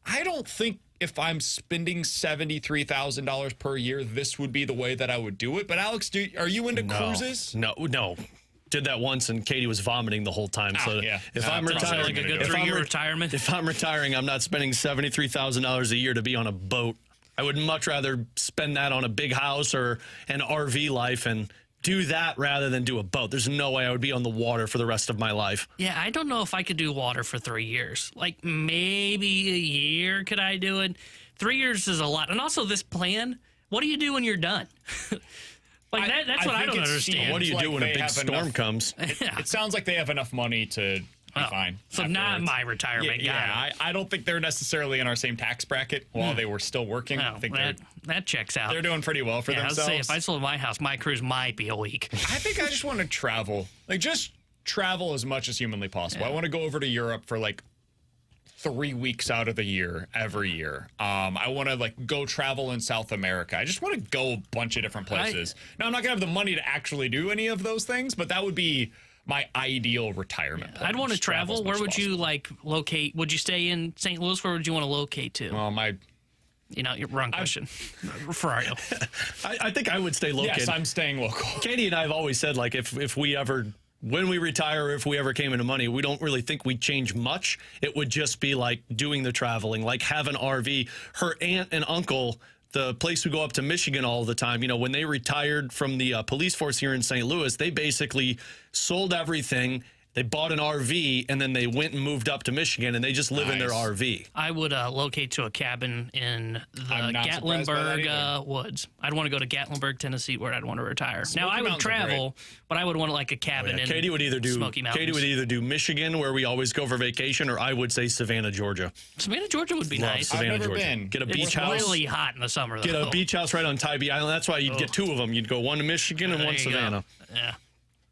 [SPEAKER 1] I don't think if I'm spending $73,000 per year, this would be the way that I would do it. But Alex, are you into cruises?
[SPEAKER 2] No. Did that once, and Katie was vomiting the whole time. So
[SPEAKER 1] yeah.
[SPEAKER 2] if I'm
[SPEAKER 1] Probably
[SPEAKER 2] retiring,
[SPEAKER 1] like a good
[SPEAKER 2] if I'm
[SPEAKER 3] 3-year retirement.
[SPEAKER 2] If I'm retiring, I'm not spending $73,000 a year to be on a boat. I would much rather spend that on a big house or an RV life and do that rather than do a boat. There's no way I would be on the water for the rest of my life.
[SPEAKER 3] Yeah, I don't know if I could do water for 3 years. Like, maybe a year could I do it? 3 years is a lot. And also this plan, what do you do when you're done? That's what I don't understand.
[SPEAKER 2] What do you do when a big storm comes?
[SPEAKER 1] It sounds like they have enough money to be fine.
[SPEAKER 3] So not my retirement.
[SPEAKER 1] Yeah, I don't think they're necessarily in our same tax bracket while they were still working. I
[SPEAKER 3] No,
[SPEAKER 1] think
[SPEAKER 3] that checks out.
[SPEAKER 1] they're doing pretty well for
[SPEAKER 3] I was
[SPEAKER 1] themselves.
[SPEAKER 3] say, if I sold my house, my cruise might be a week.
[SPEAKER 1] I think I just want to travel. Like, just travel as much as humanly possible. I want to go over to Europe for like 3 weeks out of the year, every year. I want to like go travel in South America. I just want to go a bunch of different places. Now, I'm not going to have the money to actually do any of those things, but that would be my ideal retirement plan.
[SPEAKER 3] I'd want to
[SPEAKER 1] Just travel as
[SPEAKER 3] travel.
[SPEAKER 1] much
[SPEAKER 3] Where
[SPEAKER 1] as
[SPEAKER 3] would you
[SPEAKER 1] possible.
[SPEAKER 3] like locate? Would you stay in St. Louis? Where would you want to locate to?
[SPEAKER 1] Well,
[SPEAKER 3] You're wrong question. Ferrario.
[SPEAKER 2] I think I would stay located.
[SPEAKER 1] yes, I'm staying local.
[SPEAKER 2] Katie and I have always said, like, if we ever, when we retire, if we ever came into money, we don't really think we'd change much. It would just be like doing the traveling, like have an RV. Her aunt and uncle, the place we go up to Michigan all the time, when they retired from the police force here in St. Louis, they basically sold everything. They bought an RV, and then they went and moved up to Michigan, and they just live in their
[SPEAKER 1] Nice.
[SPEAKER 2] RV.
[SPEAKER 3] I would locate to a cabin in the
[SPEAKER 1] I'm not surprised by that
[SPEAKER 3] Gatlinburg woods. I'd want to go to Gatlinburg, Tennessee, where I'd want to retire. Now, I would
[SPEAKER 1] Mountains are
[SPEAKER 3] travel, but I would want like a cabin in
[SPEAKER 2] Katie would either do
[SPEAKER 3] Smoky Mountains.
[SPEAKER 2] Katie would either do Michigan, where we always go for vacation, or I would say Savannah, Georgia.
[SPEAKER 3] Savannah, Georgia would be
[SPEAKER 2] Love
[SPEAKER 3] nice.
[SPEAKER 2] Savannah,
[SPEAKER 1] I've never
[SPEAKER 2] Georgia.
[SPEAKER 1] been.
[SPEAKER 2] Get a
[SPEAKER 1] It's
[SPEAKER 2] beach
[SPEAKER 3] It's
[SPEAKER 2] house.
[SPEAKER 3] really hot in the summer, though.
[SPEAKER 2] Get a beach house right on Tybee Island. That's why you'd get two of them. You'd go one to Michigan and
[SPEAKER 3] There
[SPEAKER 2] one
[SPEAKER 3] you go.
[SPEAKER 2] Savannah.
[SPEAKER 3] Yeah,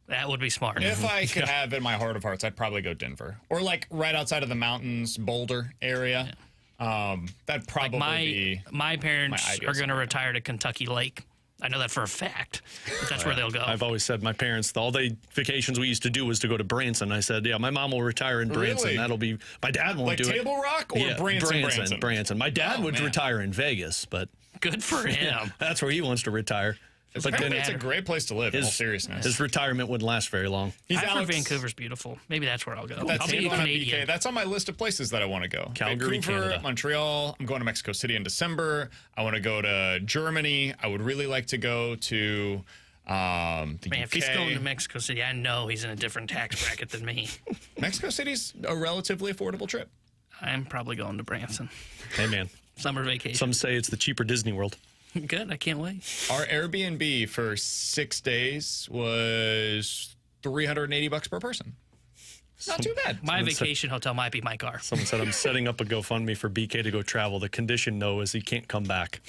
[SPEAKER 3] that would be smart.
[SPEAKER 1] If I could have in my heart of hearts, I'd probably go Denver or like right outside of the mountains, Boulder area. That'd probably be
[SPEAKER 3] My parents
[SPEAKER 1] my ideal
[SPEAKER 3] are going to
[SPEAKER 1] scenario.
[SPEAKER 3] retire to Kentucky Lake. I know that for a fact. But that's where they'll go.
[SPEAKER 2] I've always said my parents, all the vacations we used to do was to go to Branson. I said, yeah, my mom will retire in Branson.
[SPEAKER 1] Really?
[SPEAKER 2] That'll be, my dad won't
[SPEAKER 1] like
[SPEAKER 2] do
[SPEAKER 1] Table
[SPEAKER 2] it.
[SPEAKER 1] Rock or
[SPEAKER 2] Yeah, Branson. My dad would
[SPEAKER 1] man.
[SPEAKER 2] retire in Vegas, but
[SPEAKER 3] Good for him.
[SPEAKER 2] that's where he wants to retire. But
[SPEAKER 1] Apparently
[SPEAKER 2] then
[SPEAKER 1] it's a great place to live. In all seriousness,
[SPEAKER 2] his retirement wouldn't last very long.
[SPEAKER 1] He's
[SPEAKER 3] I've heard
[SPEAKER 1] Alex.
[SPEAKER 3] Vancouver's beautiful. Maybe that's where I'll go.
[SPEAKER 1] That's
[SPEAKER 3] I'll be a
[SPEAKER 1] on
[SPEAKER 3] Canadian.
[SPEAKER 1] BK. That's on my list of places that I want to go.
[SPEAKER 2] Calgary,
[SPEAKER 1] Vancouver,
[SPEAKER 2] Canada.
[SPEAKER 1] Montreal. I'm going to Mexico City in December. I want to go to Germany. I would really like to go to the
[SPEAKER 3] Man, if he's going to
[SPEAKER 1] UK.
[SPEAKER 3] Mexico City, I know he's in a different tax bracket than me.
[SPEAKER 1] Mexico City's a relatively affordable trip.
[SPEAKER 3] I'm probably going to Branson.
[SPEAKER 2] Hey, man.
[SPEAKER 3] Summer vacation.
[SPEAKER 2] Some say it's the cheaper Disney World.
[SPEAKER 3] Good. I can't wait.
[SPEAKER 1] Our Airbnb for 6 days was $380 per person. It's not too bad.
[SPEAKER 3] My vacation hotel might be my car.
[SPEAKER 2] Someone said, I'm setting up a GoFundMe for BK to go travel. The condition, though, is he can't come back.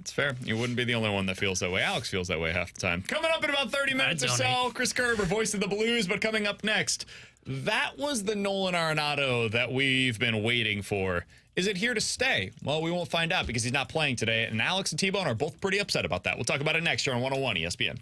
[SPEAKER 1] It's fair. You wouldn't be the only one that feels that way. Alex feels that way half the time. Coming up in about 30 minutes or so, Chris Kerber, voice of the Blues. But coming up next, that was the Nolan Arenado that we've been waiting for. Is it here to stay? Well, we won't find out because he's not playing today. And Alex and T-Bone are both pretty upset about that. We'll talk about it next year on 101 ESPN.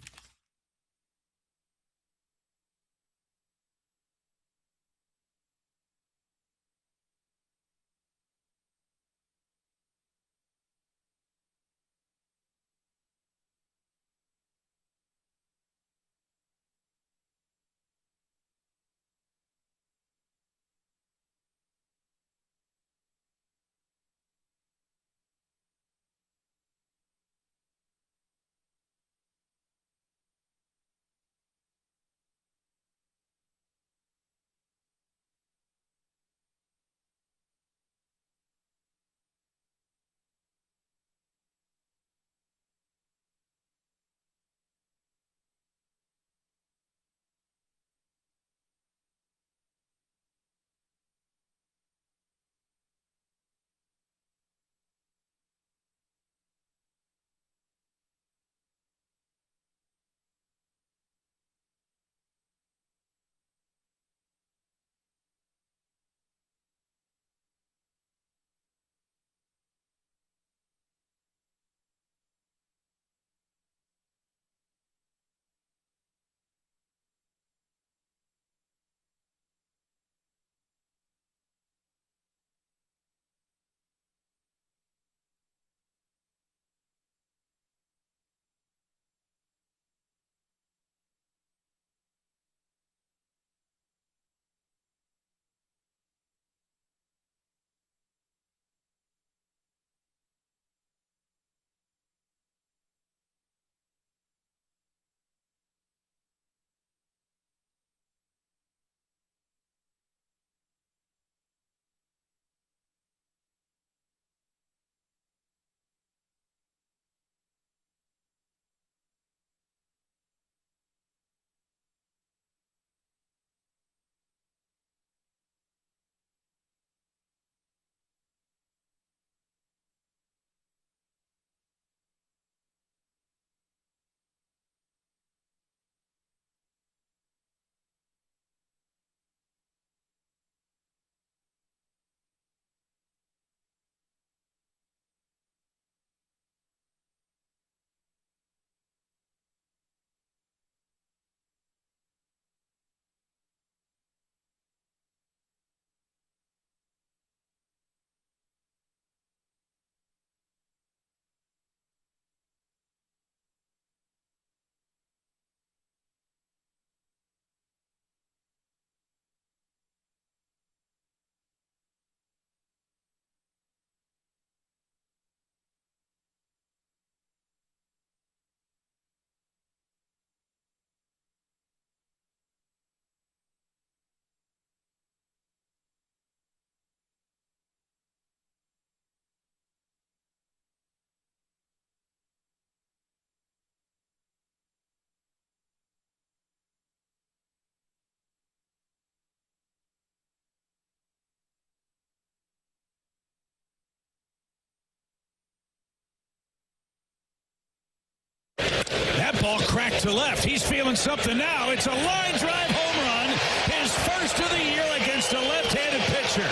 [SPEAKER 6] That ball cracked to left. He's feeling something now. It's a line drive home run. His first of the year against a left-handed pitcher.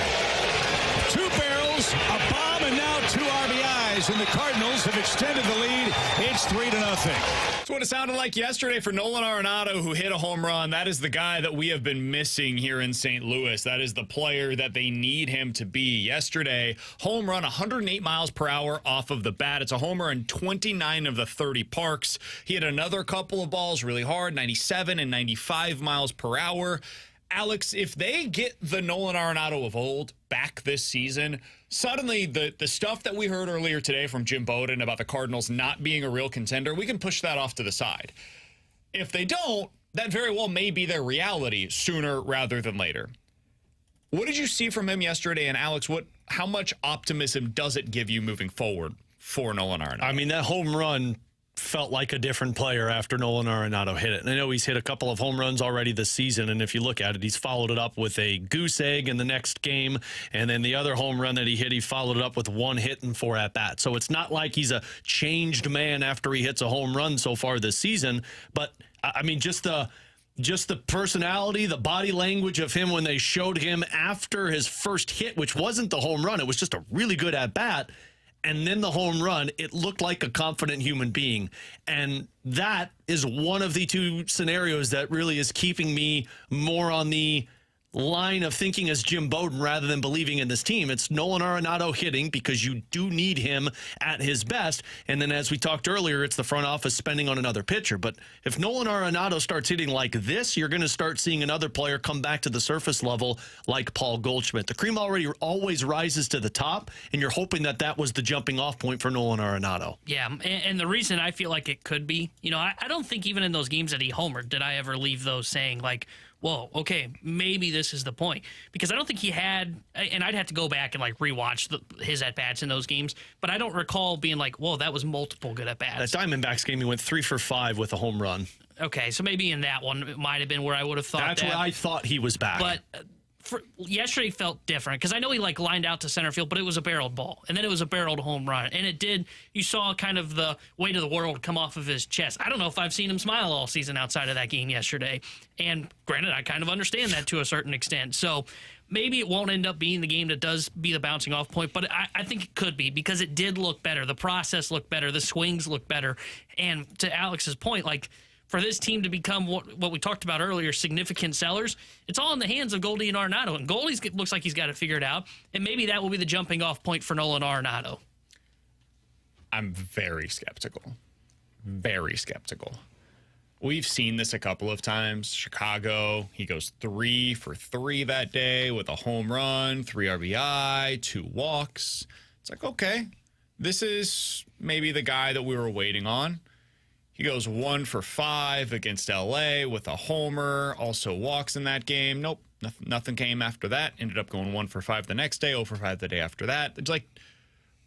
[SPEAKER 6] 2 barrels, a bomb, and now 2 RBIs. And the Cardinals have extended the lead. It's 3-0.
[SPEAKER 1] That's what it sounded like yesterday for Nolan Arenado, who hit a home run. That is the guy that we have been missing here in St. Louis. That is the player that they need him to be. Yesterday, home run, 108 miles per hour off of the bat. It's a homer in 29 of the 30 parks. He hit another couple of balls really hard, 97 and 95 miles per hour. Alex, if they get the Nolan Arenado of old back this season, suddenly the stuff that we heard earlier today from Jim Bowden about the Cardinals not being a real contender, we can push that off to the side. If they don't, that very well may be their reality sooner rather than later. What did you see from him yesterday? And Alex, how much optimism does it give you moving forward for Nolan Arenado?
[SPEAKER 2] I mean, that home run felt like a different player after Nolan Arenado hit it. And I know he's hit a couple of home runs already this season, and if you look at it, he's followed it up with a goose egg in the next game, and then the other home run that he hit, he followed it up with 1 hit and 4 at-bats. So it's not like he's a changed man after he hits a home run so far this season, but, I mean, just the personality, the body language of him when they showed him after his first hit, which wasn't the home run, it was just a really good at-bat, and then the home run, it looked like a confident human being. And that is one of the 2 scenarios that really is keeping me more on the line of thinking as Jim Bowden rather than believing in this team. It's Nolan Arenado hitting because you do need him at his best. And then as we talked earlier, it's the front office spending on another pitcher. But if Nolan Arenado starts hitting like this, you're going to start seeing another player come back to the surface level like Paul Goldschmidt. The cream always rises to the top, and you're hoping that that was the jumping off point for Nolan Arenado.
[SPEAKER 3] Yeah, and the reason I feel like it could be, I don't think even in those games that he homered did I ever leave those saying like, whoa, okay, maybe this is the point. Because I don't think he had, and I'd have to go back and like rewatch his at-bats in those games, but I don't recall being like, whoa, that was multiple good at-bats.
[SPEAKER 2] That Diamondbacks game, he went 3 for 5 with a home run.
[SPEAKER 3] Okay, so maybe in that one, it might have been where I would have thought
[SPEAKER 2] That's where I thought he was back.
[SPEAKER 3] But yesterday felt different because I know he like lined out to center field, but it was a barreled ball, and then it was a barreled home run, and it did. You saw kind of the weight of the world come off of his chest. I don't know if I've seen him smile all season outside of that game yesterday, and granted, I kind of understand that to a certain extent. So maybe it won't end up being the game that does be the bouncing off point, but I think it could be because it did look better. The process looked better. The swings looked better, and to Alex's point, like, for this team to become what we talked about earlier, significant sellers, it's all in the hands of Goldie and Arenado. And Goldie looks like he's got it figured out, and maybe that will be the jumping off point for Nolan Arenado.
[SPEAKER 1] I'm very skeptical. Very skeptical. We've seen this a couple of times. Chicago, he goes 3 for 3 that day with a home run, 3 RBI, 2 walks. It's like, okay, this is maybe the guy that we were waiting on. He goes 1 for 5 against LA with a homer, also walks in that game. Nope, nothing came after that. Ended up going 1 for 5 the next day, 0 for 5 the day after that. It's like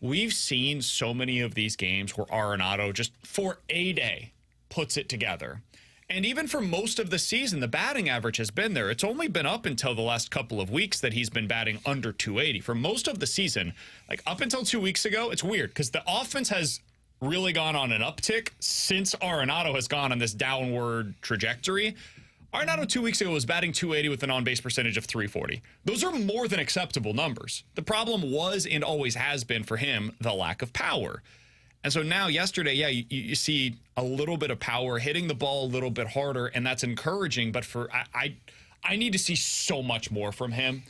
[SPEAKER 1] we've seen so many of these games where Arenado just for a day puts it together. And even for most of the season, the batting average has been there. It's only been up until the last couple of weeks that he's been batting under 280. For most of the season, like up until 2 weeks ago, it's weird because the offense has really gone on an uptick since Arenado has gone on this downward trajectory. Arenado 2 weeks ago was batting 280 with an on-base percentage of 340. Those are more than acceptable numbers. The problem was and always has been for him the lack of power. And so now yesterday, yeah, you see a little bit of power, hitting the ball a little bit harder, and that's encouraging. But I need to see so much more from him.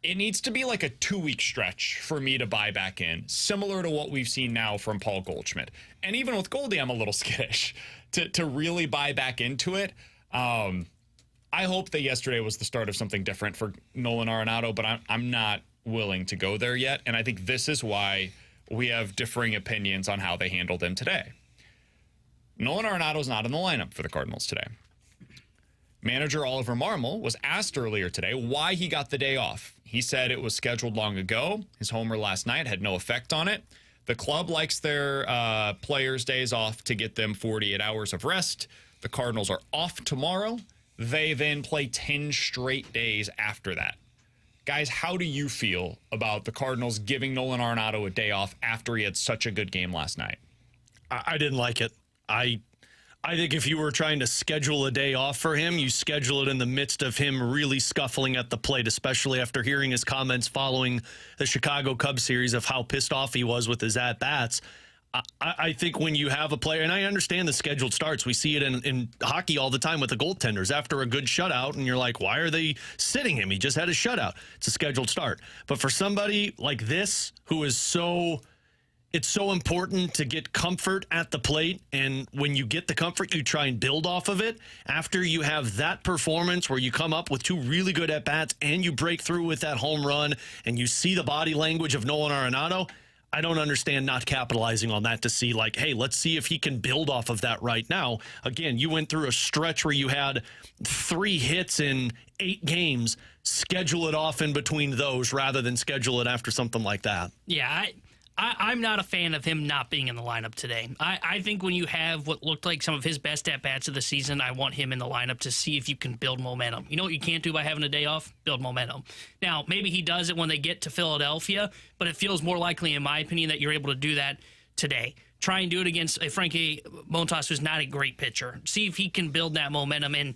[SPEAKER 1] It needs to be like a 2-week stretch for me to buy back in, similar to what we've seen now from Paul Goldschmidt. And even with Goldie, I'm a little skittish to really buy back into it. I hope that yesterday was the start of something different for Nolan Arenado, but I'm not willing to go there yet. And I think this is why we have differing opinions on how they handled him today. Nolan Arenado is not in the lineup for the Cardinals today. Manager Oliver Marmol was asked earlier today why he got the day off. He said it was scheduled long ago. His homer last night had no effect on it. The club likes their players' days off to get them 48 hours of rest. The Cardinals are off tomorrow. They then play 10 straight days after that. Guys, how do you feel about the Cardinals giving Nolan Arenado a day off after he had such a good game last night?
[SPEAKER 2] I didn't like it. I think if you were trying to schedule a day off for him, you schedule it in the midst of him really scuffling at the plate, especially after hearing his comments following the Chicago Cubs series of how pissed off he was with his at-bats. I think when you have a player, and I understand the scheduled starts, we see it in hockey all the time with the goaltenders after a good shutout, and you're like, why are they sitting him? He just had a shutout. It's a scheduled start. But for somebody like this, who is it's so important to get comfort at the plate, and when you get the comfort, you try and build off of it. After you have that performance where you come up with 2 really good at-bats and you break through with that home run and you see the body language of Nolan Arenado, I don't understand not capitalizing on that to see, like, hey, let's see if he can build off of that right now. Again, you went through a stretch where you had 3 hits in 8 games. Schedule it off in between those rather than schedule it after something like that.
[SPEAKER 3] Yeah, I'm not a fan of him not being in the lineup today. I think when you have what looked like some of his best at-bats of the season, I want him in the lineup to see if you can build momentum. You know what you can't do by having a day off? Build momentum. Now, maybe he does it when they get to Philadelphia, but it feels more likely, in my opinion, that you're able to do that today. Try and do it against a Frankie Montas who's not a great pitcher. See if he can build that momentum. And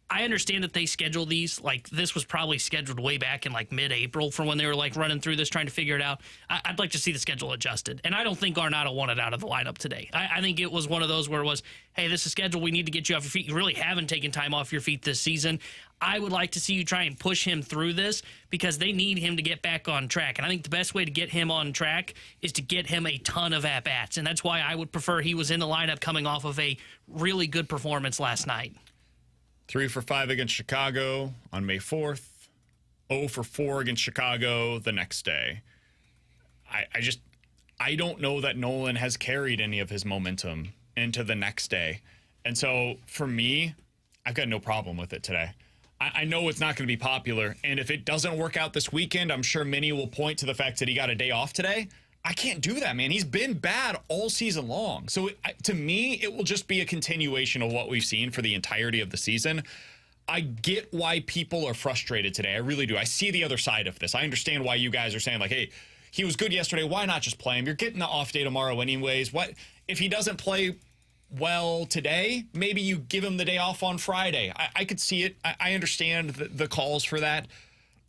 [SPEAKER 3] I understand that they schedule these. Like, this was probably scheduled way back in, like, mid-April for when they were, like, running through this, trying to figure it out. I'd like to see the schedule adjusted. And I don't think Arenado wanted out of the lineup today. I think it was one of those where it was, hey, this is scheduled. We need to get you off your feet. You really haven't taken time off your feet this season. I would like to see you try and push him through this because they need him to get back on track. And I think the best way to get him on track is to get him a ton of at-bats. And that's why I would prefer he was in the lineup coming off of a really good performance last night.
[SPEAKER 1] 3 for 5 against Chicago on May 4th. 0 for 4 against Chicago the next day. I don't know that Nolan has carried any of his momentum into the next day. And so for me, I've got no problem with it today. I know it's not going to be popular. And if it doesn't work out this weekend, I'm sure many will point to the fact that he got a day off today. I can't do that, man. He's been bad all season long. So to me, it will just be a continuation of what we've seen for the entirety of the season. I get why people are frustrated today. I really do. I see the other side of this. I understand why you guys are saying, like, hey, he was good yesterday. Why not just play him? You're getting the off day tomorrow anyways. What if he doesn't play well today? Maybe you give him the day off on Friday. I could see it. I understand the calls for that.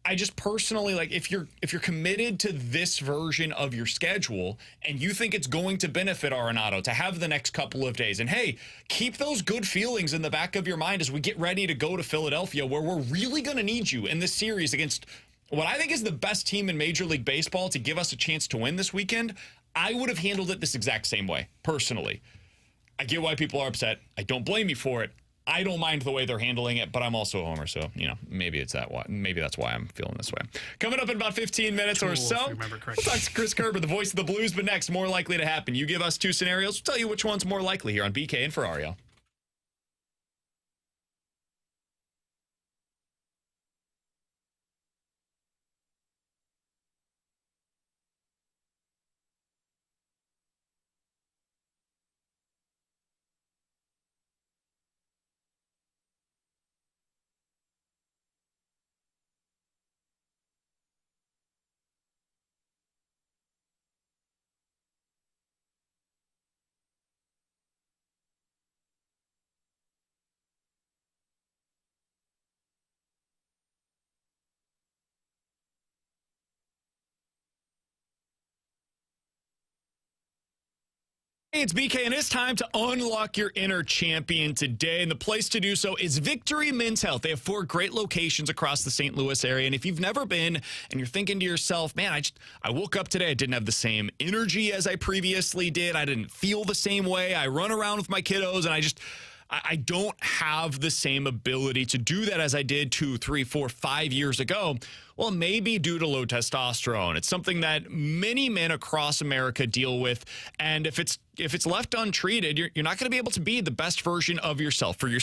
[SPEAKER 1] I just personally, like, if you're committed to this version of your schedule and you think it's going to benefit Arenado to have the next couple of days, and hey, keep those good feelings in the back of your mind as we get ready to go to Philadelphia, where we're really going to need you in this series against what I think is the best team in Major League Baseball to give us a chance to win this weekend. I would have handled it this exact same way, personally. I get why people are upset. I don't blame you for it. I don't mind the way they're handling it, but I'm also a homer, so maybe it's that why. Maybe that's why I'm feeling this way. Coming up in about 15 minutes or so, we'll talk to Chris Kerber, the voice of the Blues. But next, more likely to happen. You give us 2 scenarios, we'll tell you which one's more likely here on BK and Ferrario. Hey, it's BK, and it's time to unlock your inner champion today. And the place to do so is Victory Men's Health. They have 4 great locations across the St. Louis area. And if you've never been and you're thinking to yourself, man, I woke up today, I didn't have the same energy as I previously did. I didn't feel the same way. I run around with my kiddos, and I don't have the same ability to do that as I did 2, 3, 4, 5 years ago. Well, maybe due to low testosterone. It's something that many men across America deal with. And if it's left untreated, you're not going to be able to be the best version of yourself, for your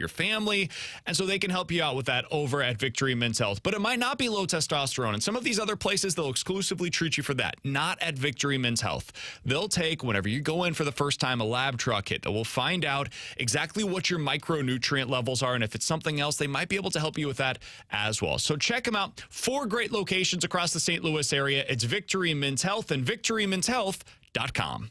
[SPEAKER 1] family. And so they can help you out with that over at Victory Men's Health. But it might not be low testosterone. And some of these other places, they'll exclusively treat you for that. Not at Victory Men's Health. They'll take, whenever you go in for the first time, a lab truck hit that will find out exactly what your micronutrient levels are. And if it's something else, they might be able to help you with that as well. So check them out. 4 great locations across the St. Louis area. It's Victory Men's Health and victorymenshealth.com.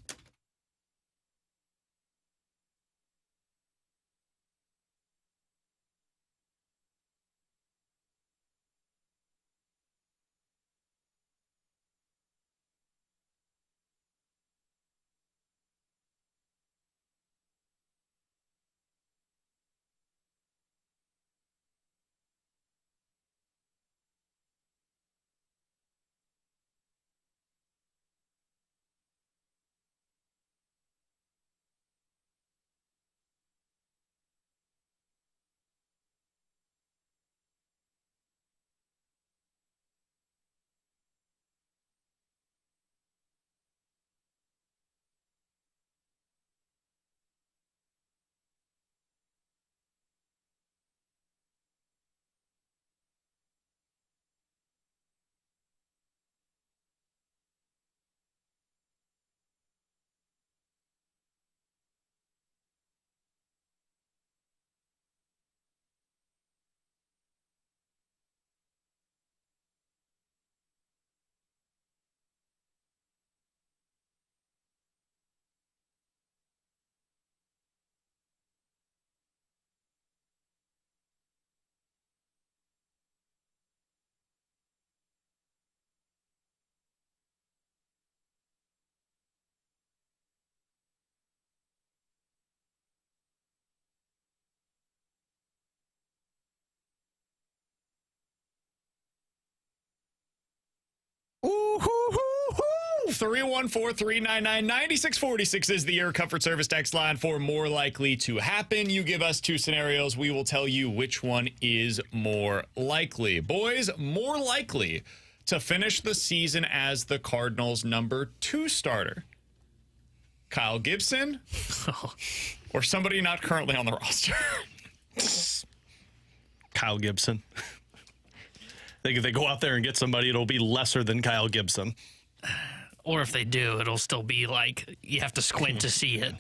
[SPEAKER 2] Ooh, hoo, hoo, hoo.
[SPEAKER 1] 314-399-9646 is the Air Comfort Service text line for more likely to happen. You give us two scenarios. We will tell you which one is more likely. Boys, more likely to finish the season as the Cardinals' number 2 starter. Kyle Gibson or somebody not currently on the roster?
[SPEAKER 2] Kyle Gibson. I think if they go out there and get somebody, it'll be lesser than Kyle Gibson.
[SPEAKER 3] Or if they do, it'll still be like you have to squint to see it.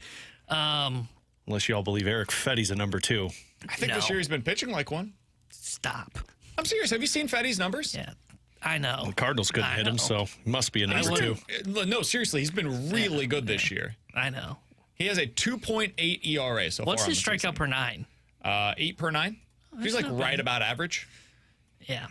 [SPEAKER 2] Unless you all believe Eric Fetty's a number 2.
[SPEAKER 1] I think this year he's been pitching like one.
[SPEAKER 3] Stop.
[SPEAKER 1] I'm serious. Have you seen Fetty's numbers?
[SPEAKER 3] Yeah, I know.
[SPEAKER 2] The Cardinals couldn't hit him, so he must be a number 2.
[SPEAKER 1] No, seriously. He's been really good this year.
[SPEAKER 3] I know.
[SPEAKER 1] He has a 2.8 ERA so far.
[SPEAKER 3] What's his strikeout per 9?
[SPEAKER 1] 8 per 9. He's like right about average.
[SPEAKER 3] Yeah,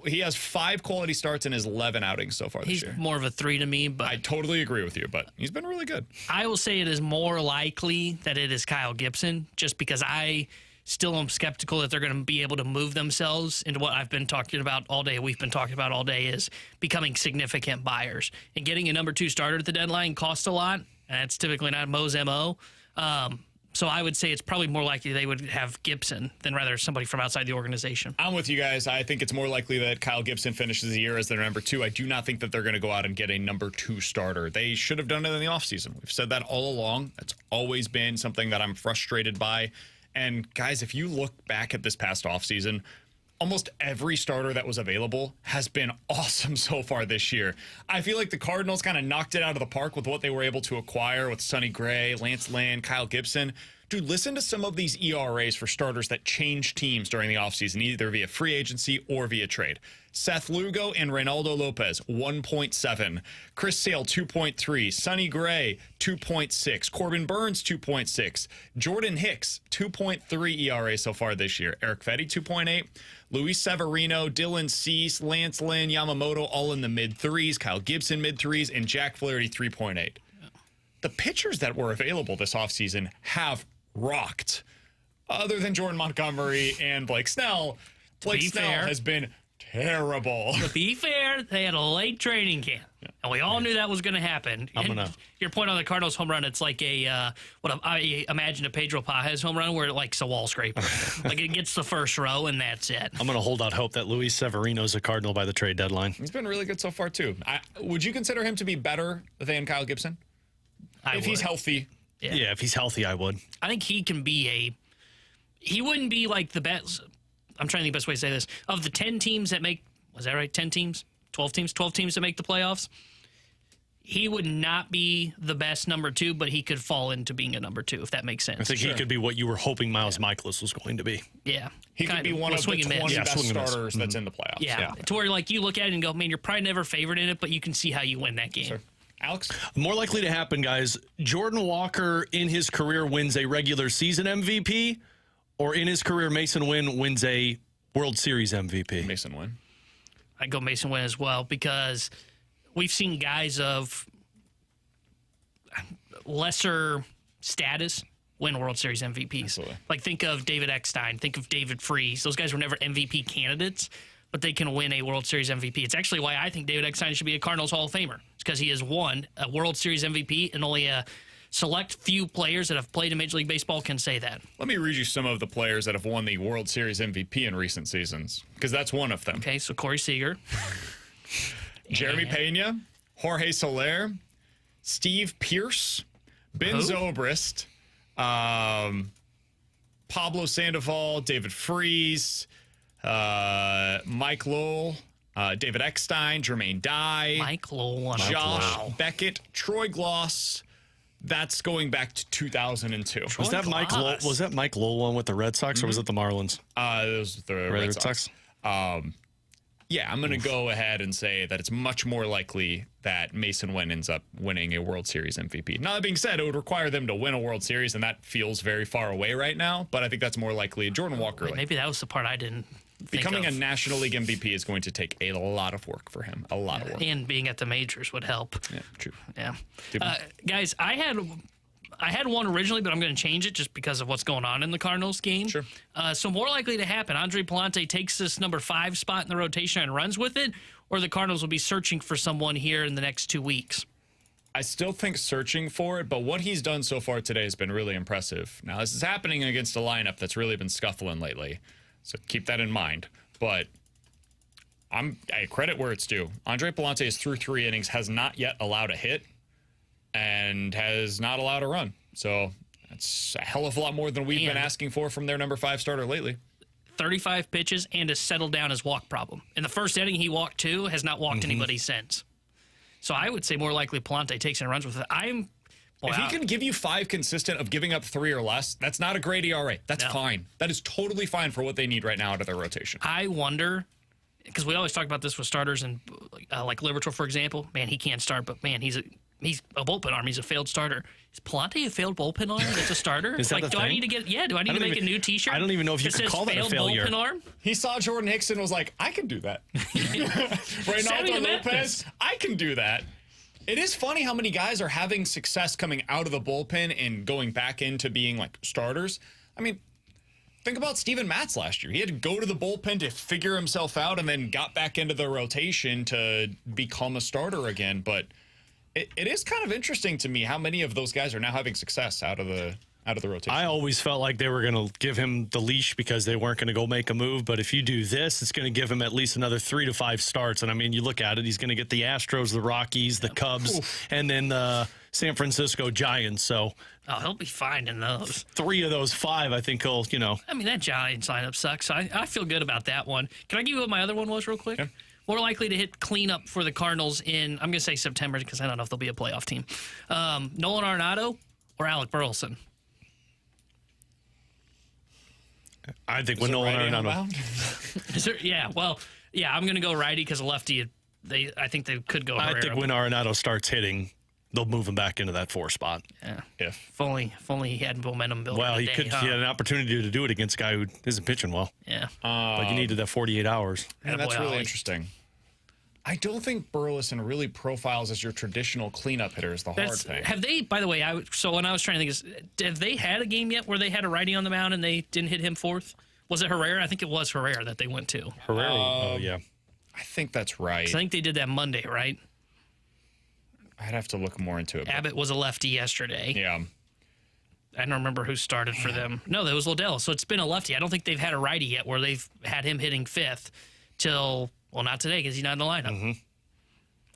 [SPEAKER 1] He has 5 quality starts in his 11 outings so far this year.
[SPEAKER 3] He's more of a 3 to me, but
[SPEAKER 1] I totally agree with you, but he's been really good.
[SPEAKER 3] I will say it is more likely that it is Kyle Gibson, just because I still am skeptical that they're going to be able to move themselves into what I've been talking about all day. We've been talking about all day is becoming significant buyers, and getting a number 2 starter at the deadline costs a lot, and that's typically not Mo's MO. So I would say it's probably more likely they would have Gibson than rather somebody from outside the organization.
[SPEAKER 1] I'm with you guys. I think it's more likely that Kyle Gibson finishes the year as their number 2. I do not think that they're going to go out and get a number 2 starter. They should have done it in the offseason. We've said that all along. That's always been something that I'm frustrated by. And guys, if you look back at this past offseason, almost every starter that was available has been awesome so far this year. I feel like the Cardinals kind of knocked it out of the park with what they were able to acquire with Sonny Gray, Lance Lynn, Kyle Gibson. Dude, listen to some of these ERAs for starters that change teams during the offseason, either via free agency or via trade. Seth Lugo and Reynaldo Lopez, 1.7. Chris Sale, 2.3. Sonny Gray, 2.6. Corbin Burns, 2.6. Jordan Hicks, 2.3 ERA so far this year. Eric Fetty, 2.8. Luis Severino, Dylan Cease, Lance Lynn, Yamamoto, all in the mid-3s. Kyle Gibson, mid-3s. And Jack Flaherty, 3.8. The pitchers that were available this offseason have rocked. Other than Jordan Montgomery and Blake Snell, Blake Snell has been terrible.
[SPEAKER 3] To be fair, they had a late training camp, and we all knew that was going to happen. Your point on the Cardinals home run, it's like what I imagine a Pedro Pages home run where it likes a wall scraper. Like it gets the first row, and that's it.
[SPEAKER 2] I'm going to hold out hope that Luis Severino's a Cardinal by the trade deadline.
[SPEAKER 1] He's been really good so far, too. Would you consider him to be better than Kyle Gibson? If he's healthy.
[SPEAKER 2] Yeah, if he's healthy, I would.
[SPEAKER 3] I think he can be he wouldn't be like the best. I'm trying to think the best way to say this. Of the 10 teams that make, was that right? 10 teams? 12 teams? 12 teams that make the playoffs? He would not be the best number 2, but he could fall into being a number 2, if that makes sense.
[SPEAKER 2] I think he could be what you were hoping Miles Michaelis was going to be.
[SPEAKER 3] Yeah.
[SPEAKER 1] He could be one of the 20 best starters that's in the playoffs.
[SPEAKER 3] Yeah. To where like you look at it and go, man, you're probably never favored in it, but you can see how you win that game.
[SPEAKER 1] Sure. Alex?
[SPEAKER 2] More likely to happen, guys. Jordan Walker in his career wins a regular season MVP, or in his career, Masyn Winn wins a World Series MVP.
[SPEAKER 1] Masyn Winn.
[SPEAKER 3] I'd go Masyn Winn as well, because we've seen guys of lesser status win World Series MVPs.
[SPEAKER 1] Absolutely.
[SPEAKER 3] Like think of David Eckstein, think of David Freese. Those guys were never MVP candidates, but they can win a World Series MVP. It's actually why I think David Eckstein should be a Cardinals Hall of Famer. It's because he has won a World Series MVP, and only a select few players that have played in Major League Baseball can say that.
[SPEAKER 1] Let me read you some of the players that have won the World Series MVP in recent seasons, because that's one of them.
[SPEAKER 3] Okay, so Corey Seager.
[SPEAKER 1] Jeremy Pena, Jorge Soler, Steve Pearce, Ben Zobrist, Pablo Sandoval, David Freese, Mike Lowell, David Eckstein, Jermaine Dye,
[SPEAKER 3] Mike Lowell,
[SPEAKER 1] Josh Beckett, Troy Gloss. That's going back to 2002.
[SPEAKER 2] Was that Mike Lowell one with the Red Sox, or was it the Marlins?
[SPEAKER 1] It was the Red Sox. Yeah, I'm going to go ahead and say that it's much more likely that Masyn Winn ends up winning a World Series MVP. Now, that being said, it would require them to win a World Series, and that feels very far away right now, but I think that's more likely. Jordan Walker.
[SPEAKER 3] Maybe that was the part I didn't
[SPEAKER 1] Becoming a National League MVP is going to take a lot of work for him. A lot of work.
[SPEAKER 3] And being at the majors would help.
[SPEAKER 1] Yeah, true.
[SPEAKER 3] Yeah. Guys, I had one originally, but I'm going to change it just because of what's going on in the Cardinals game.
[SPEAKER 1] Sure.
[SPEAKER 3] So more likely to happen, Andre Palante takes this number 5 spot in the rotation and runs with it, or the Cardinals will be searching for someone here in the next 2 weeks?
[SPEAKER 1] I still think searching for it, but what he's done so far today has been really impressive. Now, this is happening against a lineup that's really been scuffling lately, so keep that in mind. But I credit where it's due. Andre Palante is through 3 innings, has not yet allowed a hit, and has not allowed a run. So that's a hell of a lot more than we've been asking for from their number 5 starter lately.
[SPEAKER 3] 35 pitches and has settled down his walk problem. In the first inning, he walked 2, has not walked anybody since. So I would say more likely Palante takes and runs with it.
[SPEAKER 1] If he can give you 5 consistent of giving up 3 or less, that's not a great ERA. That's fine. That is totally fine for what they need right now out of their rotation.
[SPEAKER 3] I wonder, because we always talk about this with starters, and like Liberatore, for example. Man, he can't start, but man, he's a bullpen arm. He's a failed starter. Is Palante a failed bullpen arm that's a starter?
[SPEAKER 2] Is that
[SPEAKER 3] like,
[SPEAKER 2] a
[SPEAKER 3] do I
[SPEAKER 2] thing?
[SPEAKER 3] need to get? Yeah, do I need to make a new T-shirt?
[SPEAKER 2] I don't even know if you could call that a failure.
[SPEAKER 3] Bullpen arm?
[SPEAKER 1] He saw Jordan Hicks and was like, I can do that. Reynaldo Lopez, I can do that. It is funny how many guys are having success coming out of the bullpen and going back into being like starters. I mean, think about Steven Matz last year. He had to go to the bullpen to figure himself out and then got back into the rotation to become a starter again. But it is kind of interesting to me how many of those guys are now having success out of the rotation.
[SPEAKER 2] I always felt like they were going to give him the leash because they weren't going to go make a move. But if you do this, it's going to give him at least another 3 to 5 starts. And I mean, you look at it, he's going to get the Astros, the Rockies, the Cubs, and then the San Francisco Giants. So
[SPEAKER 3] he'll be fine in those.
[SPEAKER 2] 3 of those 5, I think he'll,
[SPEAKER 3] I mean, that Giants lineup sucks. I feel good about that one. Can I give you what my other one was real quick?
[SPEAKER 1] Yeah.
[SPEAKER 3] More likely to hit cleanup for the Cardinals in, I'm going to say September because I don't know if they'll be a playoff team. Nolan Arenado or Alec Burleson?
[SPEAKER 2] I think when Nolan Arenado.
[SPEAKER 3] I'm going to go righty because a lefty, I think they could go Herrera.
[SPEAKER 2] I think when Arenado starts hitting, they'll move him back into that 4 spot.
[SPEAKER 3] Yeah. If only he had momentum building.
[SPEAKER 2] Well, he had an opportunity to do it against a guy who isn't pitching well.
[SPEAKER 3] Yeah.
[SPEAKER 2] But you needed that 48 hours.
[SPEAKER 1] And that's really interesting. I don't think Burleson really profiles as your traditional cleanup hitter is the hard thing.
[SPEAKER 3] Have they, by the way, so when I was trying to think, have they had a game yet where they had a righty on the mound and they didn't hit him 4th? Was it Herrera? I think it was Herrera that they went to.
[SPEAKER 2] Herrera, yeah.
[SPEAKER 1] I think that's right.
[SPEAKER 3] I think they did that Monday, right?
[SPEAKER 1] I'd have to look more into it.
[SPEAKER 3] Abbott was a lefty yesterday.
[SPEAKER 1] Yeah.
[SPEAKER 3] I don't remember who started for them. No, that was Lodell. So it's been a lefty. I don't think they've had a righty yet where they've had him hitting 5th till, well, not today because he's not in the lineup. Mm-hmm.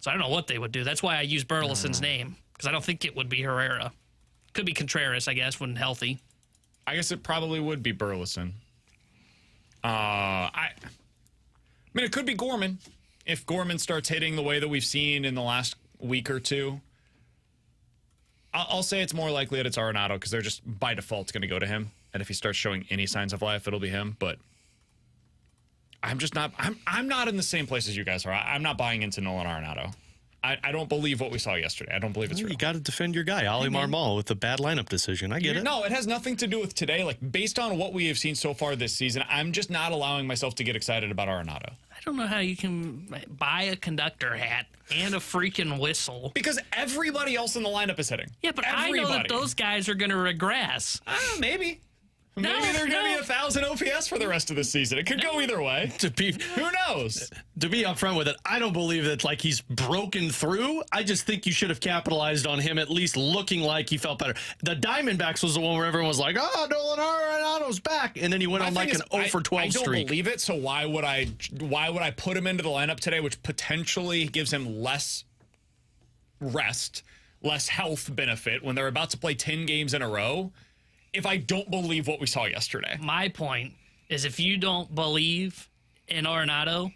[SPEAKER 3] So I don't know what they would do. That's why I use Burleson's name because I don't think it would be Herrera. Could be Contreras, I guess, when healthy.
[SPEAKER 1] I guess it probably would be Burleson. I mean, it could be Gorman if Gorman starts hitting the way that we've seen in the last week or two. I'll say it's more likely that it's Arenado because they're just by default going to go to him. And if he starts showing any signs of life, it'll be him. But I'm just not. I'm not in the same place as you guys are. I'm not buying into Nolan Arenado. I don't believe what we saw yesterday. I don't believe it's real.
[SPEAKER 2] You got to defend your guy, Oli Marmol, with a bad lineup decision. I get it.
[SPEAKER 1] No, it has nothing to do with today. Like, based on what we have seen so far this season, I'm just not allowing myself to get excited about Arenado.
[SPEAKER 3] I don't know how you can buy a conductor hat and a freaking whistle.
[SPEAKER 1] Because everybody else in the lineup is hitting.
[SPEAKER 3] Yeah, but I know that those guys are going to regress.
[SPEAKER 1] Maybe. Maybe they're going to be 1,000 OPS for the rest of the season. It could go either way. Who knows?
[SPEAKER 2] To be upfront with it, I don't believe that like he's broken through. I just think you should have capitalized on him at least looking like he felt better. The Diamondbacks was the one where everyone was like, "Oh, Nolan Arenado's back," and then he went on like an 0 for 12 streak.
[SPEAKER 1] I don't believe it. So why would I put him into the lineup today, which potentially gives him less rest, less health benefit when they're about to play 10 games in a row? If I don't believe what we saw yesterday.
[SPEAKER 3] My point is if you don't believe in Arenado,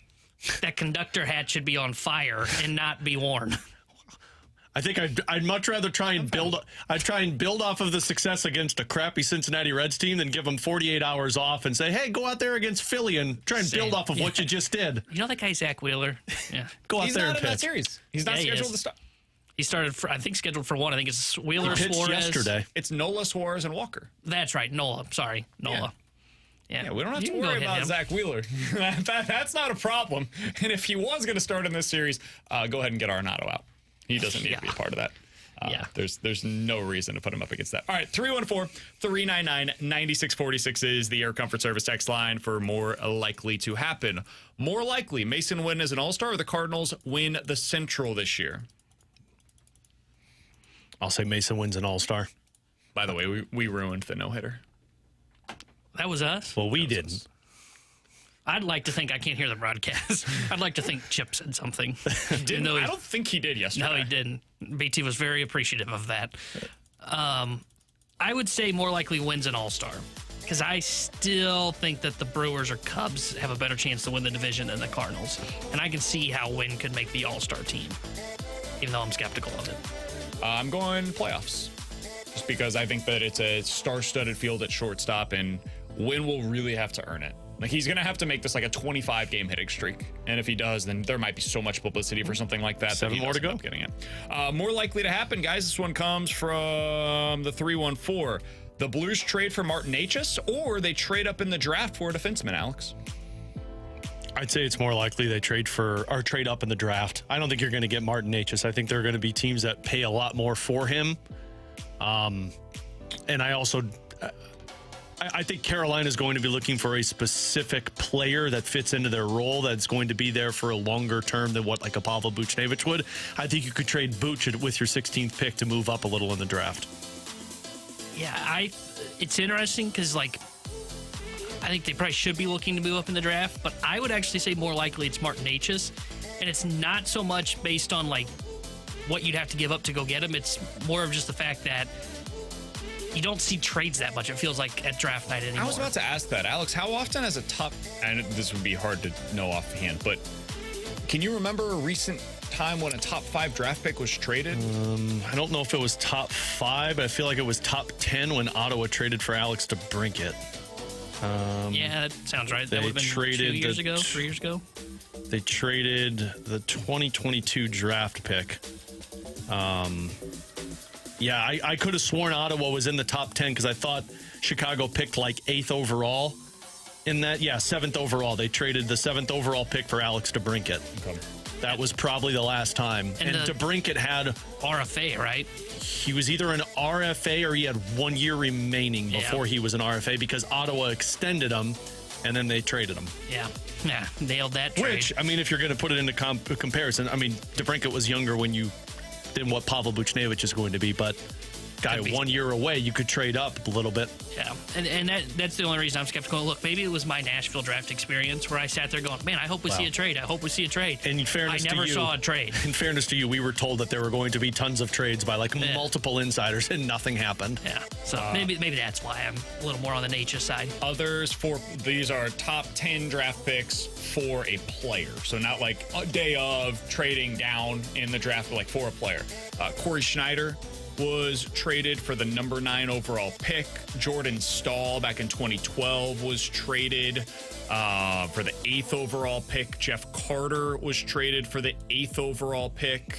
[SPEAKER 3] that conductor hat should be on fire and not be worn.
[SPEAKER 2] I think I'd much rather try and build off of the success against a crappy Cincinnati Reds team than give them 48 hours off and say, hey, go out there against Philly and try and build off of what you just did.
[SPEAKER 3] You know that guy, Zach Wheeler? Yeah.
[SPEAKER 2] Go out there and pitch.
[SPEAKER 1] He's not in that series. He's not scheduled to start.
[SPEAKER 3] He started, scheduled for 1. I think it's Wheeler, Suarez.
[SPEAKER 2] Yesterday.
[SPEAKER 1] It's Nola, Suarez, and Walker.
[SPEAKER 3] That's right. Nola. Sorry. Nola.
[SPEAKER 1] Yeah, we don't have to worry about Zach Wheeler. That's not a problem. And if he was going to start in this series, go ahead and get Arenado out. He doesn't need to be a part of that.
[SPEAKER 3] Yeah.
[SPEAKER 1] There's no reason to put him up against that. All right, 314-399-9646 is the Air Comfort Service text line for more likely to happen. More likely, Masyn Winn as an all-star, or the Cardinals win the Central this year?
[SPEAKER 2] I'll say Masyn Winn's an all-star.
[SPEAKER 1] By the way, we ruined the no-hitter.
[SPEAKER 3] That was us?
[SPEAKER 2] Well, we didn't.
[SPEAKER 3] I'd like to think I can't hear the broadcast. I'd like to think Chip said something.
[SPEAKER 1] I don't think he did yesterday.
[SPEAKER 3] No, he didn't. BT was very appreciative of that. I would say more likely wins an all-star, because I still think that the Brewers or Cubs have a better chance to win the division than the Cardinals. And I can see how Winn could make the all-star team, even though I'm skeptical of it.
[SPEAKER 1] I'm going playoffs, just because I think that it's a star-studded field at shortstop, and Winn will really have to earn it. Like, he's going to have to make this like a 25-game hitting streak. And if he does, then there might be so much publicity for something like that.
[SPEAKER 2] 7 more to go.
[SPEAKER 1] Getting it. More likely to happen, guys. This one comes from the 314. The Blues trade for Martin Necas, or they trade up in the draft for a defenseman, Alex?
[SPEAKER 2] I'd say it's more likely they trade up in the draft. I don't think you're going to get Martin Necas. I think there are going to be teams that pay a lot more for him. And I think Carolina is going to be looking for a specific player that fits into their role, that's going to be there for a longer term than what like a Pavel Buchnevich would. I think you could trade Buch with your 16th pick to move up a little in the draft.
[SPEAKER 3] Yeah, it's interesting because, like, I think they probably should be looking to move up in the draft, but I would actually say more likely it's Martin Necas, and it's not so much based on, like, what you'd have to give up to go get him. It's more of just the fact that you don't see trades that much, it feels like, at draft night anymore.
[SPEAKER 1] I was about to ask that. Alex, how often has a top, and this would be hard to know offhand, but can you remember a recent time when a top 5 draft pick was traded?
[SPEAKER 2] I don't know if it was top 5, but I feel like it was top 10 when Ottawa traded for Alex DeBrincat.
[SPEAKER 3] Yeah, that sounds right. That
[SPEAKER 2] They
[SPEAKER 3] would have been
[SPEAKER 2] traded
[SPEAKER 3] 2 years ago, 3 years ago.
[SPEAKER 2] They traded the 2022 draft pick. Yeah, I could have sworn Ottawa was in the top 10 because I thought Chicago picked like 8th overall in that. Yeah, 7th overall. They traded the 7th overall pick for Alex DeBrincat.
[SPEAKER 1] Okay.
[SPEAKER 2] That was probably the last time. And DeBrincat had
[SPEAKER 3] RFA, right?
[SPEAKER 2] He was either an RFA or he had 1 year remaining before he was an RFA because Ottawa extended him and then they traded him.
[SPEAKER 3] Yeah, nailed that trade.
[SPEAKER 2] Which, I mean, if you're going to put it into comparison, I mean, DeBrincat was younger than what Pavel Buchnevich is going to be, but guy 1 year away, you could trade up a little bit.
[SPEAKER 3] Yeah, and that's the only reason I'm skeptical. Look, maybe it was my Nashville draft experience where I sat there going, man, I hope we see a trade. I hope we see a trade.
[SPEAKER 2] And in fairness
[SPEAKER 3] I never
[SPEAKER 2] to you,
[SPEAKER 3] saw a trade.
[SPEAKER 2] In fairness to you, we were told that there were going to be tons of trades by like multiple insiders, and nothing happened.
[SPEAKER 3] Yeah, so maybe that's why I'm a little more on the nature side.
[SPEAKER 1] These are top 10 draft picks for a player. So not like a day of trading down in the draft, but like for a player. Corey Schneider was traded for the number 9 overall pick. Jordan Stahl back in 2012 was traded for the 8th overall pick. Jeff Carter was traded for the 8th overall pick.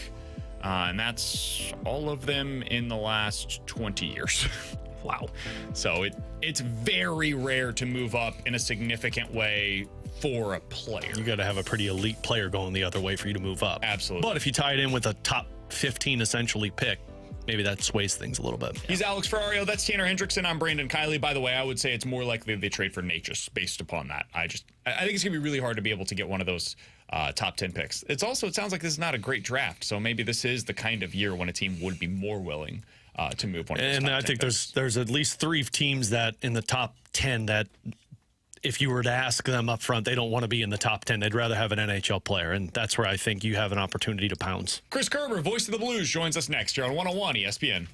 [SPEAKER 1] And that's all of them in the last 20 years.
[SPEAKER 3] Wow.
[SPEAKER 1] So it's very rare to move up in a significant way for a player.
[SPEAKER 2] You got to have a pretty elite player going the other way for you to move up.
[SPEAKER 1] Absolutely.
[SPEAKER 2] But if you tie it in with a top 15 essentially pick, maybe that sways things a little bit.
[SPEAKER 1] He's Alex Ferrario. That's Tanner Hendrickson. I'm Brandon Kiley. By the way, I would say it's more likely they trade for Necas based upon that. I think it's going to be really hard to be able to get one of those top 10 picks. It sounds like this is not a great draft, so maybe this is the kind of year when a team would be more willing to move one of those.
[SPEAKER 2] And
[SPEAKER 1] top
[SPEAKER 2] I
[SPEAKER 1] 10
[SPEAKER 2] think
[SPEAKER 1] picks.
[SPEAKER 2] there's at least 3 teams that in the top 10 that if you were to ask them up front, they don't want to be in the top 10. They'd rather have an NHL player, and that's where I think you have an opportunity to pounce.
[SPEAKER 1] Chris Kerber, voice of the Blues, joins us next here on 101 ESPN.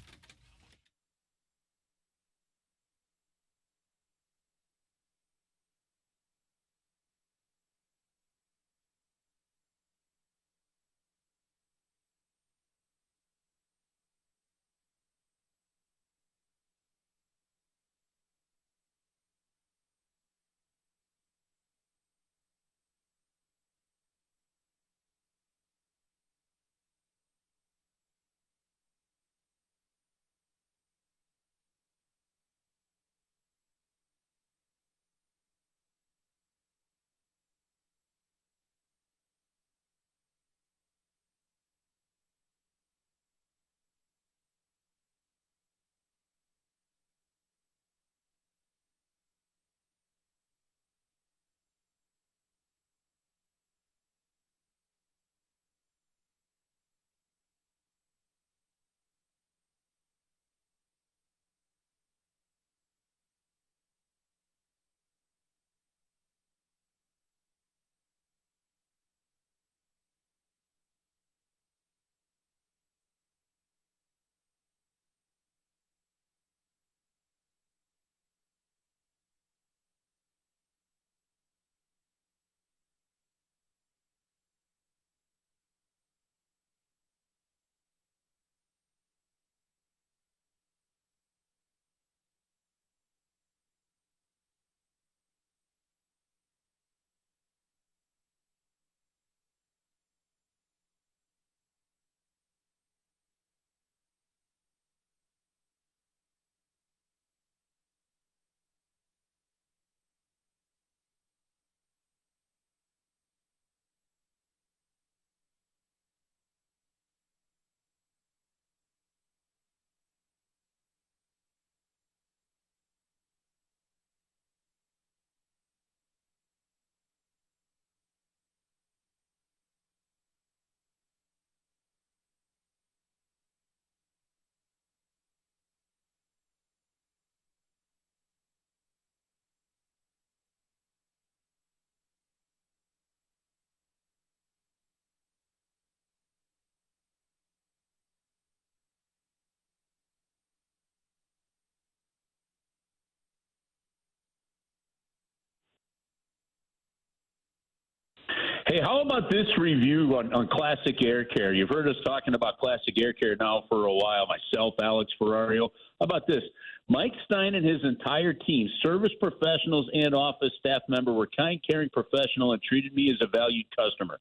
[SPEAKER 7] Hey, how about this review on Classic Air Care? You've heard us talking about Classic Air Care now for a while, myself, Alex Ferrario. How about this? Mike Stein and his entire team, service professionals and office staff member, were kind, caring, professional, and treated me as a valued customer.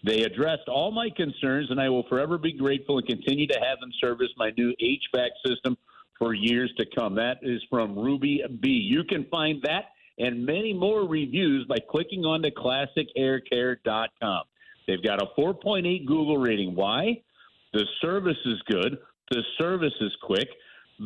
[SPEAKER 7] They addressed all my concerns, and I will forever be grateful and continue to have them service my new HVAC system for years to come. That is from Ruby B. You can find that and many more reviews by clicking on to classicaircare.com. They've got a 4.8 Google rating. Why? The service is good. The service is quick.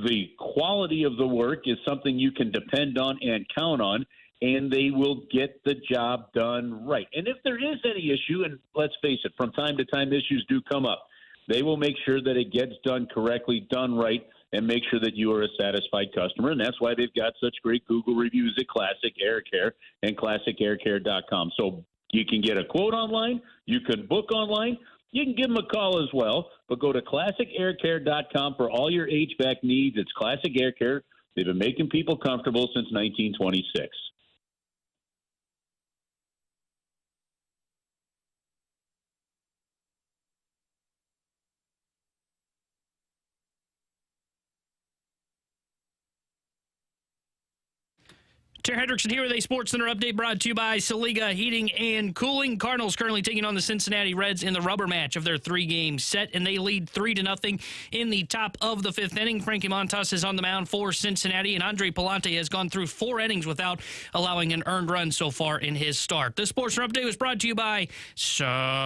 [SPEAKER 7] The quality of the work is something you can depend on and count on, and they will get the job done right. And if there is any issue, and let's face it, from time to time issues do come up, they will make sure that it gets done correctly, done right, and make sure that you are a satisfied customer. And that's why they've got such great Google reviews at Classic Air Care and classicaircare.com. So you can get a quote online, you can book online, you can give them a call as well, but go to classicaircare.com for all your HVAC needs. It's Classic Air Care. They've been making people comfortable since 1926.
[SPEAKER 3] Terry Hendrickson here with a SportsCenter update brought to you by Saliga Heating and Cooling. Cardinals currently taking on the Cincinnati Reds in the rubber match of their three-game set, and they lead 3-0 in the top of the fifth inning. Frankie Montas is on the mound for Cincinnati, and Andre Palante has gone through 4 innings without allowing an earned run so far in his start. This SportsCenter update was brought to you by Saliga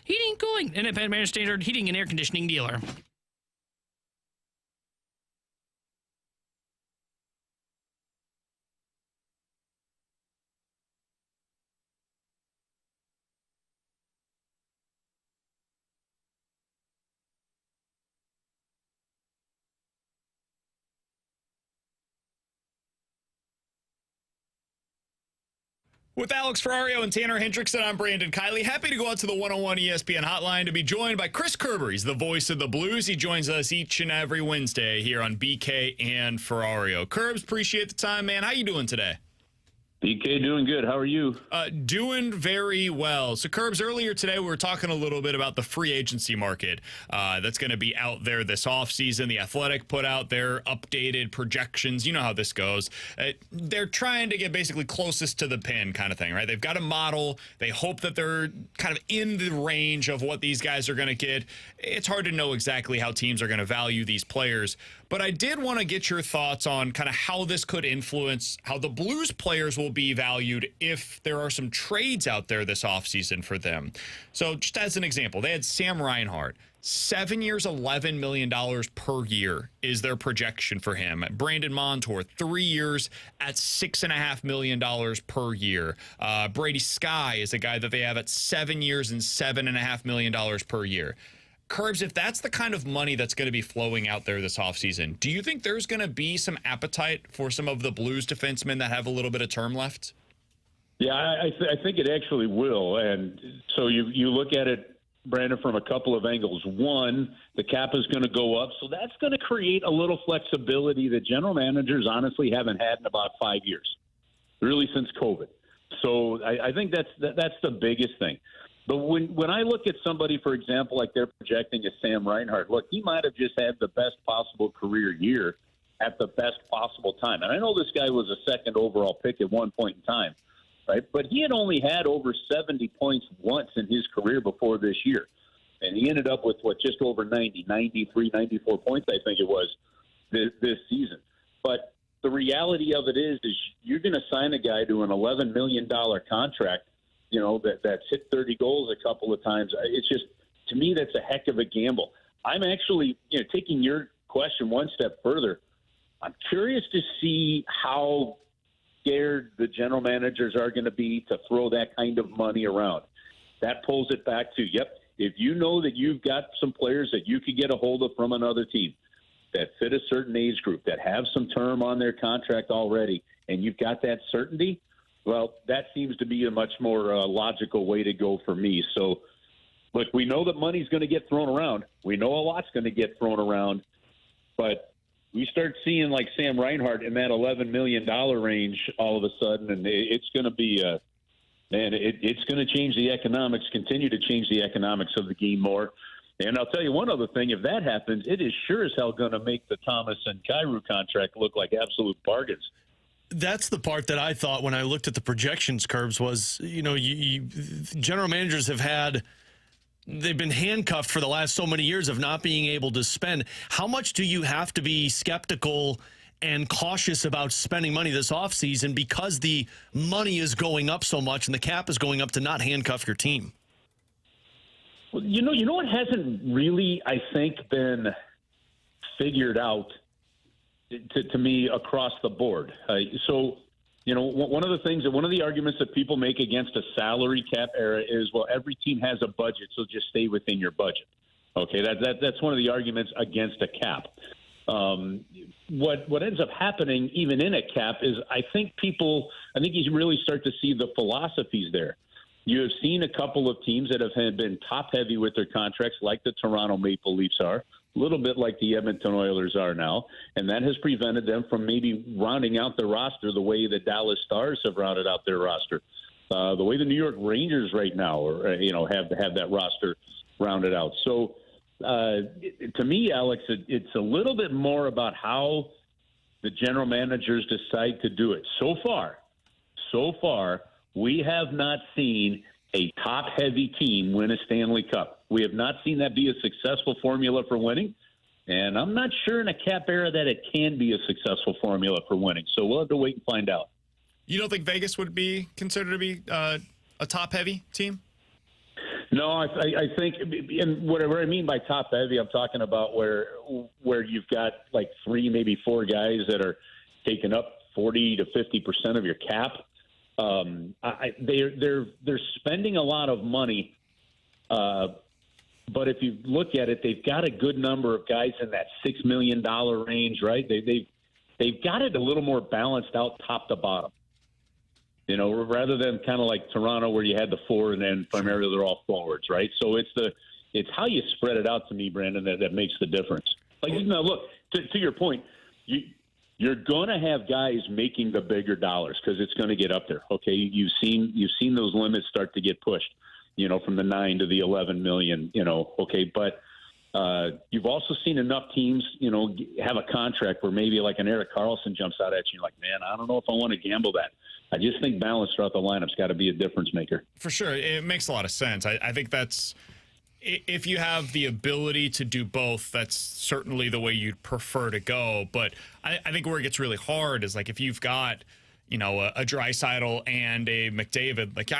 [SPEAKER 3] Heating and Cooling, independent standard heating and air conditioning dealer.
[SPEAKER 1] With Alex Ferrario and Tanner Hendrickson, I'm Brandon Kiley. Happy to go out to the 101 ESPN hotline to be joined by Chris Kerber. He's the voice of the Blues. He joins us each and every Wednesday here on BK and Ferrario. Kerbs, appreciate the time, man. How you doing today?
[SPEAKER 7] BK, doing good. How are you?
[SPEAKER 1] Doing very well. So, Kerbs, earlier today, we were talking a little bit about the free agency market that's going to be out there this offseason. The Athletic put out their updated projections. You know how this goes. They're trying to get basically closest to the pin kind of thing, right? They've got a model. They hope that they're kind of in the range of what these guys are going to get. It's hard to know exactly how teams are going to value these players. But I did want to get your thoughts on kind of how this could influence how the Blues players will be valued if there are some trades out there this offseason for them. So just as an example, they had Sam Reinhart. 7 years, $11 million per year is their projection for him. Brandon Montour, 3 years at $6.5 million per year. Brady Skye is a guy that they have at 7 years and $7.5 million per year. Kerbs, if that's the kind of money that's going to be flowing out there this offseason, do you think there's going to be some appetite for some of the Blues defensemen that have a little bit of term left?
[SPEAKER 7] Yeah, I think it actually will. And so you look at it, Brandon, from a couple of angles. One, the cap is going to go up, so that's going to create a little flexibility that general managers honestly haven't had in about 5 years, really since COVID. So I think that's the biggest thing. But when I look at somebody, for example, like they're projecting as Sam Reinhart, look, he might have just had the best possible career year at the best possible time. And I know this guy was a second overall pick at one point in time, right? But he had only had over 70 points once in his career before this year. And he ended up with, just over 90, 93, 94 points, I think it was, this season. But the reality of it is you're going to sign a guy to an $11 million contract, that's hit 30 goals a couple of times. It's just, to me, that's a heck of a gamble. I'm actually, taking your question one step further. I'm curious to see how scared the general managers are going to be to throw that kind of money around. That pulls it back to, if you know that you've got some players that you could get a hold of from another team that fit a certain age group, that have some term on their contract already, and you've got that certainty, well, that seems to be a much more logical way to go for me. So, look, we know that money's going to get thrown around. We know a lot's going to get thrown around. But we start seeing, like, Sam Reinhart in that $11 million range all of a sudden, and it's going to be And it's going to change the economics, continue to change the economics of the game more. And I'll tell you one other thing. If that happens, it is sure as hell going to make the Thomas and Kyrou contract look like absolute bargains.
[SPEAKER 2] That's the part that I thought when I looked at the projections curves was, general managers they've been handcuffed for the last so many years of not being able to spend. How much do you have to be skeptical and cautious about spending money this offseason because the money is going up so much and the cap is going up to not handcuff your team?
[SPEAKER 7] Well, you know what hasn't really, I think, been figured out to me across the board. One of the arguments that people make against a salary cap era is, well, every team has a budget, so just stay within your budget. Okay, that's one of the arguments against a cap. What ends up happening even in a cap is I think you really start to see the philosophies there. You have seen a couple of teams that have been top heavy with their contracts, like the Toronto Maple Leafs are, a little bit like the Edmonton Oilers are now, and that has prevented them from maybe rounding out the roster the way the Dallas Stars have rounded out their roster, the way the New York Rangers right now have that roster rounded out. So to me, Alex, it's a little bit more about how the general managers decide to do it. So far, we have not seen a top-heavy team win a Stanley Cup. We have not seen that be a successful formula for winning, and I'm not sure in a cap era that it can be a successful formula for winning. So we'll have to wait and find out.
[SPEAKER 1] You don't think Vegas would be considered to be a top-heavy team?
[SPEAKER 7] No, I think, and whatever I mean by top-heavy, I'm talking about where you've got like 3, maybe 4 guys that are taking up 40 to 50% of your cap. They're spending a lot of money, but if you look at it, they've got a good number of guys in that $6 million range, right? They've got it a little more balanced out top to bottom, rather than kind of like Toronto where you had the 4 and then primarily they're all forwards, right? So it's how you spread it out to me, Brandon, that makes the difference. Like, look, to your point, you're going to have guys making the bigger dollars because it's going to get up there. Okay, you've seen those limits start to get pushed, from the 9 to the 11 million. Okay, but you've also seen enough teams, have a contract where maybe like an Erik Karlsson jumps out at you. You're like, man, I don't know if I want to gamble that. I just think balance throughout the lineup's got to be a difference maker.
[SPEAKER 1] For sure, it makes a lot of sense. I think that's. If you have the ability to do both, that's certainly the way you'd prefer to go. But I think where it gets really hard is like if you've got, a Draisaitl and a McDavid, like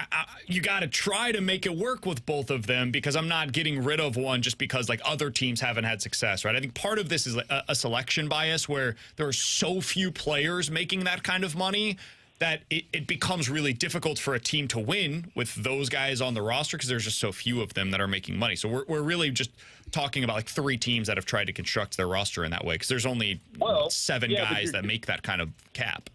[SPEAKER 1] you got to try to make it work with both of them because I'm not getting rid of one just because like other teams haven't had success, right? I think part of this is a selection bias where there are so few players making that kind of money that it becomes really difficult for a team to win with those guys on the roster because there's just so few of them that are making money. So we're really just talking about like 3 teams that have tried to construct their roster in that way because there's only 7 guys that make that kind of cap.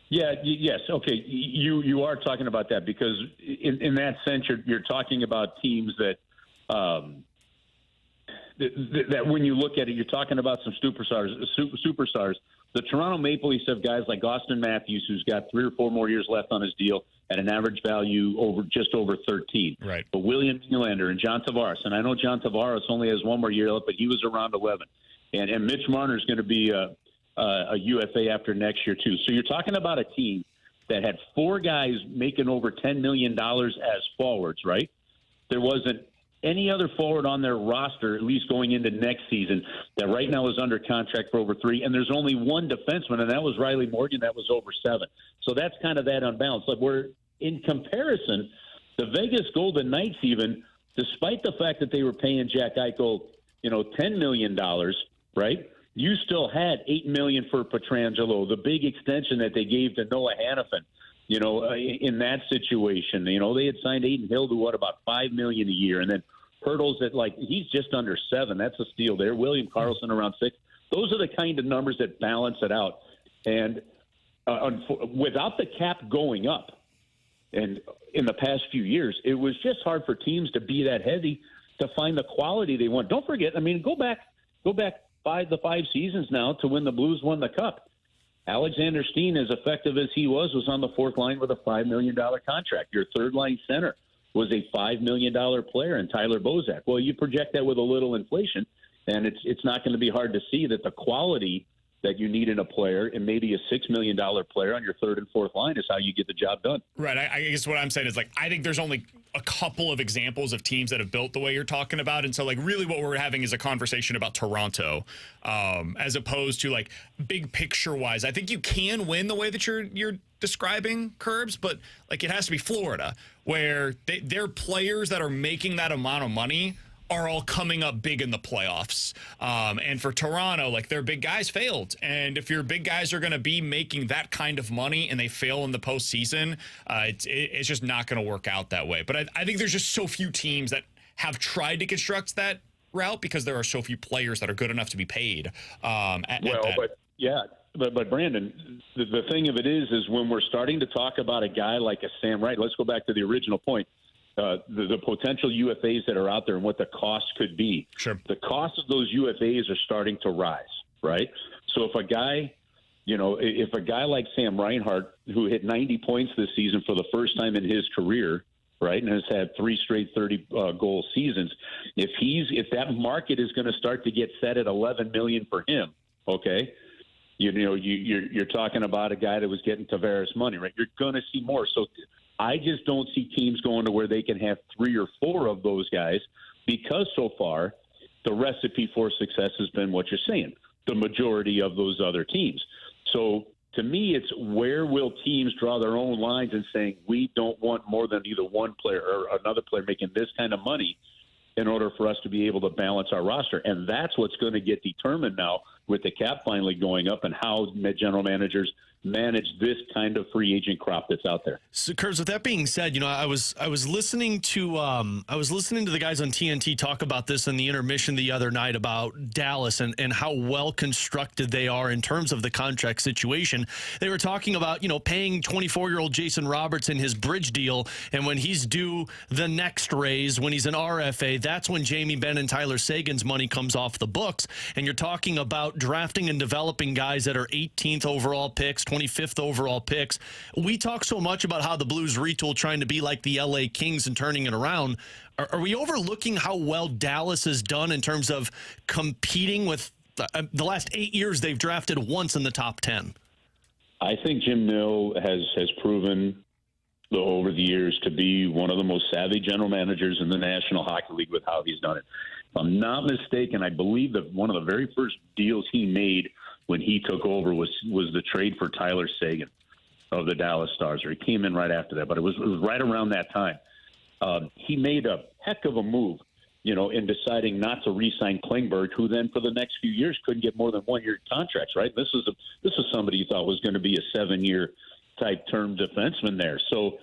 [SPEAKER 7] Yeah. Yes. Okay. You are talking about that because in that sense you're talking about teams that that when you look at it, you're talking about some superstars. The Toronto Maple Leafs have guys like Austin Matthews, who's got 3 or 4 more years left on his deal at an average value just over 13.
[SPEAKER 1] Right.
[SPEAKER 7] But William Nylander and John Tavares, and I know John Tavares only has 1 more year left, but he was around 11. And Mitch Marner is going to be a UFA after next year too. So you're talking about a team that had 4 guys making over $10 million as forwards, right? There wasn't any other forward on their roster, at least going into next season, that right now is under contract for over 3. And there's only 1 defenseman, and that was Riley Morgan. That was over 7. So that's kind of that unbalance. Like we're in comparison, the Vegas Golden Knights, even despite the fact that they were paying Jack Eichel, $10 million, right? You still had $8 million for Pietrangelo, the big extension that they gave to Noah Hannafin. In that situation, they had signed Aiden Hill to about $5 million a year, and then Hurdles at he's just under 7. That's a steal there. William Karlsson around 6. Those are the kind of numbers that balance it out. And without the cap going up, and in the past few years, it was just hard for teams to be that heavy to find the quality they want. Don't forget, go back the 5 seasons now to when the Blues won the Cup. Alexander Steen, as effective as he was on the fourth line with a $5 million contract. Your third-line center was a $5 million player in Tyler Bozak. Well, you project that with a little inflation, and it's not going to be hard to see that the quality that you need in a player and maybe a $6 million player on your third and fourth line is how you get the job done.
[SPEAKER 1] Right. I guess what I'm saying is, like, I think there's only a couple of examples of teams that have built the way you're talking about. And so, like, really what we're having is a conversation about Toronto as opposed to, like, big picture-wise. I think you can win the way that you're describing, Curbs, but, like, it has to be Florida, where their players that are making that amount of money are all coming up big in the playoffs. And for Toronto, like, their big guys failed. And if your big guys are going to be making that kind of money and they fail in the postseason, it's just not going to work out that way. But I think there's just so few teams that have tried to construct that route because there are so few players that are good enough to be paid. But
[SPEAKER 7] Brandon, the thing of it is when we're starting to talk about a guy like a Sam Wright, let's go back to the original point. The potential UFAs that are out there and what the cost could be.
[SPEAKER 1] Sure.
[SPEAKER 7] The cost of those UFAs are starting to rise, right? So if a guy like Sam Reinhart, who hit 90 points this season for the first time in his career, right, and has had 3 straight 30-goal seasons, if that market is going to start to get set at $11 million for him, okay, you're talking about a guy that was getting Tavares money, right? You're going to see more. So I just don't see teams going to where they can have 3 or 4 of those guys because so far the recipe for success has been what you're saying, the majority of those other teams. So to me, it's where will teams draw their own lines and saying we don't want more than either one player or another player making this kind of money in order for us to be able to balance our roster. And that's what's going to get determined now with the cap finally going up and how general managers manage this kind of free agent crop that's out there.
[SPEAKER 2] So, Kurz, with that being said, I was listening to the guys on TNT talk about this in the intermission the other night about Dallas and how well constructed they are in terms of the contract situation. They were talking about paying 24-year-old Jason Robertson his bridge deal, and when he's due the next raise, when he's an RFA, that's when Jamie Benn and Tyler Seguin's money comes off the books. And you're talking about drafting and developing guys that are 18th overall picks, 25th overall picks. We talk so much about how the Blues retool trying to be like the LA Kings and turning it around. Are we overlooking how well Dallas has done in terms of competing with the last 8 years they've drafted once in the top 10?
[SPEAKER 7] I think Jim Nill has proven over the years to be one of the most savvy general managers in the National Hockey League with how he's done it. If I'm not mistaken, I believe that one of the very first deals he made when he took over was the trade for Tyler Seguin of the Dallas Stars, or he came in right after that, but it was right around that time. He made a heck of a move, in deciding not to re-sign Klingberg, who then for the next few years couldn't get more than 1-year contracts, right? This was somebody you thought was going to be a 7-year type term defenseman there. So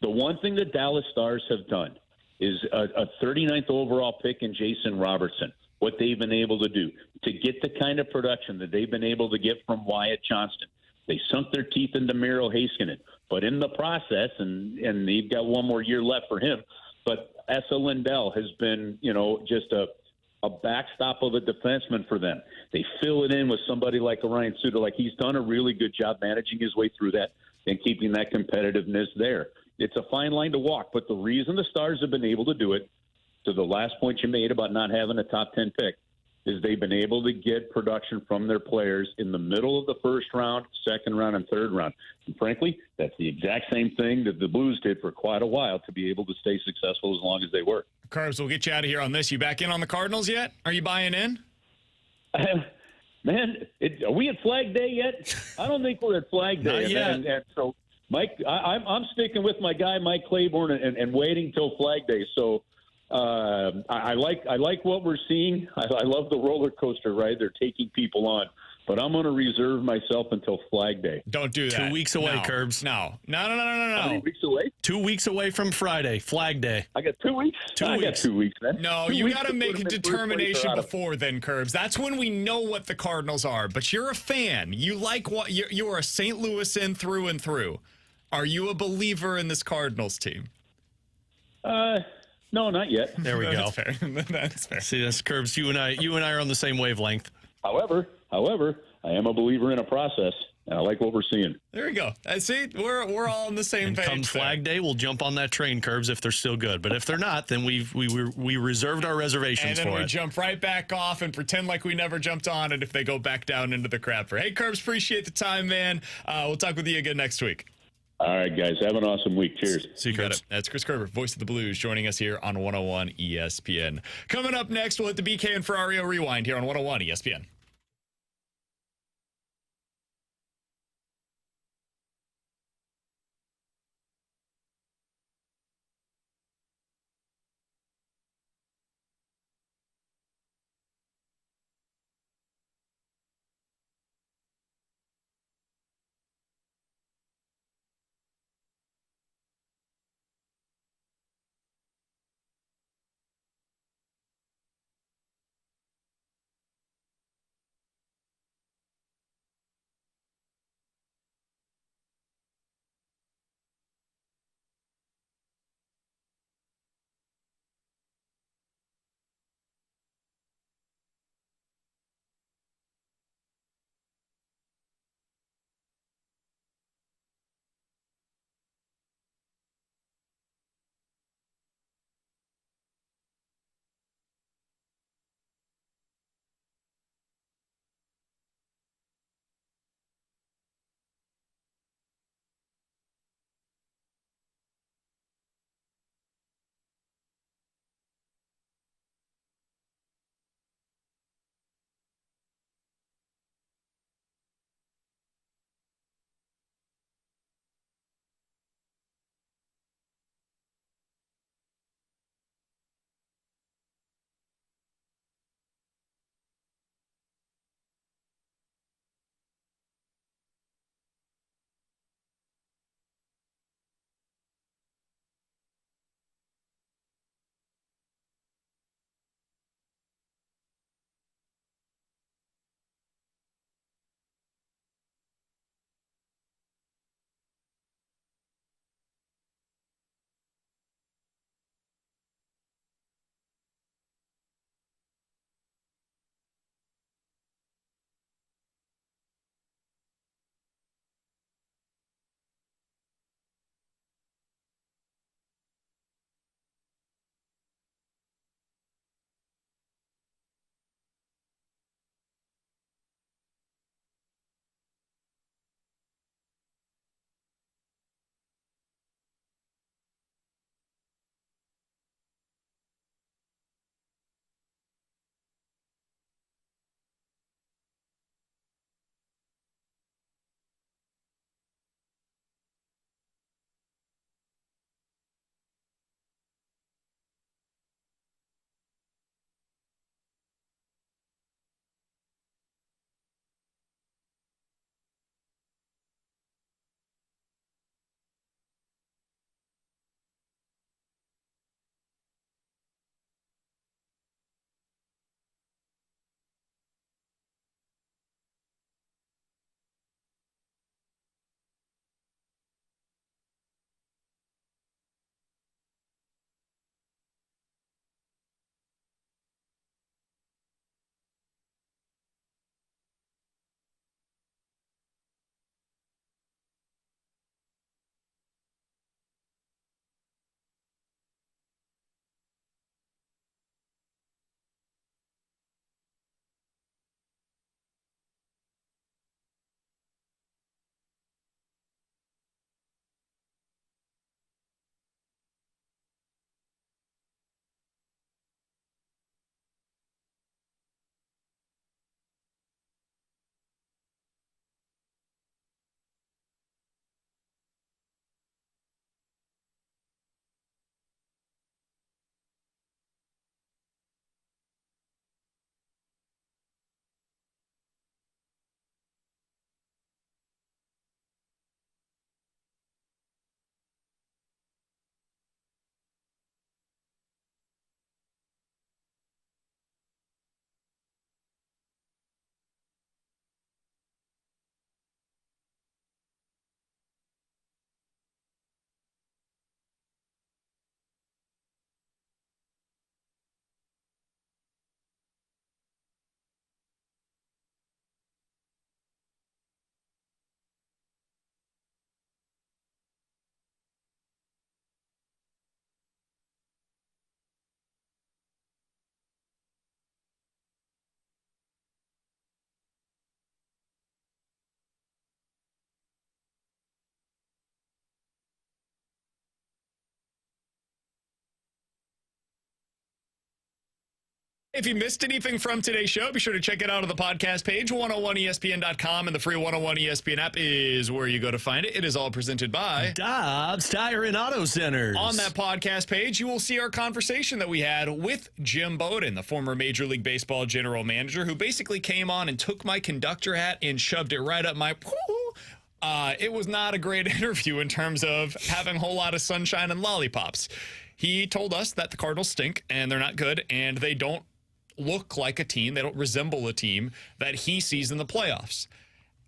[SPEAKER 7] the one thing the Dallas Stars have done is a 39th overall pick in Jason Robertson. What they've been able to do to get the kind of production that they've been able to get from Wyatt Johnston. They sunk their teeth into Miro Heiskanen, but in the process, and they've got 1 more year left for him, but Esa Lindell has been, just a backstop of a defenseman for them. They fill it in with somebody like Ryan Suter. Like, he's done a really good job managing his way through that and keeping that competitiveness there. It's a fine line to walk, but the reason the Stars have been able to do it, to the last point you made about not having a top 10 pick, is they've been able to get production from their players in the middle of the first round, second round, and third round. And frankly, that's the exact same thing that the Blues did for quite a while to be able to stay successful as long as they were.
[SPEAKER 1] Curbs, we'll get you out of here on this. You back in on the Cardinals yet? Are you buying in?
[SPEAKER 7] Man, are we at Flag Day yet? I don't think we're at Flag Day.
[SPEAKER 2] Not yet.
[SPEAKER 7] And so, Mike, I'm sticking with my guy, Mike Claiborne, and waiting till Flag Day. So I like what we're seeing. I love the roller coaster ride they're taking people on. But I'm going to reserve myself until Flag Day.
[SPEAKER 1] Don't do that.
[SPEAKER 2] 2 weeks away, Curbs.
[SPEAKER 1] No.
[SPEAKER 7] How many weeks away?
[SPEAKER 2] 2 weeks away from Friday, Flag Day.
[SPEAKER 7] I got 2 weeks? I got 2 weeks, man.
[SPEAKER 1] No, you got to make a determination before then, Curbs. That's when we know what the Cardinals are. But you're a fan. You like what you're a St. Louisan through and through. Are you a believer in this Cardinals team?
[SPEAKER 7] No, not yet.
[SPEAKER 2] There we go.
[SPEAKER 1] That's fair. That's fair.
[SPEAKER 2] See, that's Curbs. You and I are on the same wavelength.
[SPEAKER 7] However, However, I am a believer in a process, and I like what we're seeing.
[SPEAKER 1] There we go. See, we're all on the same
[SPEAKER 2] And
[SPEAKER 1] page.
[SPEAKER 2] come Flag Day, we'll jump on that train, Curbs, if they're still good. But if they're not, then we reserved our reservations
[SPEAKER 1] and then
[SPEAKER 2] for
[SPEAKER 1] we
[SPEAKER 2] it.
[SPEAKER 1] jump right back off and pretend like we never jumped on it if they go back down into the crapper. Hey, Curbs, appreciate the time, man. We'll talk with you again next week.
[SPEAKER 7] All right, guys. Have an awesome week. Cheers.
[SPEAKER 2] See you,
[SPEAKER 1] Got
[SPEAKER 2] Curbs.
[SPEAKER 1] it. That's Chris Kerber, voice of the Blues, joining us here on 101 ESPN. Coming up next, we'll hit the BK and Ferrario Rewind here on 101 ESPN. If you missed anything from today's show, be sure to check it out on the podcast page. 101ESPN.com and the free 101 ESPN app is where you go to find it. It is all presented by
[SPEAKER 2] Dobbs Tire and Auto Centers.
[SPEAKER 1] On that podcast page, you will see our conversation that we had with Jim Bowden, the former Major League Baseball general manager, who basically came on and took my conductor hat and shoved it right up my... It was not a great interview in terms of having a whole lot of sunshine and lollipops. He told us that the Cardinals stink and they're not good and they don't look like a team. They don't resemble a team that he sees in the playoffs.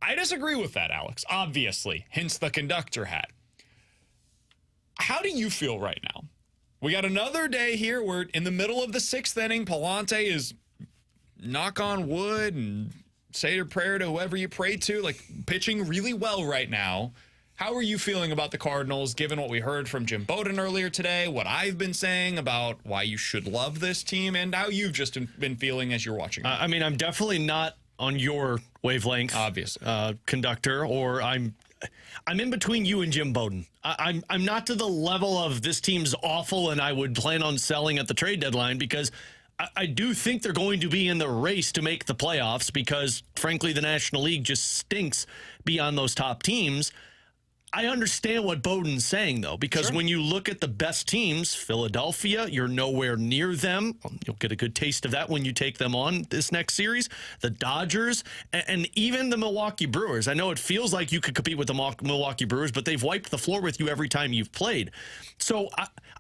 [SPEAKER 1] I disagree with that, Alex, obviously, hence the conductor hat. How do you feel right now? We got another day here. We're in the middle of the 6th inning. Palante is, knock on wood and say your prayer to whoever you pray to, like pitching really well right now. How are you feeling about the Cardinals, given what we heard from Jim Bowden earlier today, what I've been saying about why you should love this team, and how you've just been feeling as you're watching?
[SPEAKER 2] I mean, I'm definitely not on your wavelength,
[SPEAKER 1] obviously,
[SPEAKER 2] conductor, or I'm in between you and Jim Bowden. I'm not to the level of this team's awful and I would plan on selling at the trade deadline, because I do think they're going to be in the race to make the playoffs because, frankly, the National League just stinks beyond those top teams. I understand what Bowden's saying, though, because when you look at the best teams, Philadelphia, you're nowhere near them. You'll get a good taste of that when you take them on this next series. The Dodgers, and even the Milwaukee Brewers. I know it feels like you could compete with the Milwaukee Brewers, but they've wiped the floor with you every time you've played. So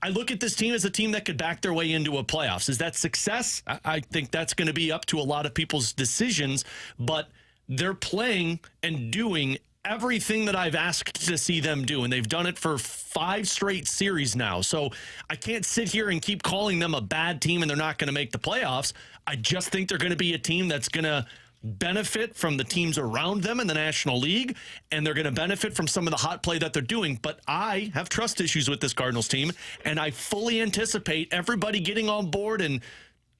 [SPEAKER 2] I look at this team as a team that could back their way into a playoffs. Is that success? I think that's going to be up to a lot of people's decisions, but they're playing and doing everything that I've asked to see them do, and they've done it for 5 straight series now. So I can't sit here and keep calling them a bad team and they're not going to make the playoffs. I just think they're going to be a team that's going to benefit from the teams around them in the National League, and they're going to benefit from some of the hot play that they're doing. But I have trust issues with this Cardinals team, and I fully anticipate everybody getting on board and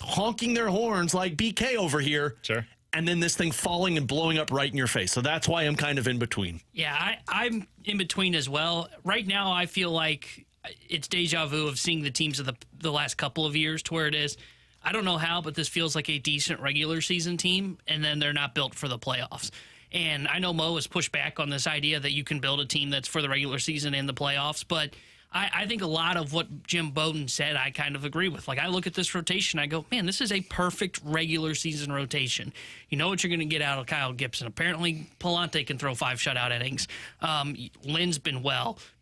[SPEAKER 2] honking their horns like BK over here.
[SPEAKER 1] Sure.
[SPEAKER 2] And then this thing falling and blowing up right in your face. So that's why I'm kind of in between.
[SPEAKER 3] Yeah, I'm in between as well. Right now, I feel like it's deja vu of seeing the teams of the last couple of years to where it is. I don't know how, but this feels like a decent regular season team, and then they're not built for the playoffs. And I know Mo has pushed back on this idea that you can build a team that's for the regular season and the playoffs, but I think a lot of what Jim Bowden said, I kind of agree with. Like, I look at this rotation, I go, man, this is a perfect regular season rotation. You know what you're going to get out of Kyle Gibson. Apparently, Palante can throw 5 shutout innings. Lynn's been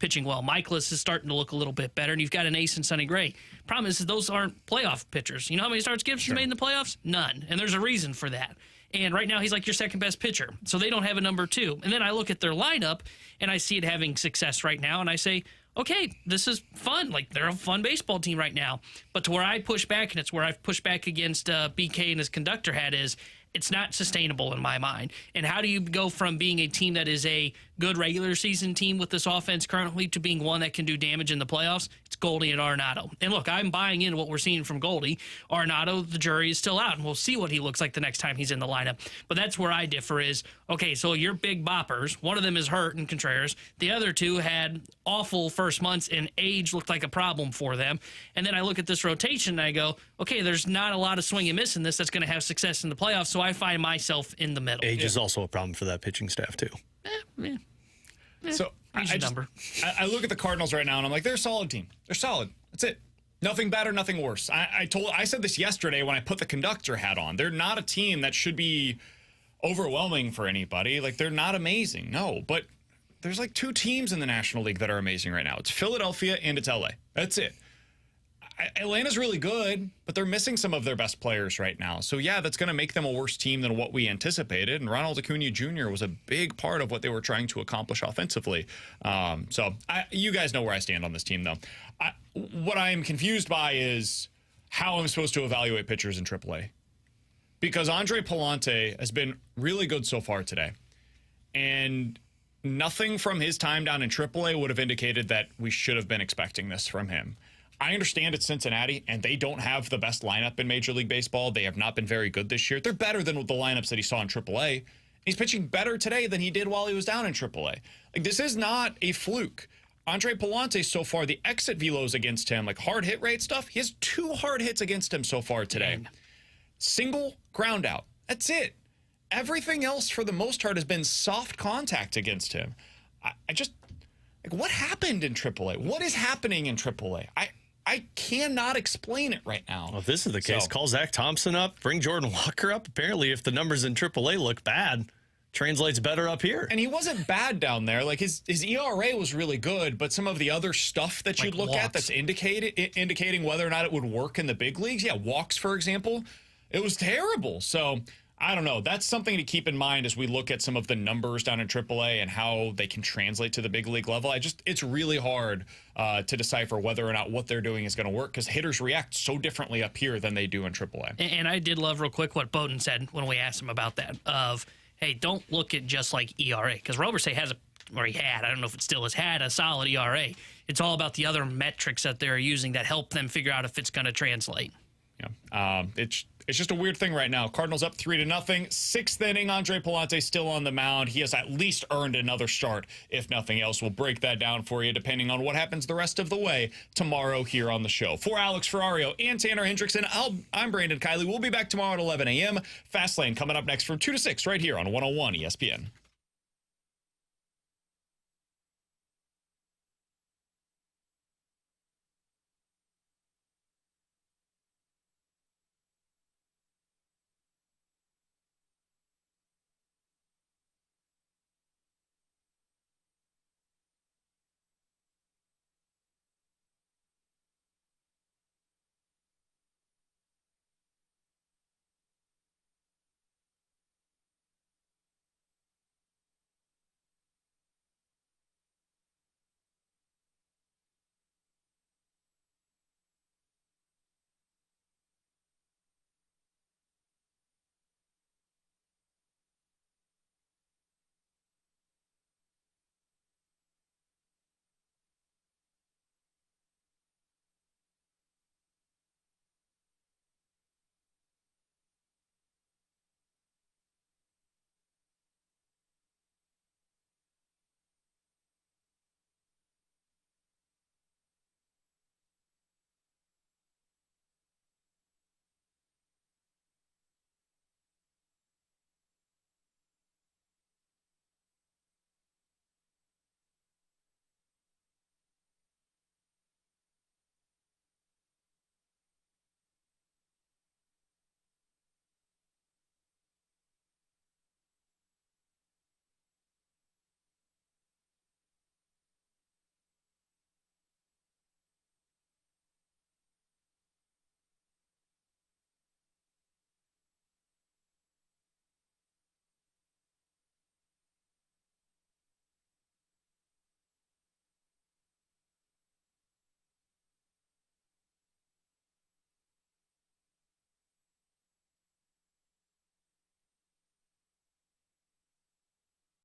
[SPEAKER 3] pitching well. Michaelis is starting to look a little bit better, and you've got an ace in Sonny Gray. Problem is those aren't playoff pitchers. You know how many starts Gibson's made in the playoffs? None. And there's a reason for that. And right now, he's like your second best pitcher. So they don't have a number 2. And then I look at their lineup, and I see it having success right now, and I say, okay, this is fun. Like, they're a fun baseball team right now. But to where I push back, and it's where I've pushed back against BK and his conductor hat, is it's not sustainable in my mind. And how do you go from being a team that is a good regular season team with this offense currently to being one that can do damage in the playoffs? It's Goldie and Arenado. And look, I'm buying into what we're seeing from Goldie. Arenado, the jury is still out, and we'll see what he looks like the next time he's in the lineup. But that's where I differ is, okay, so your big boppers, one of them is hurt in Contreras. The other 2 had awful first months, and age looked like a problem for them. And then I look at this rotation, and I go, okay, there's not a lot of swing and miss in this that's going to have success in the playoffs, so I find myself in the middle.
[SPEAKER 2] Age is also a problem for that pitching staff, too.
[SPEAKER 1] So I look at the Cardinals right now, and I'm like, they're a solid team. They're solid. That's it. Nothing better, nothing worse. I said this yesterday when I put the conductor hat on. They're not a team that should be overwhelming for anybody. Like, they're not amazing. No, but there's like 2 teams in the National League that are amazing right now. It's Philadelphia and it's LA. That's it. Atlanta's really good, but they're missing some of their best players right now. So, yeah, that's going to make them a worse team than what we anticipated. And Ronald Acuna Jr. was a big part of what they were trying to accomplish offensively. You guys know where I stand on this team, though. What I am confused by is how I'm supposed to evaluate pitchers in AAA. Because Andre Palante has been really good so far today. And nothing from his time down in AAA would have indicated that we should have been expecting this from him. I understand it's Cincinnati, and they don't have the best lineup in Major League Baseball. They have not been very good this year. They're better than the lineups that he saw in AAA. He's pitching better today than he did while he was down in AAA. Like, this is not a fluke. Andre Palante, so far, the exit velos against him, like hard hit rate stuff, he has 2 hard hits against him so far today. single ground out. That's it. Everything else, for the most part, has been soft contact against him. I just, like, what happened in AAA? What is happening in AAA? I cannot explain it right now.
[SPEAKER 2] Well, if this is the case, call Zach Thompson up, bring Jordan Walker up. Apparently, if the numbers in AAA look bad, translates better up here.
[SPEAKER 1] And he wasn't bad down there. Like, his ERA was really good, but some of the other stuff that you look at that's indicating whether or not it would work in the big leagues, walks, for example, it was terrible. So I don't know. That's something to keep in mind as we look at some of the numbers down in AAA and how they can translate to the big league level. It's really hard to decipher whether or not what they're doing is going to work, because hitters react so differently up here than they do in AAA.
[SPEAKER 3] And I did love real quick what Bowden said when we asked him about that of, hey, don't look at just like ERA, because Roberse had, I don't know if it still has had a solid ERA. It's all about the other metrics that they're using that help them figure out if it's going to translate.
[SPEAKER 1] Yeah, it's just a weird thing right now. Cardinals up 3-0. Sixth inning, Andre Palante still on the mound. He has at least earned another start, if nothing else. We'll break that down for you depending on what happens the rest of the way tomorrow here on the show. For Alex Ferrario and Tanner Hendrickson, I'm Brandon Kiley. We'll be back tomorrow at 11 a.m. Fastlane coming up next from 2 to 6 right here on 101 ESPN.